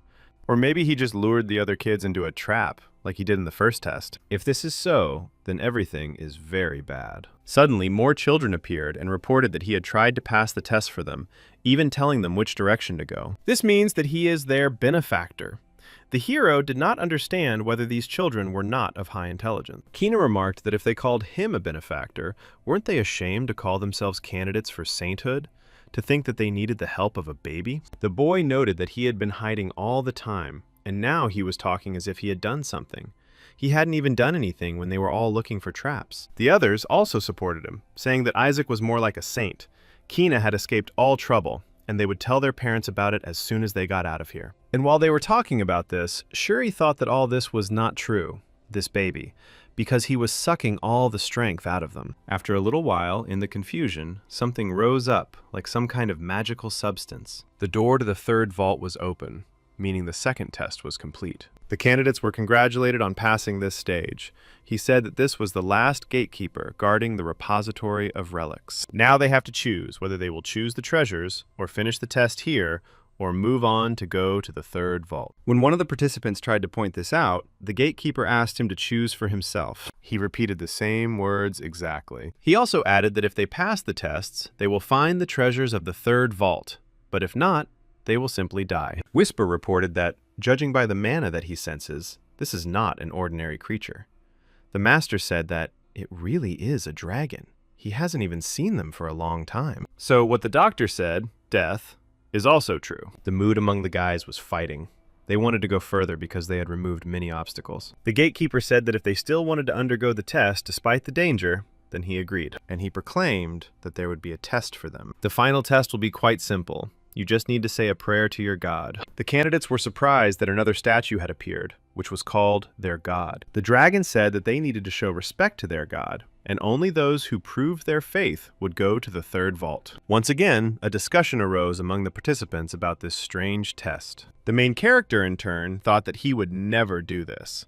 Or maybe he just lured the other kids into a trap, like he did in the first test. If this is so, then everything is very bad. Suddenly, more children appeared and reported that he had tried to pass the test for them, even telling them which direction to go. This means that he is their benefactor. The hero did not understand whether these children were not of high intelligence. Kina remarked that if they called him a benefactor, weren't they ashamed to call themselves candidates for sainthood? To think that they needed the help of a baby? The boy noted that he had been hiding all the time, and now he was talking as if he had done something. He hadn't even done anything when they were all looking for traps. The others also supported him, saying that Isaac was more like a saint. Kina had escaped all trouble, and they would tell their parents about it as soon as they got out of here. And while they were talking about this, Shuri thought that all this was not true, this baby, because he was sucking all the strength out of them. After a little while, in the confusion, something rose up like some kind of magical substance. The door to the third vault was open, meaning the second test was complete. The candidates were congratulated on passing this stage. He said that this was the last gatekeeper guarding the repository of relics. Now they have to choose whether they will choose the treasures or finish the test here or move on to go to the third vault. When one of the participants tried to point this out, the gatekeeper asked him to choose for himself. He repeated the same words exactly. He also added that if they pass the tests, they will find the treasures of the third vault, but if not, they will simply die. Whisper reported that, judging by the mana that he senses, this is not an ordinary creature. The master said that it really is a dragon. He hasn't even seen them for a long time. So what the doctor said, death, is also true. The mood among the guys was fighting. They wanted to go further because they had removed many obstacles. The gatekeeper said that if they still wanted to undergo the test despite the danger, then he agreed. And he proclaimed that there would be a test for them. The final test will be quite simple. You just need to say a prayer to your god. The candidates were surprised that another statue had appeared, which was called their god. The dragon said that they needed to show respect to their god, and only those who proved their faith would go to the third vault. Once again, a discussion arose among the participants about this strange test. The main character, in turn, thought that he would never do this.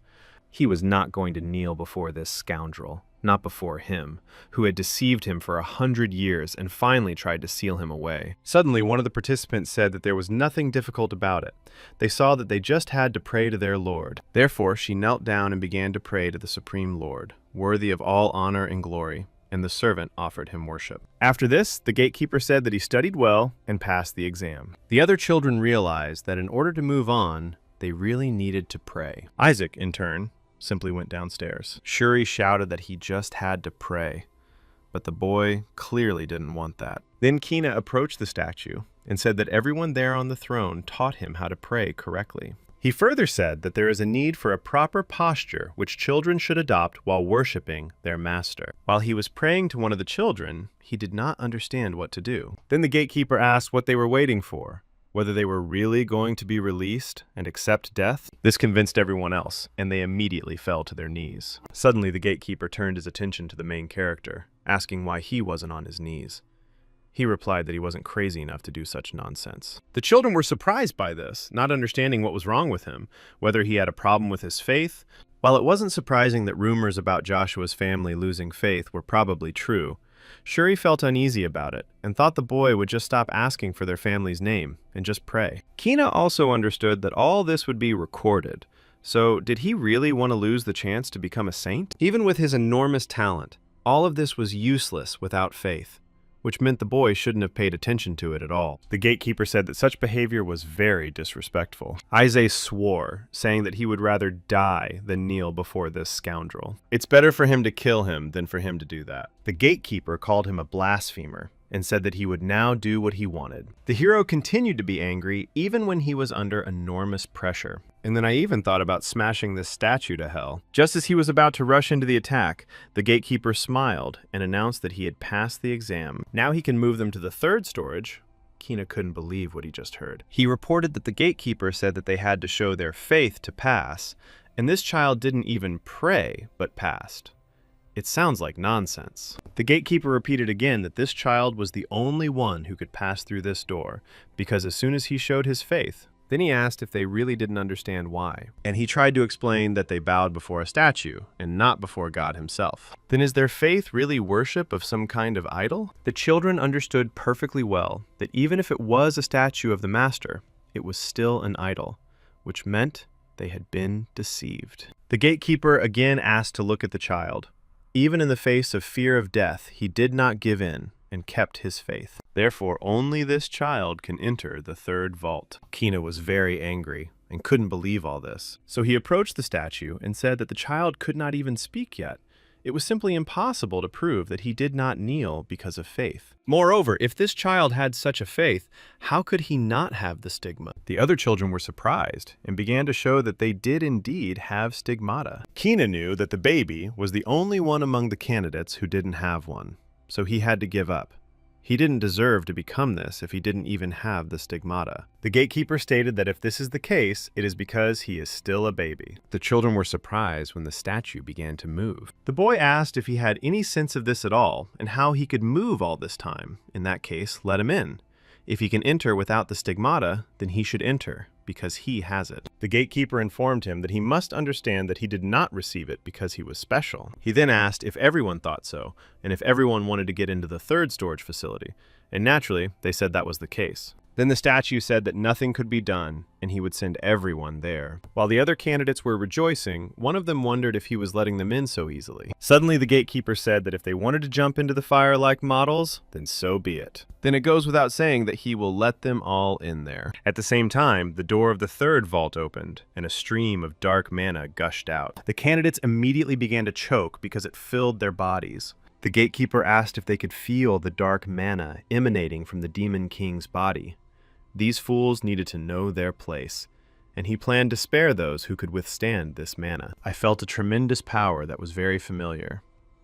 He was not going to kneel before this scoundrel. Not before him, who had deceived him for 100 years and finally tried to seal him away. Suddenly, one of the participants said that there was nothing difficult about it. They saw that they just had to pray to their Lord. Therefore, she knelt down and began to pray to the Supreme Lord, worthy of all honor and glory. and the servant offered him worship. After this, the gatekeeper said that he studied well and passed the exam. The other children realized that in order to move on, they really needed to pray. Isaac, in turn, simply went downstairs. Shuri shouted that he just had to pray, but the boy clearly didn't want that. Then Kina approached the statue and said that everyone there on the throne taught him how to pray correctly. He further said that there is a need for a proper posture which children should adopt while worshiping their master. While he was praying to one of the children, he did not understand what to do. Then the gatekeeper asked what they were waiting for, whether they were really going to be released and accept death. This convinced everyone else, and they immediately fell to their knees. Suddenly, the gatekeeper turned his attention to the main character, asking why he wasn't on his knees. He replied that he wasn't crazy enough to do such nonsense. The children were surprised by this, not understanding what was wrong with him, whether he had a problem with his faith. While it wasn't surprising that rumors about Joshua's family losing faith were probably true, Shuri felt uneasy about it and thought the boy would just stop asking for their family's name and just pray. Kina also understood that all this would be recorded. So did he really want to lose the chance to become a saint? Even with his enormous talent, all of this was useless without faith, which meant the boy shouldn't have paid attention to it at all. The gatekeeper said that such behavior was very disrespectful. Isaac swore, saying that he would rather die than kneel before this scoundrel. It's better for him to kill him than for him to do that. The gatekeeper called him a blasphemer and said that he would now do what he wanted. The hero continued to be angry even when he was under enormous pressure. And then I even thought about smashing this statue to hell. Just as he was about to rush into the attack, the gatekeeper smiled and announced that he had passed the exam. Now he can move them to the third storage. Kina couldn't believe what he just heard. He reported that the gatekeeper said that they had to show their faith to pass, and this child didn't even pray, but passed. It sounds like nonsense. The gatekeeper repeated again that this child was the only one who could pass through this door, because as soon as he showed his faith, then he asked if they really didn't understand why. And he tried to explain that they bowed before a statue and not before God himself. Then is their faith really worship of some kind of idol? The children understood perfectly well that even if it was a statue of the master, it was still an idol, which meant they had been deceived. The gatekeeper again asked to look at the child. Even in the face of fear of death, he did not give in and kept his faith. Therefore, only this child can enter the third vault. Kina was very angry and couldn't believe all this. So he approached the statue and said that the child could not even speak yet. It was simply impossible to prove that he did not kneel because of faith. Moreover, if this child had such a faith, how could he not have the stigma? The other children were surprised and began to show that they did indeed have stigmata. Kina knew that the baby was the only one among the candidates who didn't have one, so he had to give up. He didn't deserve to become this if he didn't even have the stigmata. The gatekeeper stated that if this is the case, it is because he is still a baby. The children were surprised when the statue began to move. The boy asked if he had any sense of this at all and how he could move all this time. In that case, let him in. If he can enter without the stigmata, then he should enter, because he has it. The gatekeeper informed him that he must understand that he did not receive it because he was special. He then asked if everyone thought so, and if everyone wanted to get into the third storage facility, and naturally, they said that was the case. Then the statue said that nothing could be done, and he would send everyone there. While the other candidates were rejoicing, one of them wondered if he was letting them in so easily. Suddenly, the gatekeeper said that if they wanted to jump into the fire like models, then so be it. Then it goes without saying that he will let them all in there. At the same time, the door of the third vault opened, and a stream of dark mana gushed out. The candidates immediately began to choke because it filled their bodies. The gatekeeper asked if they could feel the dark mana emanating from the Demon King's body. These fools needed to know their place, and he planned to spare those who could withstand this mana. I felt a tremendous power that was very familiar.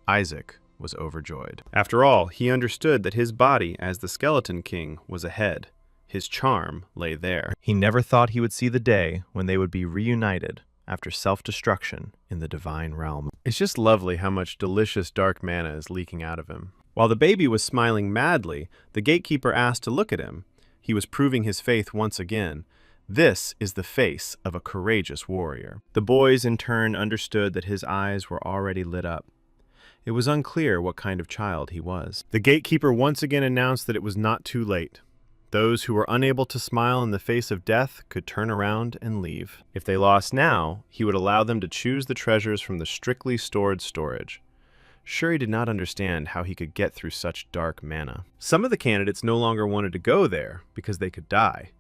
Isaac was overjoyed. After all, he understood that his body as the Skeleton King was ahead. His charm lay there. He never thought he would see the day when they would be reunited after self-destruction in the divine realm. It's just lovely how much delicious dark mana is leaking out of him. While the baby was smiling madly, the gatekeeper asked to look at him. He was proving his faith once again. This is the face of a courageous warrior. The boys in turn understood that his eyes were already lit up. It was unclear what kind of child he was. The gatekeeper once again announced that it was not too late. Those who were unable to smile in the face of death could turn around and leave. If they lost now, he would allow them to choose the treasures from the strictly stored storage. Shuri did not understand how he could get through such dark mana. Some of the candidates no longer wanted to go there because they could die.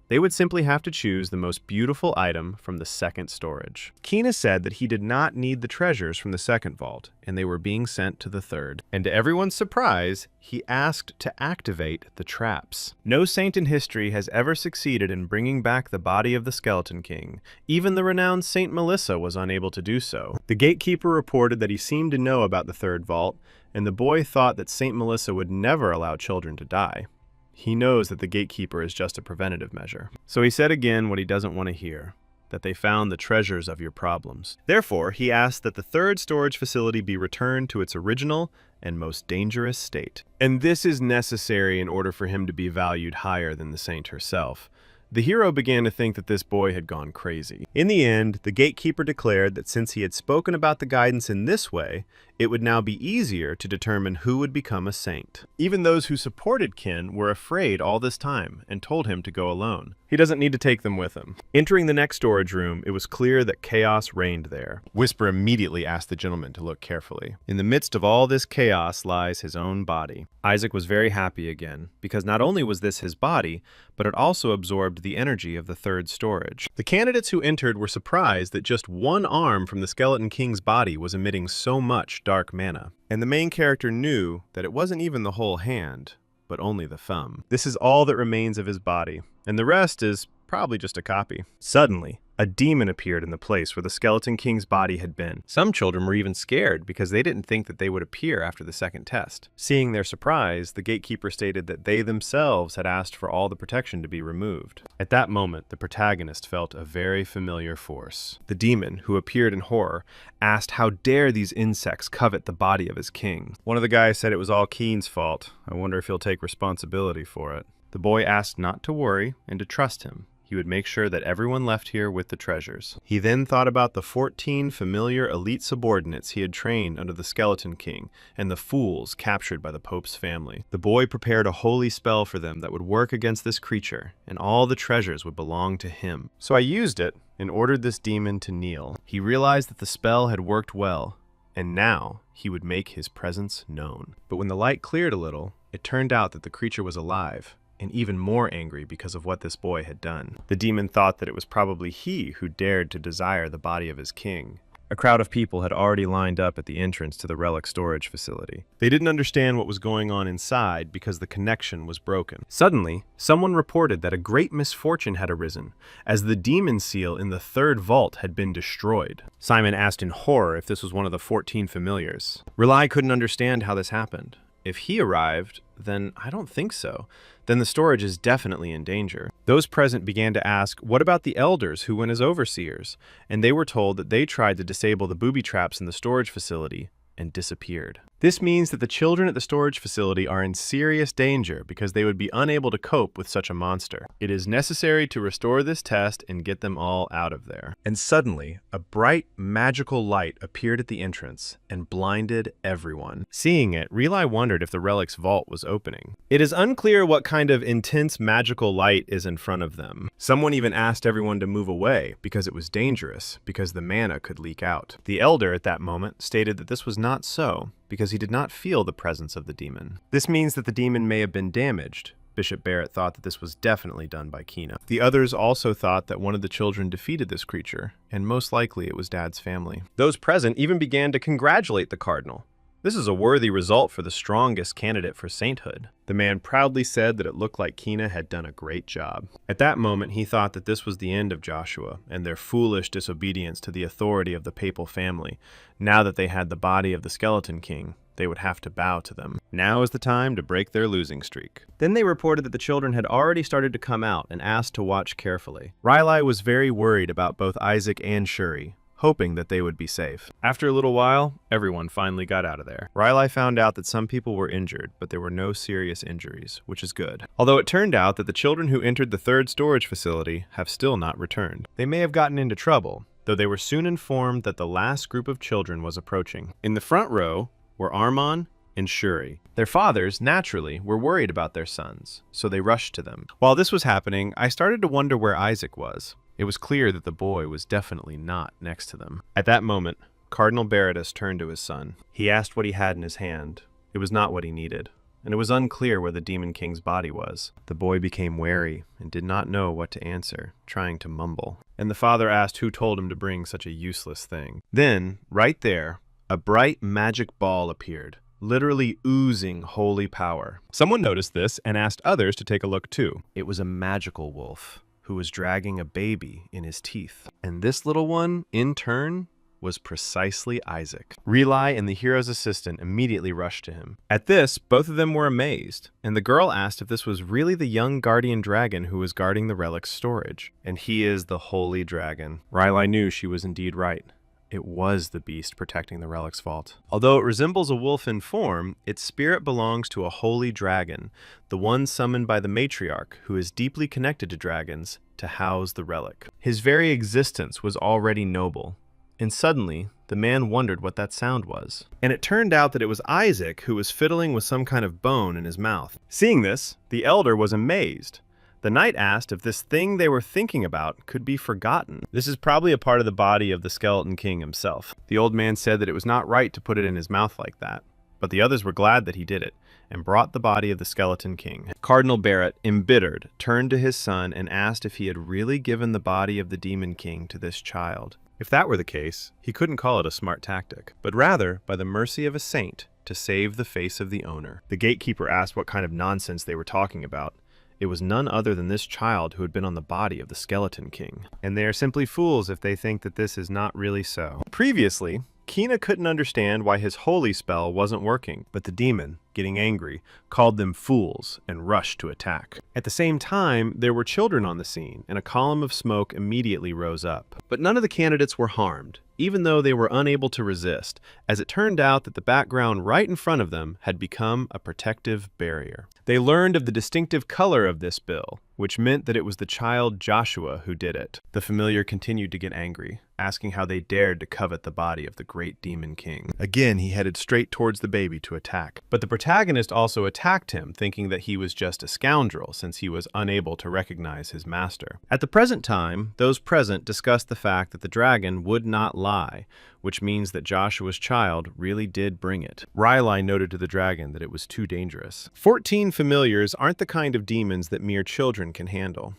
They would simply have to choose the most beautiful item from the second storage. Kina said that he did not need the treasures from the second vault, and they were being sent to the third. And to everyone's surprise, he asked to activate the traps. No saint in history has ever succeeded in bringing back the body of the Skeleton King. Even the renowned Saint Melissa was unable to do so. The gatekeeper reported that he seemed to know about the third vault, and the boy thought that Saint Melissa would never allow children to die. He knows that the gatekeeper is just a preventative measure. So he said again what he doesn't want to hear, that they found the treasures of your problems. Therefore, he asked that the third storage facility be returned to its original and most dangerous state. And this is necessary in order for him to be valued higher than the saint herself. The hero began to think that this boy had gone crazy. In the end, the gatekeeper declared that since he had spoken about the guidance in this way, it would now be easier to determine who would become a saint. Even those who supported Kin were afraid all this time and told him to go alone. He doesn't need to take them with him. Entering the next storage room, it was clear that chaos reigned there. Whisper immediately asked the gentleman to look carefully. In the midst of all this chaos lies his own body. Isaac was very happy again, because not only was this his body, but it also absorbed the energy of the third storage. The candidates who entered were surprised that just one arm from the Skeleton King's body was emitting so much dark mana. And the main character knew that it wasn't even the whole hand, but only the thumb. This is all that remains of his body, and the rest is probably just a copy. Suddenly, a demon appeared in the place where the Skeleton King's body had been. Some children were even scared because they didn't think that they would appear after the second test. Seeing their surprise, the gatekeeper stated that they themselves had asked for all the protection to be removed. At that moment, the protagonist felt a very familiar force. The demon, who appeared in horror, asked how dare these insects covet the body of his king. One of the guys said it was all Keen's fault. I wonder if he'll take responsibility for it. The boy asked not to worry and to trust him. He would make sure that everyone left here with the treasures. He then thought about the 14 familiar elite subordinates he had trained under the Skeleton King and the fools captured by the Pope's family. The boy prepared a holy spell for them that would work against this creature, and all the treasures would belong to him. So I used it and ordered this demon to kneel. He realized that the spell had worked well, and now he would make his presence known. But when the light cleared a little, it turned out that the creature was alive, and even more angry because of what this boy had done. The demon thought that it was probably he who dared to desire the body of his king. A crowd of people had already lined up at the entrance to the relic storage facility. They didn't understand what was going on inside because the connection was broken. Suddenly, someone reported that a great misfortune had arisen, as the demon seal in the third vault had been destroyed. Simon asked in horror if this was one of the 14 familiars. Relai couldn't understand how this happened. If he arrived, then I don't think so. Then the storage is definitely in danger. Those present began to ask, what about the elders who went as overseers? And they were told that they tried to disable the booby traps in the storage facility and disappeared. This means that the children at the storage facility are in serious danger because they would be unable to cope with such a monster. It is necessary to restore this test and get them all out of there. And suddenly, a bright, magical light appeared at the entrance and blinded everyone. Seeing it, Relai wondered if the relic's vault was opening. It is unclear what kind of intense magical light is in front of them. Someone even asked everyone to move away because it was dangerous, because the mana could leak out. The elder at that moment stated that this was not so, because he did not feel the presence of the demon. This means that the demon may have been damaged. Bishop Barrett thought that this was definitely done by Kina. The others also thought that one of the children defeated this creature, and most likely it was Dad's family. Those present even began to congratulate the cardinal. This is a worthy result for the strongest candidate for sainthood. The man proudly said that it looked like Kina had done a great job. At that moment, he thought that this was the end of Joshua and their foolish disobedience to the authority of the papal family. Now that they had the body of the Skeleton King, they would have to bow to them. Now is the time to break their losing streak. Then they reported that the children had already started to come out and asked to watch carefully. Riley was very worried about both Isaac and Shuri, hoping that they would be safe. After a little while, everyone finally got out of there. Riley found out that some people were injured, but there were no serious injuries, which is good. Although it turned out that the children who entered the third storage facility have still not returned. They may have gotten into trouble, though they were soon informed that the last group of children was approaching. In the front row were Armon and Shuri. Their fathers, naturally, were worried about their sons, so they rushed to them. While this was happening, I started to wonder where Isaac was. It was clear that the boy was definitely not next to them. At that moment, Cardinal Baratus turned to his son. He asked what he had in his hand. It was not what he needed, and it was unclear where the Demon King's body was. The boy became wary and did not know what to answer, trying to mumble. And the father asked who told him to bring such a useless thing. Then, right there, a bright magic ball appeared, literally oozing holy power. Someone noticed this and asked others to take a look too. It was a magical wolf who was dragging a baby in his teeth. And this little one, in turn, was precisely Isaac. Relai and the hero's assistant immediately rushed to him. At this, both of them were amazed, and the girl asked if this was really the young guardian dragon who was guarding the relic's storage. And he is the holy dragon. Relai knew she was indeed right. It was the beast protecting the relic's vault. Although it resembles a wolf in form, its spirit belongs to a holy dragon, the one summoned by the matriarch, who is deeply connected to dragons, to house the relic. His very existence was already noble. And suddenly, the man wondered what that sound was. And it turned out that it was Isaac who was fiddling with some kind of bone in his mouth. Seeing this, the elder was amazed. The knight asked if this thing they were thinking about could be forgotten. This is probably a part of the body of the Skeleton King himself. The old man said that it was not right to put it in his mouth like that, but the others were glad that he did it, and brought the body of the Skeleton King. Cardinal Barrett, embittered, turned to his son and asked if he had really given the body of the Demon King to this child. If that were the case, he couldn't call it a smart tactic, but rather by the mercy of a saint to save the face of the owner. The gatekeeper asked what kind of nonsense they were talking about. It was none other than this child who had been on the body of the Skeleton King. And they are simply fools if they think that this is not really so. Previously, Kina couldn't understand why his holy spell wasn't working, but the demon, getting angry, called them fools and rushed to attack. At the same time, there were children on the scene, and a column of smoke immediately rose up. But none of the candidates were harmed, even though they were unable to resist, as it turned out that the background right in front of them had become a protective barrier. They learned of the distinctive color of this bill, which meant that it was the child Joshua who did it. The familiar continued to get angry, asking how they dared to covet the body of the great Demon King. Again, he headed straight towards the baby to attack. But the protagonist also attacked him, thinking that he was just a scoundrel since he was unable to recognize his master. At the present time, those present discussed the fact that the dragon would not lie, which means that Joshua's child really did bring it. Rylai noted to the dragon that it was too dangerous. 14 familiars aren't the kind of demons that mere children can handle.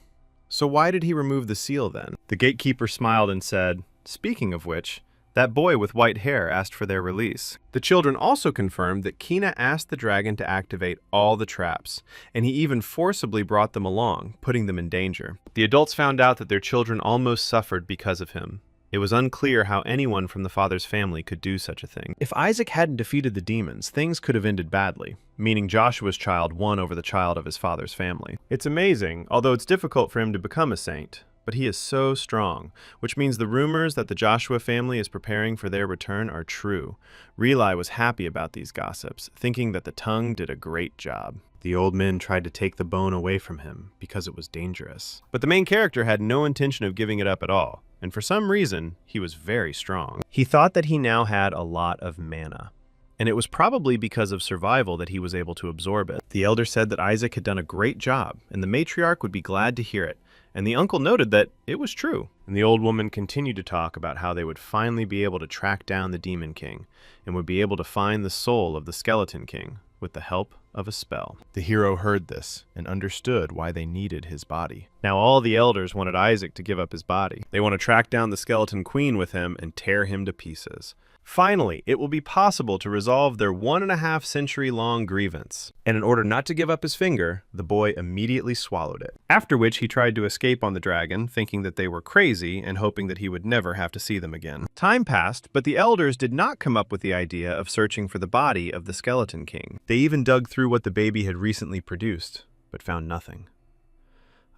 So why did he remove the seal then? The gatekeeper smiled and said, "Speaking of which, that boy with white hair asked for their release." The children also confirmed that Kina asked the dragon to activate all the traps, and he even forcibly brought them along, putting them in danger. The adults found out that their children almost suffered because of him. It was unclear how anyone from the father's family could do such a thing. If Isaac hadn't defeated the demons, things could have ended badly, meaning Joshua's child won over the child of his father's family. It's amazing, although it's difficult for him to become a saint. But he is so strong, which means the rumors that the Joshua family is preparing for their return are true. Relai was happy about these gossips, thinking that the tongue did a great job. The old men tried to take the bone away from him because it was dangerous. But the main character had no intention of giving it up at all, and for some reason, he was very strong. He thought that he now had a lot of mana, and it was probably because of survival that he was able to absorb it. The elder said that Isaac had done a great job, and the matriarch would be glad to hear it. And the uncle noted that it was true. And the old woman continued to talk about how they would finally be able to track down the Demon King and would be able to find the soul of the Skeleton King with the help of a spell. The hero heard this and understood why they needed his body. Now all the elders wanted Isaac to give up his body. They want to track down the Skeleton Queen with him and tear him to pieces. Finally, it will be possible to resolve their 1.5 century long grievance. And in order not to give up his finger, the boy immediately swallowed it. After which he tried to escape on the dragon, thinking that they were crazy and hoping that he would never have to see them again. Time passed, but the elders did not come up with the idea of searching for the body of the Skeleton King. They even dug through what the baby had recently produced, but found nothing.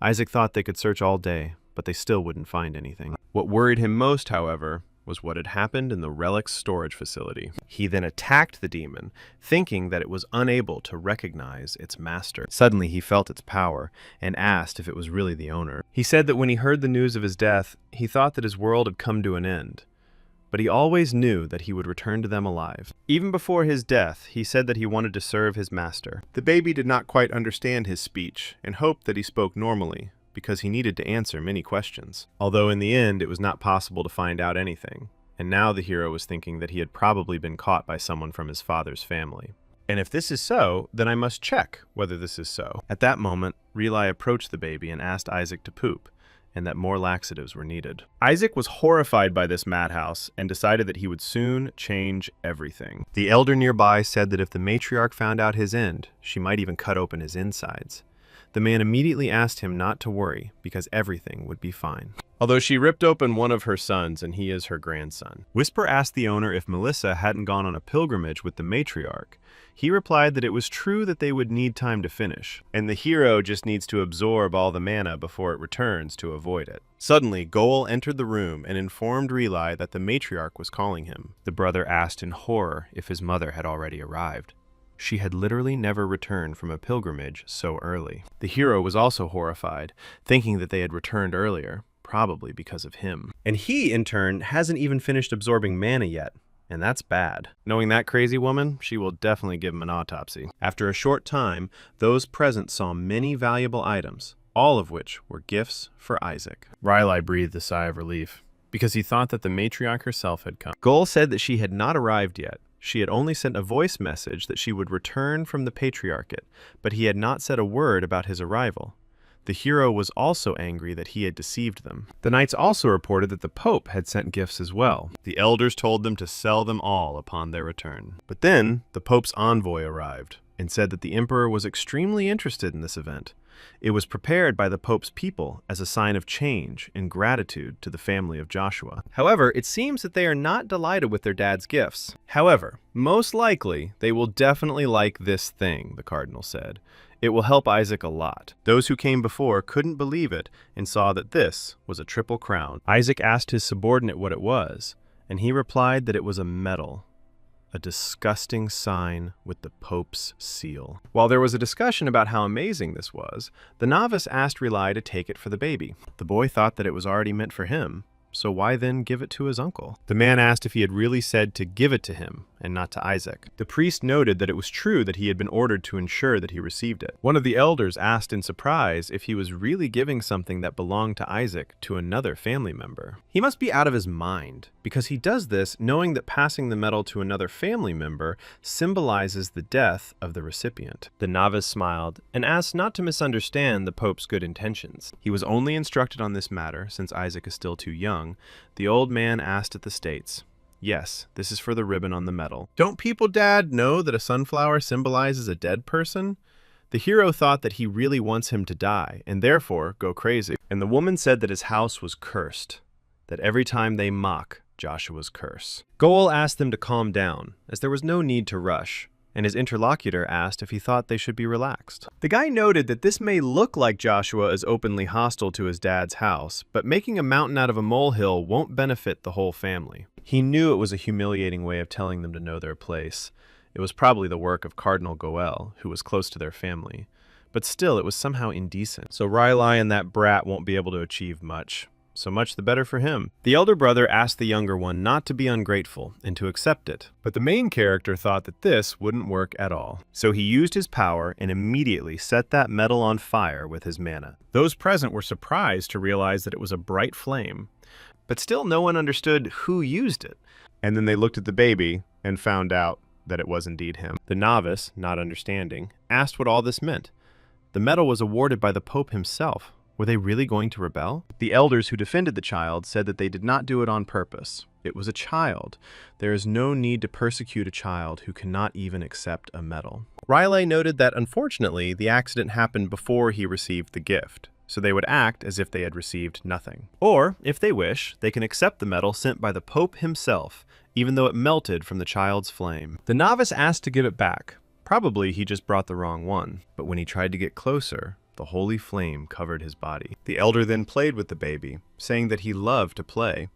Isaac thought they could search all day, but they still wouldn't find anything. What worried him most, however, was what had happened in the relic's storage facility. He then attacked the demon, thinking that it was unable to recognize its master. Suddenly he felt its power and asked if it was really the owner. He said that when he heard the news of his death, he thought that his world had come to an end. But he always knew that he would return to them alive. Even before his death, he said that he wanted to serve his master. The baby did not quite understand his speech and hoped that he spoke normally, because he needed to answer many questions. Although in the end, it was not possible to find out anything. and now the hero was thinking that he had probably been caught by someone from his father's family. And if this is so, then I must check whether this is so. At that moment, Relai approached the baby and asked Isaac to poop, and that more laxatives were needed. Isaac was horrified by this madhouse and decided that he would soon change everything. The elder nearby said that if the matriarch found out his end, she might even cut open his insides. The man immediately asked him not to worry, because everything would be fine. Although she ripped open one of her sons, and he is her grandson. Whisper asked the owner if Melissa hadn't gone on a pilgrimage with the matriarch. He replied that it was true that they would need time to finish, and the hero just needs to absorb all the mana before it returns to avoid it. Suddenly, Goal entered the room and informed Relai that the matriarch was calling him. The brother asked in horror if his mother had already arrived. She had literally never returned from a pilgrimage so early. The hero was also horrified, thinking that they had returned earlier, probably because of him. And he, in turn, hasn't even finished absorbing mana yet. And that's bad. Knowing that crazy woman, she will definitely give him an autopsy. After a short time, those present saw many valuable items, all of which were gifts for Isaac. Riley breathed a sigh of relief, because he thought that the matriarch herself had come. Goal said that she had not arrived yet. She had only sent a voice message that she would return from the patriarchate, but he had not said a word about his arrival. The hero was also angry that he had deceived them. The knights also reported that the Pope had sent gifts as well. The elders told them to sell them all upon their return. But then, the Pope's envoy arrived and said that the emperor was extremely interested in this event. It was prepared by the Pope's people as a sign of change and gratitude to the family of Joshua. However, it seems that they are not delighted with their dad's gifts. However, most likely, they will definitely like this thing, the cardinal said. It will help Isaac a lot. Those who came before couldn't believe it and saw that this was a triple crown. Isaac asked his subordinate what it was, and he replied that it was a medal. A disgusting sign with the Pope's seal. While there was a discussion about how amazing this was, the novice asked Relai to take it for the baby. The boy thought that it was already meant for him, so why then give it to his uncle? The man asked if he had really said to give it to him and not to Isaac. The priest noted that it was true that he had been ordered to ensure that he received it. One of the elders asked in surprise if he was really giving something that belonged to Isaac to another family member. He must be out of his mind, because he does this knowing that passing the medal to another family member symbolizes the death of the recipient. The novice smiled and asked not to misunderstand the Pope's good intentions. He was only instructed on this matter since Isaac is still too young. The old man asked at the states, "Yes, this is for the ribbon on the medal." Don't people, Dad, know that a sunflower symbolizes a dead person? The hero thought that he really wants him to die, and therefore go crazy. And the woman said that his house was cursed, that every time they mock Joshua's curse. Goal asked them to calm down, as there was no need to rush, and his interlocutor asked if he thought they should be relaxed. The guy noted that this may look like Joshua is openly hostile to his dad's house, but making a mountain out of a molehill won't benefit the whole family. He knew it was a humiliating way of telling them to know their place. It was probably the work of Cardinal Goel, who was close to their family. But still, it was somehow indecent. So Riley and that brat won't be able to achieve much. So much the better for him. The elder brother asked the younger one not to be ungrateful and to accept it, but the main character thought that this wouldn't work at all. So he used his power and immediately set that medal on fire with his mana. Those present were surprised to realize that it was a bright flame, but still no one understood who used it. And then they looked at the baby and found out that it was indeed him. The novice, not understanding, asked what all this meant. The medal was awarded by the Pope himself. Were they really going to rebel? The elders who defended the child said that they did not do it on purpose. It was a child. There is no need to persecute a child who cannot even accept a medal. Riley noted that unfortunately, the accident happened before he received the gift, so they would act as if they had received nothing. Or, if they wish, they can accept the medal sent by the Pope himself, even though it melted from the child's flame. The novice asked to give it back. Probably he just brought the wrong one, but when he tried to get closer, the holy flame covered his body. The elder then played with the baby, saying that he loved to play.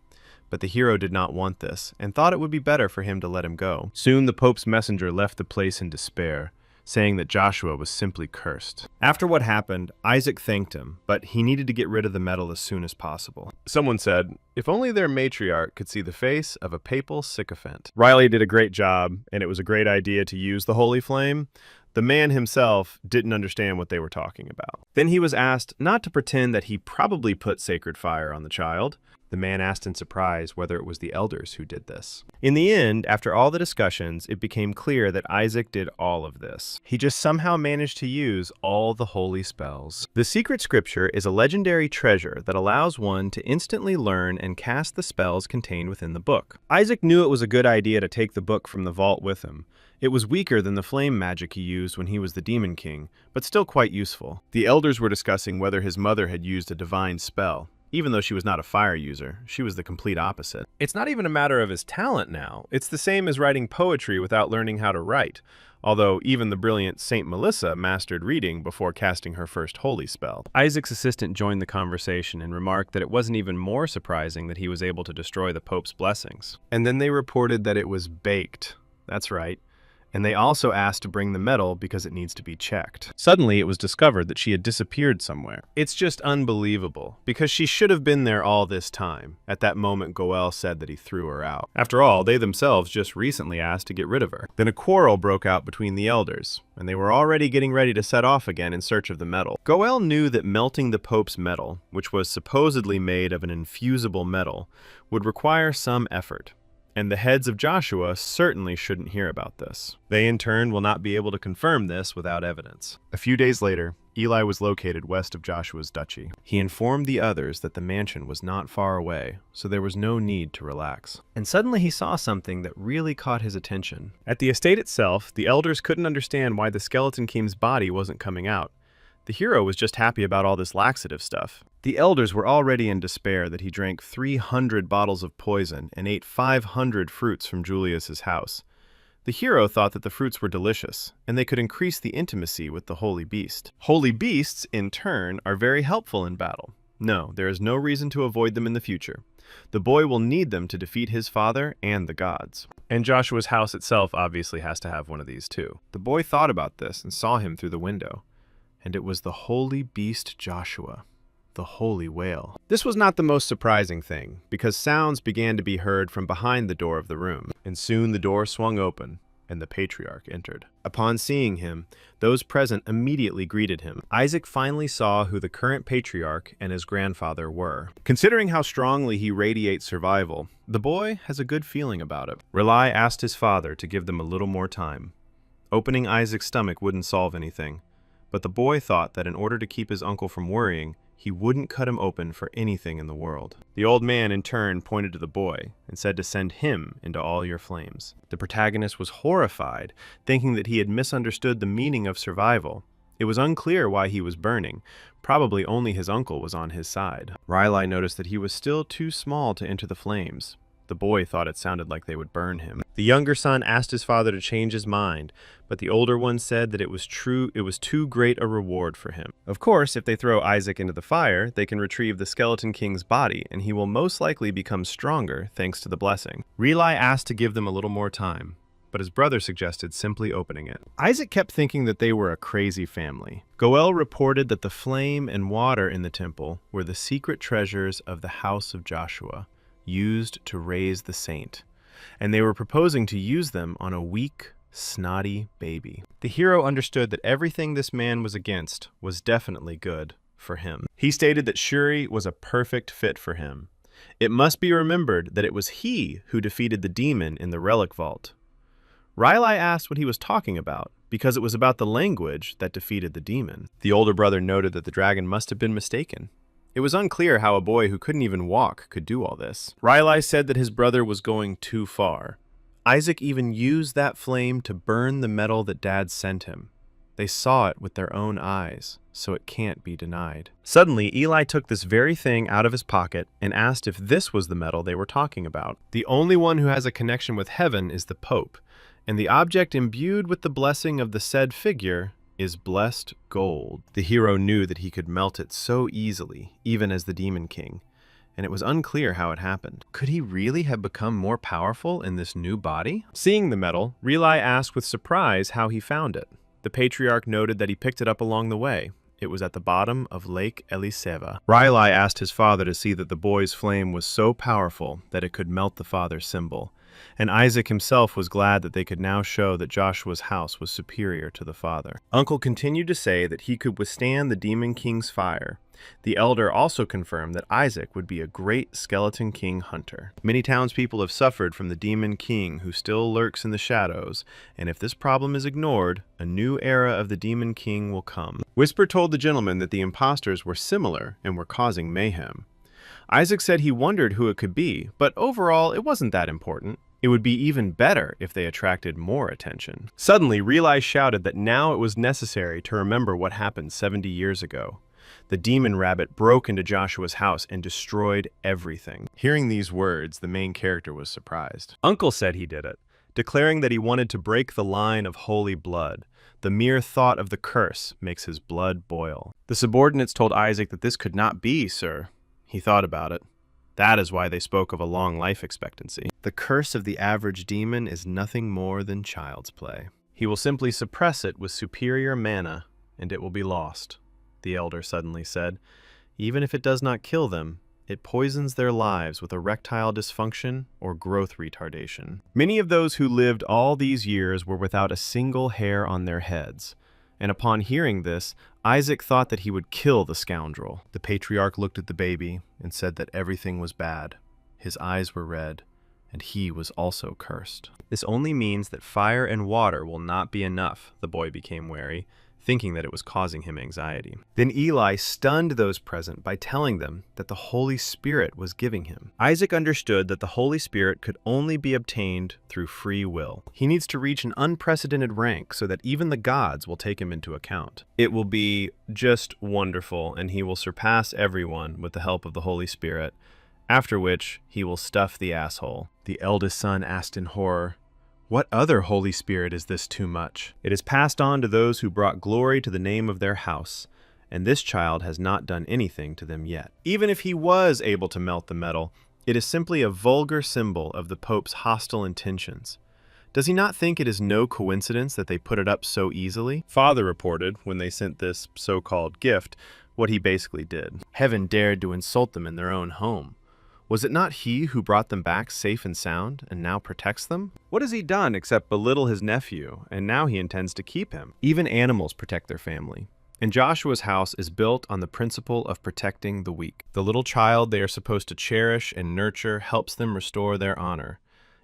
But the hero did not want this, and thought it would be better for him to let him go. Soon the Pope's messenger left the place in despair, saying that Joshua was simply cursed. After what happened, Isaac thanked him, but he needed to get rid of the medal as soon as possible. Someone said, if only their matriarch could see the face of a papal sycophant. Riley did a great job, and it was a great idea to use the holy flame. The man himself didn't understand what they were talking about. Then he was asked not to pretend that he probably put sacred fire on the child, The man asked in surprise whether it was the elders who did this. In the end, after all the discussions, it became clear that Isaac did all of this. He just somehow managed to use all the holy spells. The secret scripture is a legendary treasure that allows one to instantly learn and cast the spells contained within the book. Isaac knew it was a good idea to take the book from the vault with him. It was weaker than the flame magic he used when he was the Demon King, but still quite useful. The elders were discussing whether his mother had used a divine spell. Even though she was not a fire user, she was the complete opposite. It's not even a matter of his talent now. It's the same as writing poetry without learning how to write, although even the brilliant Saint Melissa mastered reading before casting her first holy spell. Isaac's assistant joined the conversation and remarked that it wasn't even more surprising that he was able to destroy the Pope's blessings. And then they reported that it was baked. That's right. And they also asked to bring the medal because it needs to be checked. Suddenly, it was discovered that she had disappeared somewhere. It's just unbelievable, because she should have been there all this time. At that moment, Goel said that he threw her out. After all, they themselves just recently asked to get rid of her. Then a quarrel broke out between the elders, and they were already getting ready to set off again in search of the medal. Goel knew that melting the Pope's medal, which was supposedly made of an infusible metal, would require some effort. And the heads of Joshua certainly shouldn't hear about this. They in turn will not be able to confirm this without evidence. A few days later, Eli was located west of Joshua's duchy. He informed the others that the mansion was not far away, so there was no need to relax. And suddenly he saw something that really caught his attention. At the estate itself, the elders couldn't understand why the Skeleton King's body wasn't coming out. The hero was just happy about all this laxative stuff. The elders were already in despair that he drank 300 bottles of poison and ate 500 fruits from Julius's house. The hero thought that the fruits were delicious, and they could increase the intimacy with the holy beast. Holy beasts, in turn, are very helpful in battle. No, there is no reason to avoid them in the future. The boy will need them to defeat his father and the gods. And Joshua's house itself obviously has to have one of these too. The boy thought about this and saw him through the window. And it was the holy beast Joshua, the holy whale. This was not the most surprising thing, because sounds began to be heard from behind the door of the room, and soon the door swung open, and the patriarch entered. Upon seeing him, those present immediately greeted him. Isaac finally saw who the current patriarch and his grandfather were. Considering how strongly he radiates survival, the boy has a good feeling about it. Relai asked his father to give them a little more time. Opening Isaac's stomach wouldn't solve anything. But the boy thought that in order to keep his uncle from worrying, he wouldn't cut him open for anything in the world. The old man in turn pointed to the boy and said to send him into all your flames. The protagonist was horrified, thinking that he had misunderstood the meaning of survival. It was unclear why he was burning. Probably only his uncle was on his side. Riley noticed that he was still too small to enter the flames. The boy thought it sounded like they would burn him. The younger son asked his father to change his mind, but the older one said that it was too great a reward for him. Of course, if they throw Isaac into the fire, they can retrieve the Skeleton King's body, and he will most likely become stronger thanks to the blessing. Relai asked to give them a little more time, but his brother suggested simply opening it. Isaac kept thinking that they were a crazy family. Goel reported that the flame and water in the temple were the secret treasures of the house of Joshua, used to raise the saint, and they were proposing to use them on a weak, snotty baby. The hero understood that everything this man was against was definitely good for him. He stated that Shuri was a perfect fit for him. It must be remembered that it was he who defeated the demon in the relic vault. Riley asked what he was talking about, because it was about the language that defeated the demon. The older brother noted that the dragon must have been mistaken. It was unclear how a boy who couldn't even walk could do all this. Riley said that his brother was going too far. Isaac even used that flame to burn the metal that Dad sent him. They saw it with their own eyes, so it can't be denied. Suddenly, Eli took this very thing out of his pocket and asked if this was the metal they were talking about. The only one who has a connection with heaven is the Pope, and the object imbued with the blessing of the said figure is blessed gold. The hero knew that he could melt it so easily, even as the Demon King, and it was unclear how it happened. Could he really have become more powerful in this new body? Seeing the metal, Relai asked with surprise how he found it. The patriarch noted that he picked it up along the way. It was at the bottom of Lake Eliseva. Riley asked his father to see that the boy's flame was so powerful that it could melt the father's symbol. and Isaac himself was glad that they could now show that Joshua's house was superior to the father. Uncle continued to say that he could withstand the Demon King's fire. The elder also confirmed that Isaac would be a great Skeleton King hunter. Many townspeople have suffered from the Demon King, who still lurks in the shadows, and if this problem is ignored, a new era of the Demon King will come. Whisper told the gentleman that the impostors were similar and were causing mayhem. Isaac said he wondered who it could be, but overall it wasn't that important. It would be even better if they attracted more attention. Suddenly, Reali shouted that now it was necessary to remember what happened 70 years ago. The demon rabbit broke into Joshua's house and destroyed everything. Hearing these words, the main character was surprised. Uncle said he did it, declaring that he wanted to break the line of holy blood. The mere thought of the curse makes his blood boil. The subordinates told Isaac that this could not be, sir. He thought about it. That is why they spoke of a long life expectancy. The curse of the average demon is nothing more than child's play. He will simply suppress it with superior mana, and it will be lost, the elder suddenly said. Even if it does not kill them, it poisons their lives with erectile dysfunction or growth retardation. Many of those who lived all these years were without a single hair on their heads, and upon hearing this, Isaac thought that he would kill the scoundrel. The patriarch looked at the baby and said that everything was bad. His eyes were red, and he was also cursed. This only means that fire and water will not be enough, the boy became wary, thinking that it was causing him anxiety. Then Eli stunned those present by telling them that the Holy Spirit was giving him. Isaac understood that the Holy Spirit could only be obtained through free will. He needs to reach an unprecedented rank so that even the gods will take him into account. It will be just wonderful, and he will surpass everyone with the help of the Holy Spirit, after which he will stuff the asshole. The eldest son asked in horror, "What other Holy Spirit is this too much?" It is passed on to those who brought glory to the name of their house, and this child has not done anything to them yet. Even if he was able to melt the metal, it is simply a vulgar symbol of the Pope's hostile intentions. Does he not think it is no coincidence that they put it up so easily? Father reported, when they sent this so-called gift, what he basically did. Heaven dared to insult them in their own home. Was it not he who brought them back safe and sound, and now protects them? What has he done except belittle his nephew, and now he intends to keep him? Even animals protect their family, and Joshua's house is built on the principle of protecting the weak. The little child they are supposed to cherish and nurture helps them restore their honor.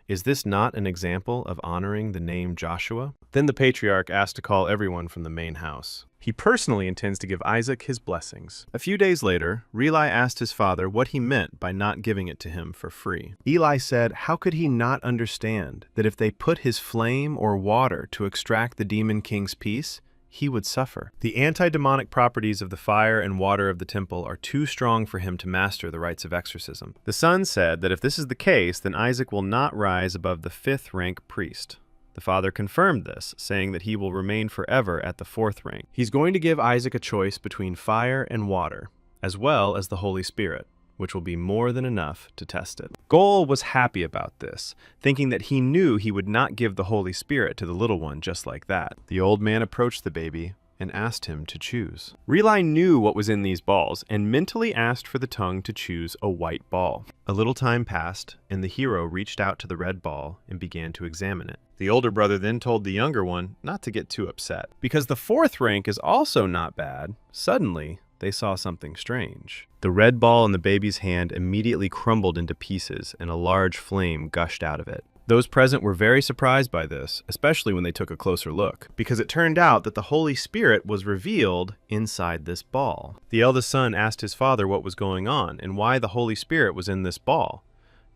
Is this not an example of honoring the name Joshua? Then the patriarch asked to call everyone from the main house. He personally intends to give Isaac his blessings. A few days later, Reali asked his father what he meant by not giving it to him for free. Eli said, how could he not understand that if they put his flame or water to extract the Demon King's peace, he would suffer? The anti-demonic properties of the fire and water of the temple are too strong for him to master the rites of exorcism. The son said that if this is the case, then Isaac will not rise above the 5th rank priest. The father confirmed this, saying that he will remain forever at the 4th rank. He's going to give Isaac a choice between fire and water, as well as the Holy Spirit, which will be more than enough to test it. Goal was happy about this, thinking that he knew he would not give the Holy Spirit to the little one just like that. The old man approached the baby and asked him to choose. Reali knew what was in these balls and mentally asked for the tongue to choose a white ball. A little time passed, and the hero reached out to the red ball and began to examine it. The older brother then told the younger one not to get too upset. Because the 4th rank is also not bad, suddenly they saw something strange. The red ball in the baby's hand immediately crumbled into pieces, and a large flame gushed out of it. Those present were very surprised by this, especially when they took a closer look, because it turned out that the Holy Spirit was revealed inside this ball. The eldest son asked his father what was going on and why the Holy Spirit was in this ball.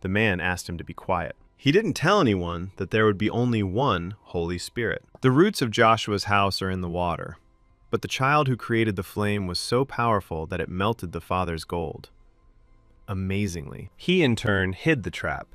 The man asked him to be quiet. He didn't tell anyone that there would be only one Holy Spirit. The roots of Joshua's house are in the water, but the child who created the flame was so powerful that it melted the father's gold. Amazingly, he in turn hid the trap,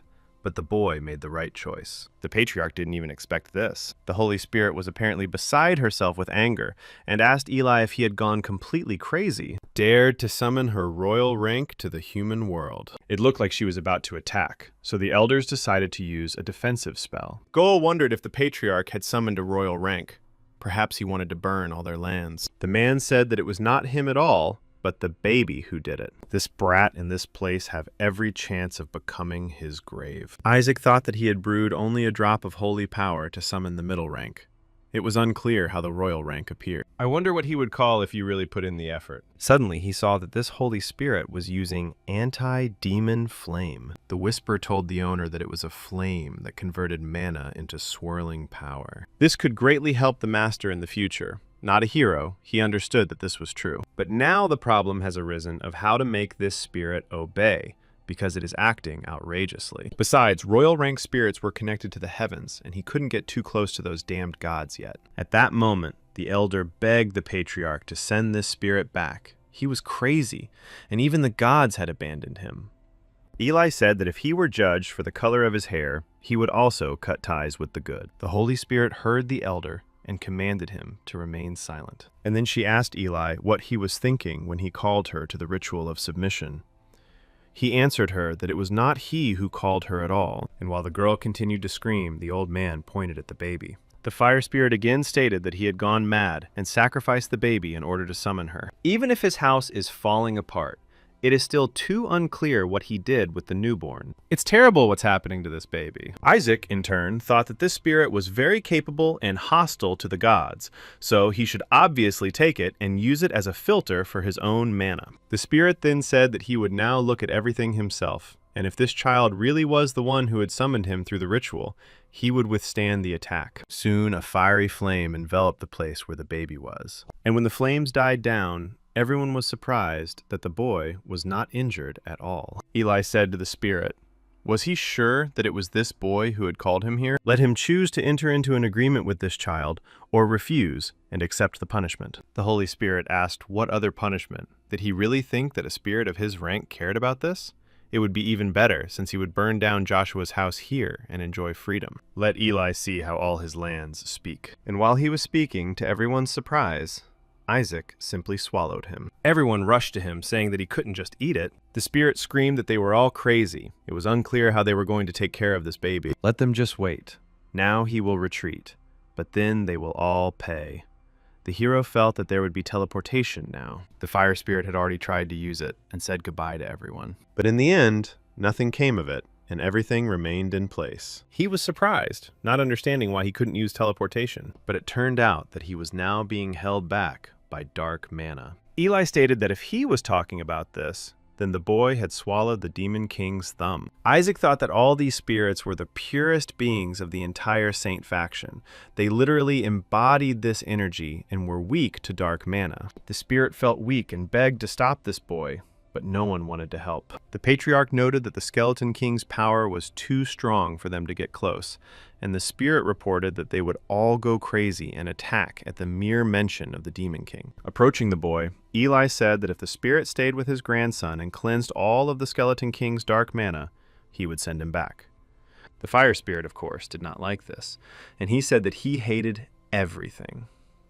but the boy made the right choice. The patriarch didn't even expect this. The Holy Spirit was apparently beside herself with anger and asked Eli if he had gone completely crazy, dared to summon her royal rank to the human world. It looked like she was about to attack, so the elders decided to use a defensive spell. Goal wondered if the patriarch had summoned a royal rank. Perhaps he wanted to burn all their lands. The man said that it was not him at all, but the baby who did it. This brat in this place have every chance of becoming his grave. Isaac thought that he had brewed only a drop of holy power to summon the middle rank. It was unclear how the royal rank appeared. I wonder what he would call if you really put in the effort. Suddenly, he saw that this Holy Spirit was using anti-demon flame. The whisper told the owner that it was a flame that converted mana into swirling power. This could greatly help the master in the future. Not a hero, he understood that this was true. But now the problem has arisen of how to make this spirit obey, because it is acting outrageously. Besides, royal rank spirits were connected to the heavens, and he couldn't get too close to those damned gods yet. At that moment, the elder begged the patriarch to send this spirit back. He was crazy, and even the gods had abandoned him. Eli said that if he were judged for the color of his hair, he would also cut ties with the good. The Holy Spirit heard the elder and commanded him to remain silent. And then she asked Eli what he was thinking when he called her to the ritual of submission. He answered her that it was not he who called her at all, and while the girl continued to scream, the old man pointed at the baby. The fire spirit again stated that he had gone mad and sacrificed the baby in order to summon her. Even if his house is falling apart, it is still too unclear what he did with the newborn. It's terrible what's happening to this baby. Isaac, in turn, thought that this spirit was very capable and hostile to the gods, so he should obviously take it and use it as a filter for his own mana. The spirit then said that he would now look at everything himself, and if this child really was the one who had summoned him through the ritual, he would withstand the attack. Soon a fiery flame enveloped the place where the baby was. And when the flames died down, everyone was surprised that the boy was not injured at all. Eli said to the spirit, was he sure that it was this boy who had called him here? Let him choose to enter into an agreement with this child, or refuse and accept the punishment. The Holy Spirit asked what other punishment. Did he really think that a spirit of his rank cared about this? It would be even better, since he would burn down Joshua's house here and enjoy freedom. Let Eli see how all his lands speak. And while he was speaking, to everyone's surprise, Isaac simply swallowed him. Everyone rushed to him, saying that he couldn't just eat it. The spirit screamed that they were all crazy. It was unclear how they were going to take care of this baby. Let them just wait. Now he will retreat, but then they will all pay. The hero felt that there would be teleportation now. The fire spirit had already tried to use it and said goodbye to everyone. But in the end, nothing came of it, and everything remained in place. He was surprised, not understanding why he couldn't use teleportation, but it turned out that he was now being held back by dark mana. Eli stated that if he was talking about this, then the boy had swallowed the Demon King's thumb. Isaac thought that all these spirits were the purest beings of the entire Saint faction. They literally embodied this energy and were weak to dark mana. The spirit felt weak and begged to stop this boy, but no one wanted to help. The patriarch noted that the Skeleton King's power was too strong for them to get close, and the spirit reported that they would all go crazy and attack at the mere mention of the Demon King. Approaching the boy, Eli said that if the spirit stayed with his grandson and cleansed all of the Skeleton King's dark mana, he would send him back. The fire spirit, of course, did not like this, and he said that he hated everything.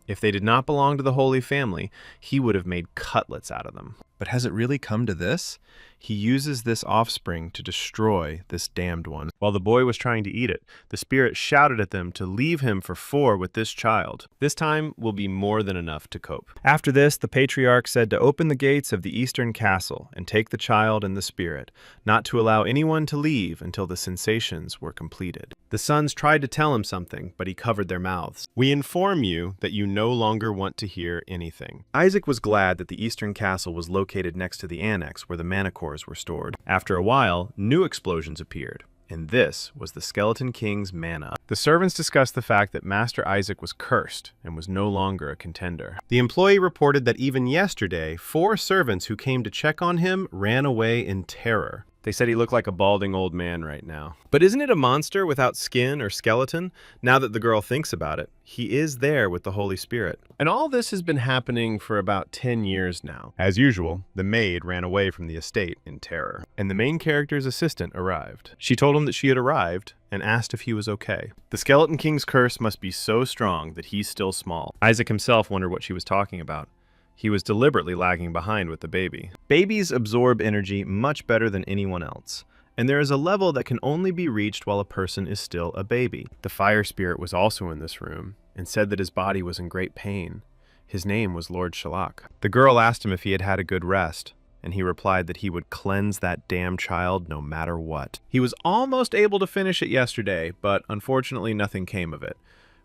If they did not belong to the Holy Family, he would have made cutlets out of them. But has it really come to this? He uses this offspring to destroy this damned one. While the boy was trying to eat it, the spirit shouted at them to leave him for 4 with this child. This time will be more than enough to cope. After this, the patriarch said to open the gates of the eastern castle and take the child and the spirit, not to allow anyone to leave until the sensations were completed. The sons tried to tell him something, but he covered their mouths. We inform you that you no longer want to hear anything. Isaac was glad that the eastern castle was located next to the annex where the mana cores were stored. After a while, new explosions appeared, and this was the Skeleton King's mana. The servants discussed the fact that Master Isaac was cursed and was no longer a contender. The employee reported that even yesterday, 4 servants who came to check on him ran away in terror. They said he looked like a balding old man right now. But isn't it a monster without skin or skeleton? Now that the girl thinks about it, he is there with the Holy Spirit. And all this has been happening for about 10 years now. As usual, the maid ran away from the estate in terror, and the main character's assistant arrived. She told him that she had arrived and asked if he was okay. The Skeleton King's curse must be so strong that he's still small. Isaac himself wondered what she was talking about. He was deliberately lagging behind with the baby. Babies absorb energy much better than anyone else, and there is a level that can only be reached while a person is still a baby. The fire spirit was also in this room and said that his body was in great pain. His name was Lord Shalak. The girl asked him if he had had a good rest, and he replied that he would cleanse that damn child no matter what. He was almost able to finish it yesterday, but unfortunately nothing came of it,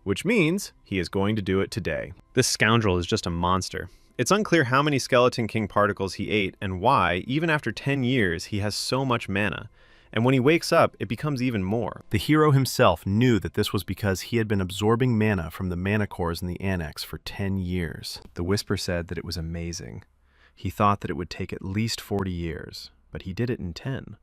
which means he is going to do it today. This scoundrel is just a monster. It's unclear how many Skeleton King particles he ate and why, even after 10 years, he has so much mana. And when he wakes up, it becomes even more. The hero himself knew that this was because he had been absorbing mana from the mana cores in the annex for 10 years. The Whisper said that it was amazing. He thought that it would take at least 40 years, but he did it in 10.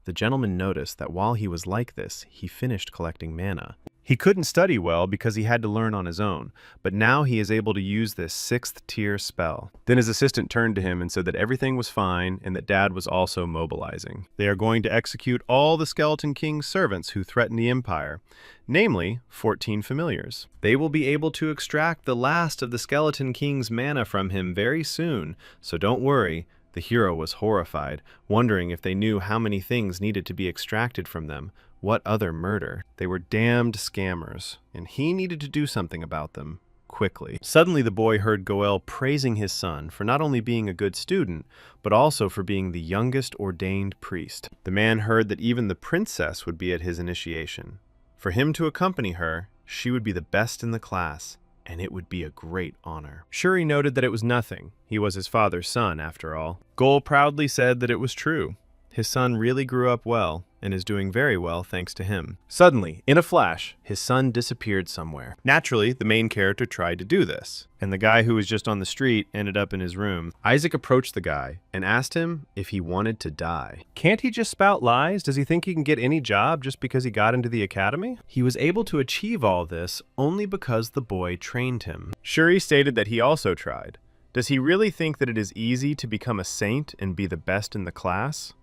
The gentleman noticed that while he was like this, he finished collecting mana. He couldn't study well because he had to learn on his own, but now he is able to use this 6th tier spell. Then his assistant turned to him and said that everything was fine and that Dad was also mobilizing. They are going to execute all the Skeleton King's servants who threaten the Empire, namely 14 familiars. They will be able to extract the last of the Skeleton King's mana from him very soon, so don't worry. The hero was horrified, wondering if they knew how many things needed to be extracted from them. What other murder? They were damned scammers, and he needed to do something about them, quickly. Suddenly the boy heard Goel praising his son for not only being a good student, but also for being the youngest ordained priest. The man heard that even the princess would be at his initiation. For him to accompany her, she would be the best in the class, and it would be a great honor. Shuri noted that it was nothing. He was his father's son, after all. Goel proudly said that it was true. His son really grew up well, and is doing very well thanks to him. Suddenly, in a flash, his son disappeared somewhere. Naturally, the main character tried to do this, and the guy who was just on the street ended up in his room. Isaac approached the guy and asked him if he wanted to die. Can't he just spout lies? Does he think he can get any job just because he got into the academy? He was able to achieve all this only because the boy trained him. Shuri stated that he also tried. Does he really think that it is easy to become a saint and be the best in the class?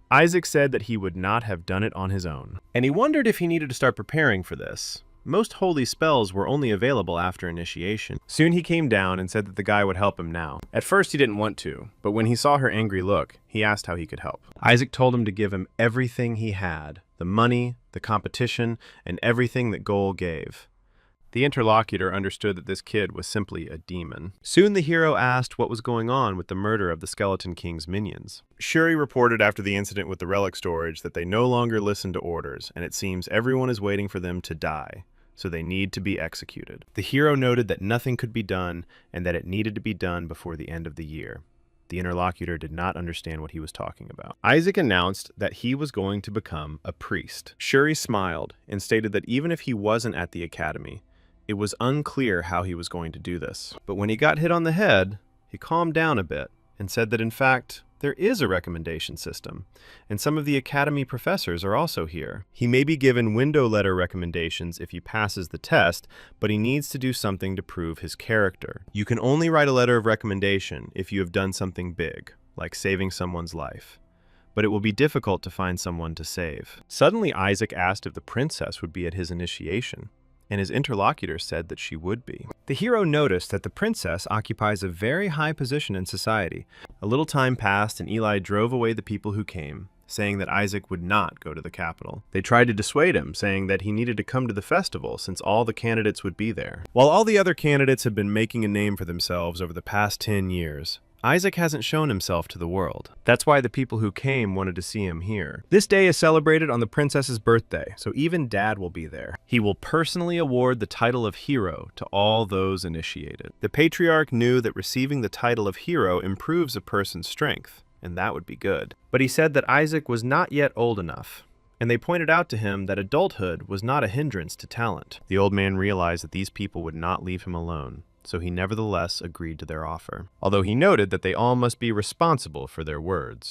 Isaac said that he would not have done it on his own, and he wondered if he needed to start preparing for this. Most holy spells were only available after initiation. Soon he came down and said that the guy would help him now. At first he didn't want to, but when he saw her angry look, he asked how he could help. Isaac told him to give him everything he had, the money, the competition, and everything that Goel gave. The interlocutor understood that this kid was simply a demon. Soon the hero asked what was going on with the murder of the Skeleton King's minions. Shuri reported after the incident with the relic storage that they no longer listen to orders, and it seems everyone is waiting for them to die, so they need to be executed. The hero noted that nothing could be done, and that it needed to be done before the end of the year. The interlocutor did not understand what he was talking about. Isaac announced that he was going to become a priest. Shuri smiled and stated that even if he wasn't at the academy, it was unclear how he was going to do this. But when he got hit on the head, he calmed down a bit and said that in fact, there is a recommendation system, and some of the academy professors are also here. He may be given window letter recommendations if he passes the test, but he needs to do something to prove his character. You can only write a letter of recommendation if you have done something big, like saving someone's life. But it will be difficult to find someone to save. Suddenly Isaac asked if the princess would be at his initiation, and his interlocutor said that she would be. The hero noticed that the princess occupies a very high position in society. A little time passed and Eli drove away the people who came, saying that Isaac would not go to the capital. They tried to dissuade him, saying that he needed to come to the festival since all the candidates would be there. While all the other candidates had been making a name for themselves over the past 10 years, Isaac hasn't shown himself to the world. That's why the people who came wanted to see him here. This day is celebrated on the princess's birthday, so even Dad will be there. He will personally award the title of hero to all those initiated. The patriarch knew that receiving the title of hero improves a person's strength, and that would be good. But he said that Isaac was not yet old enough, and they pointed out to him that adulthood was not a hindrance to talent. The old man realized that these people would not leave him alone, so he nevertheless agreed to their offer, although he noted that they all must be responsible for their words.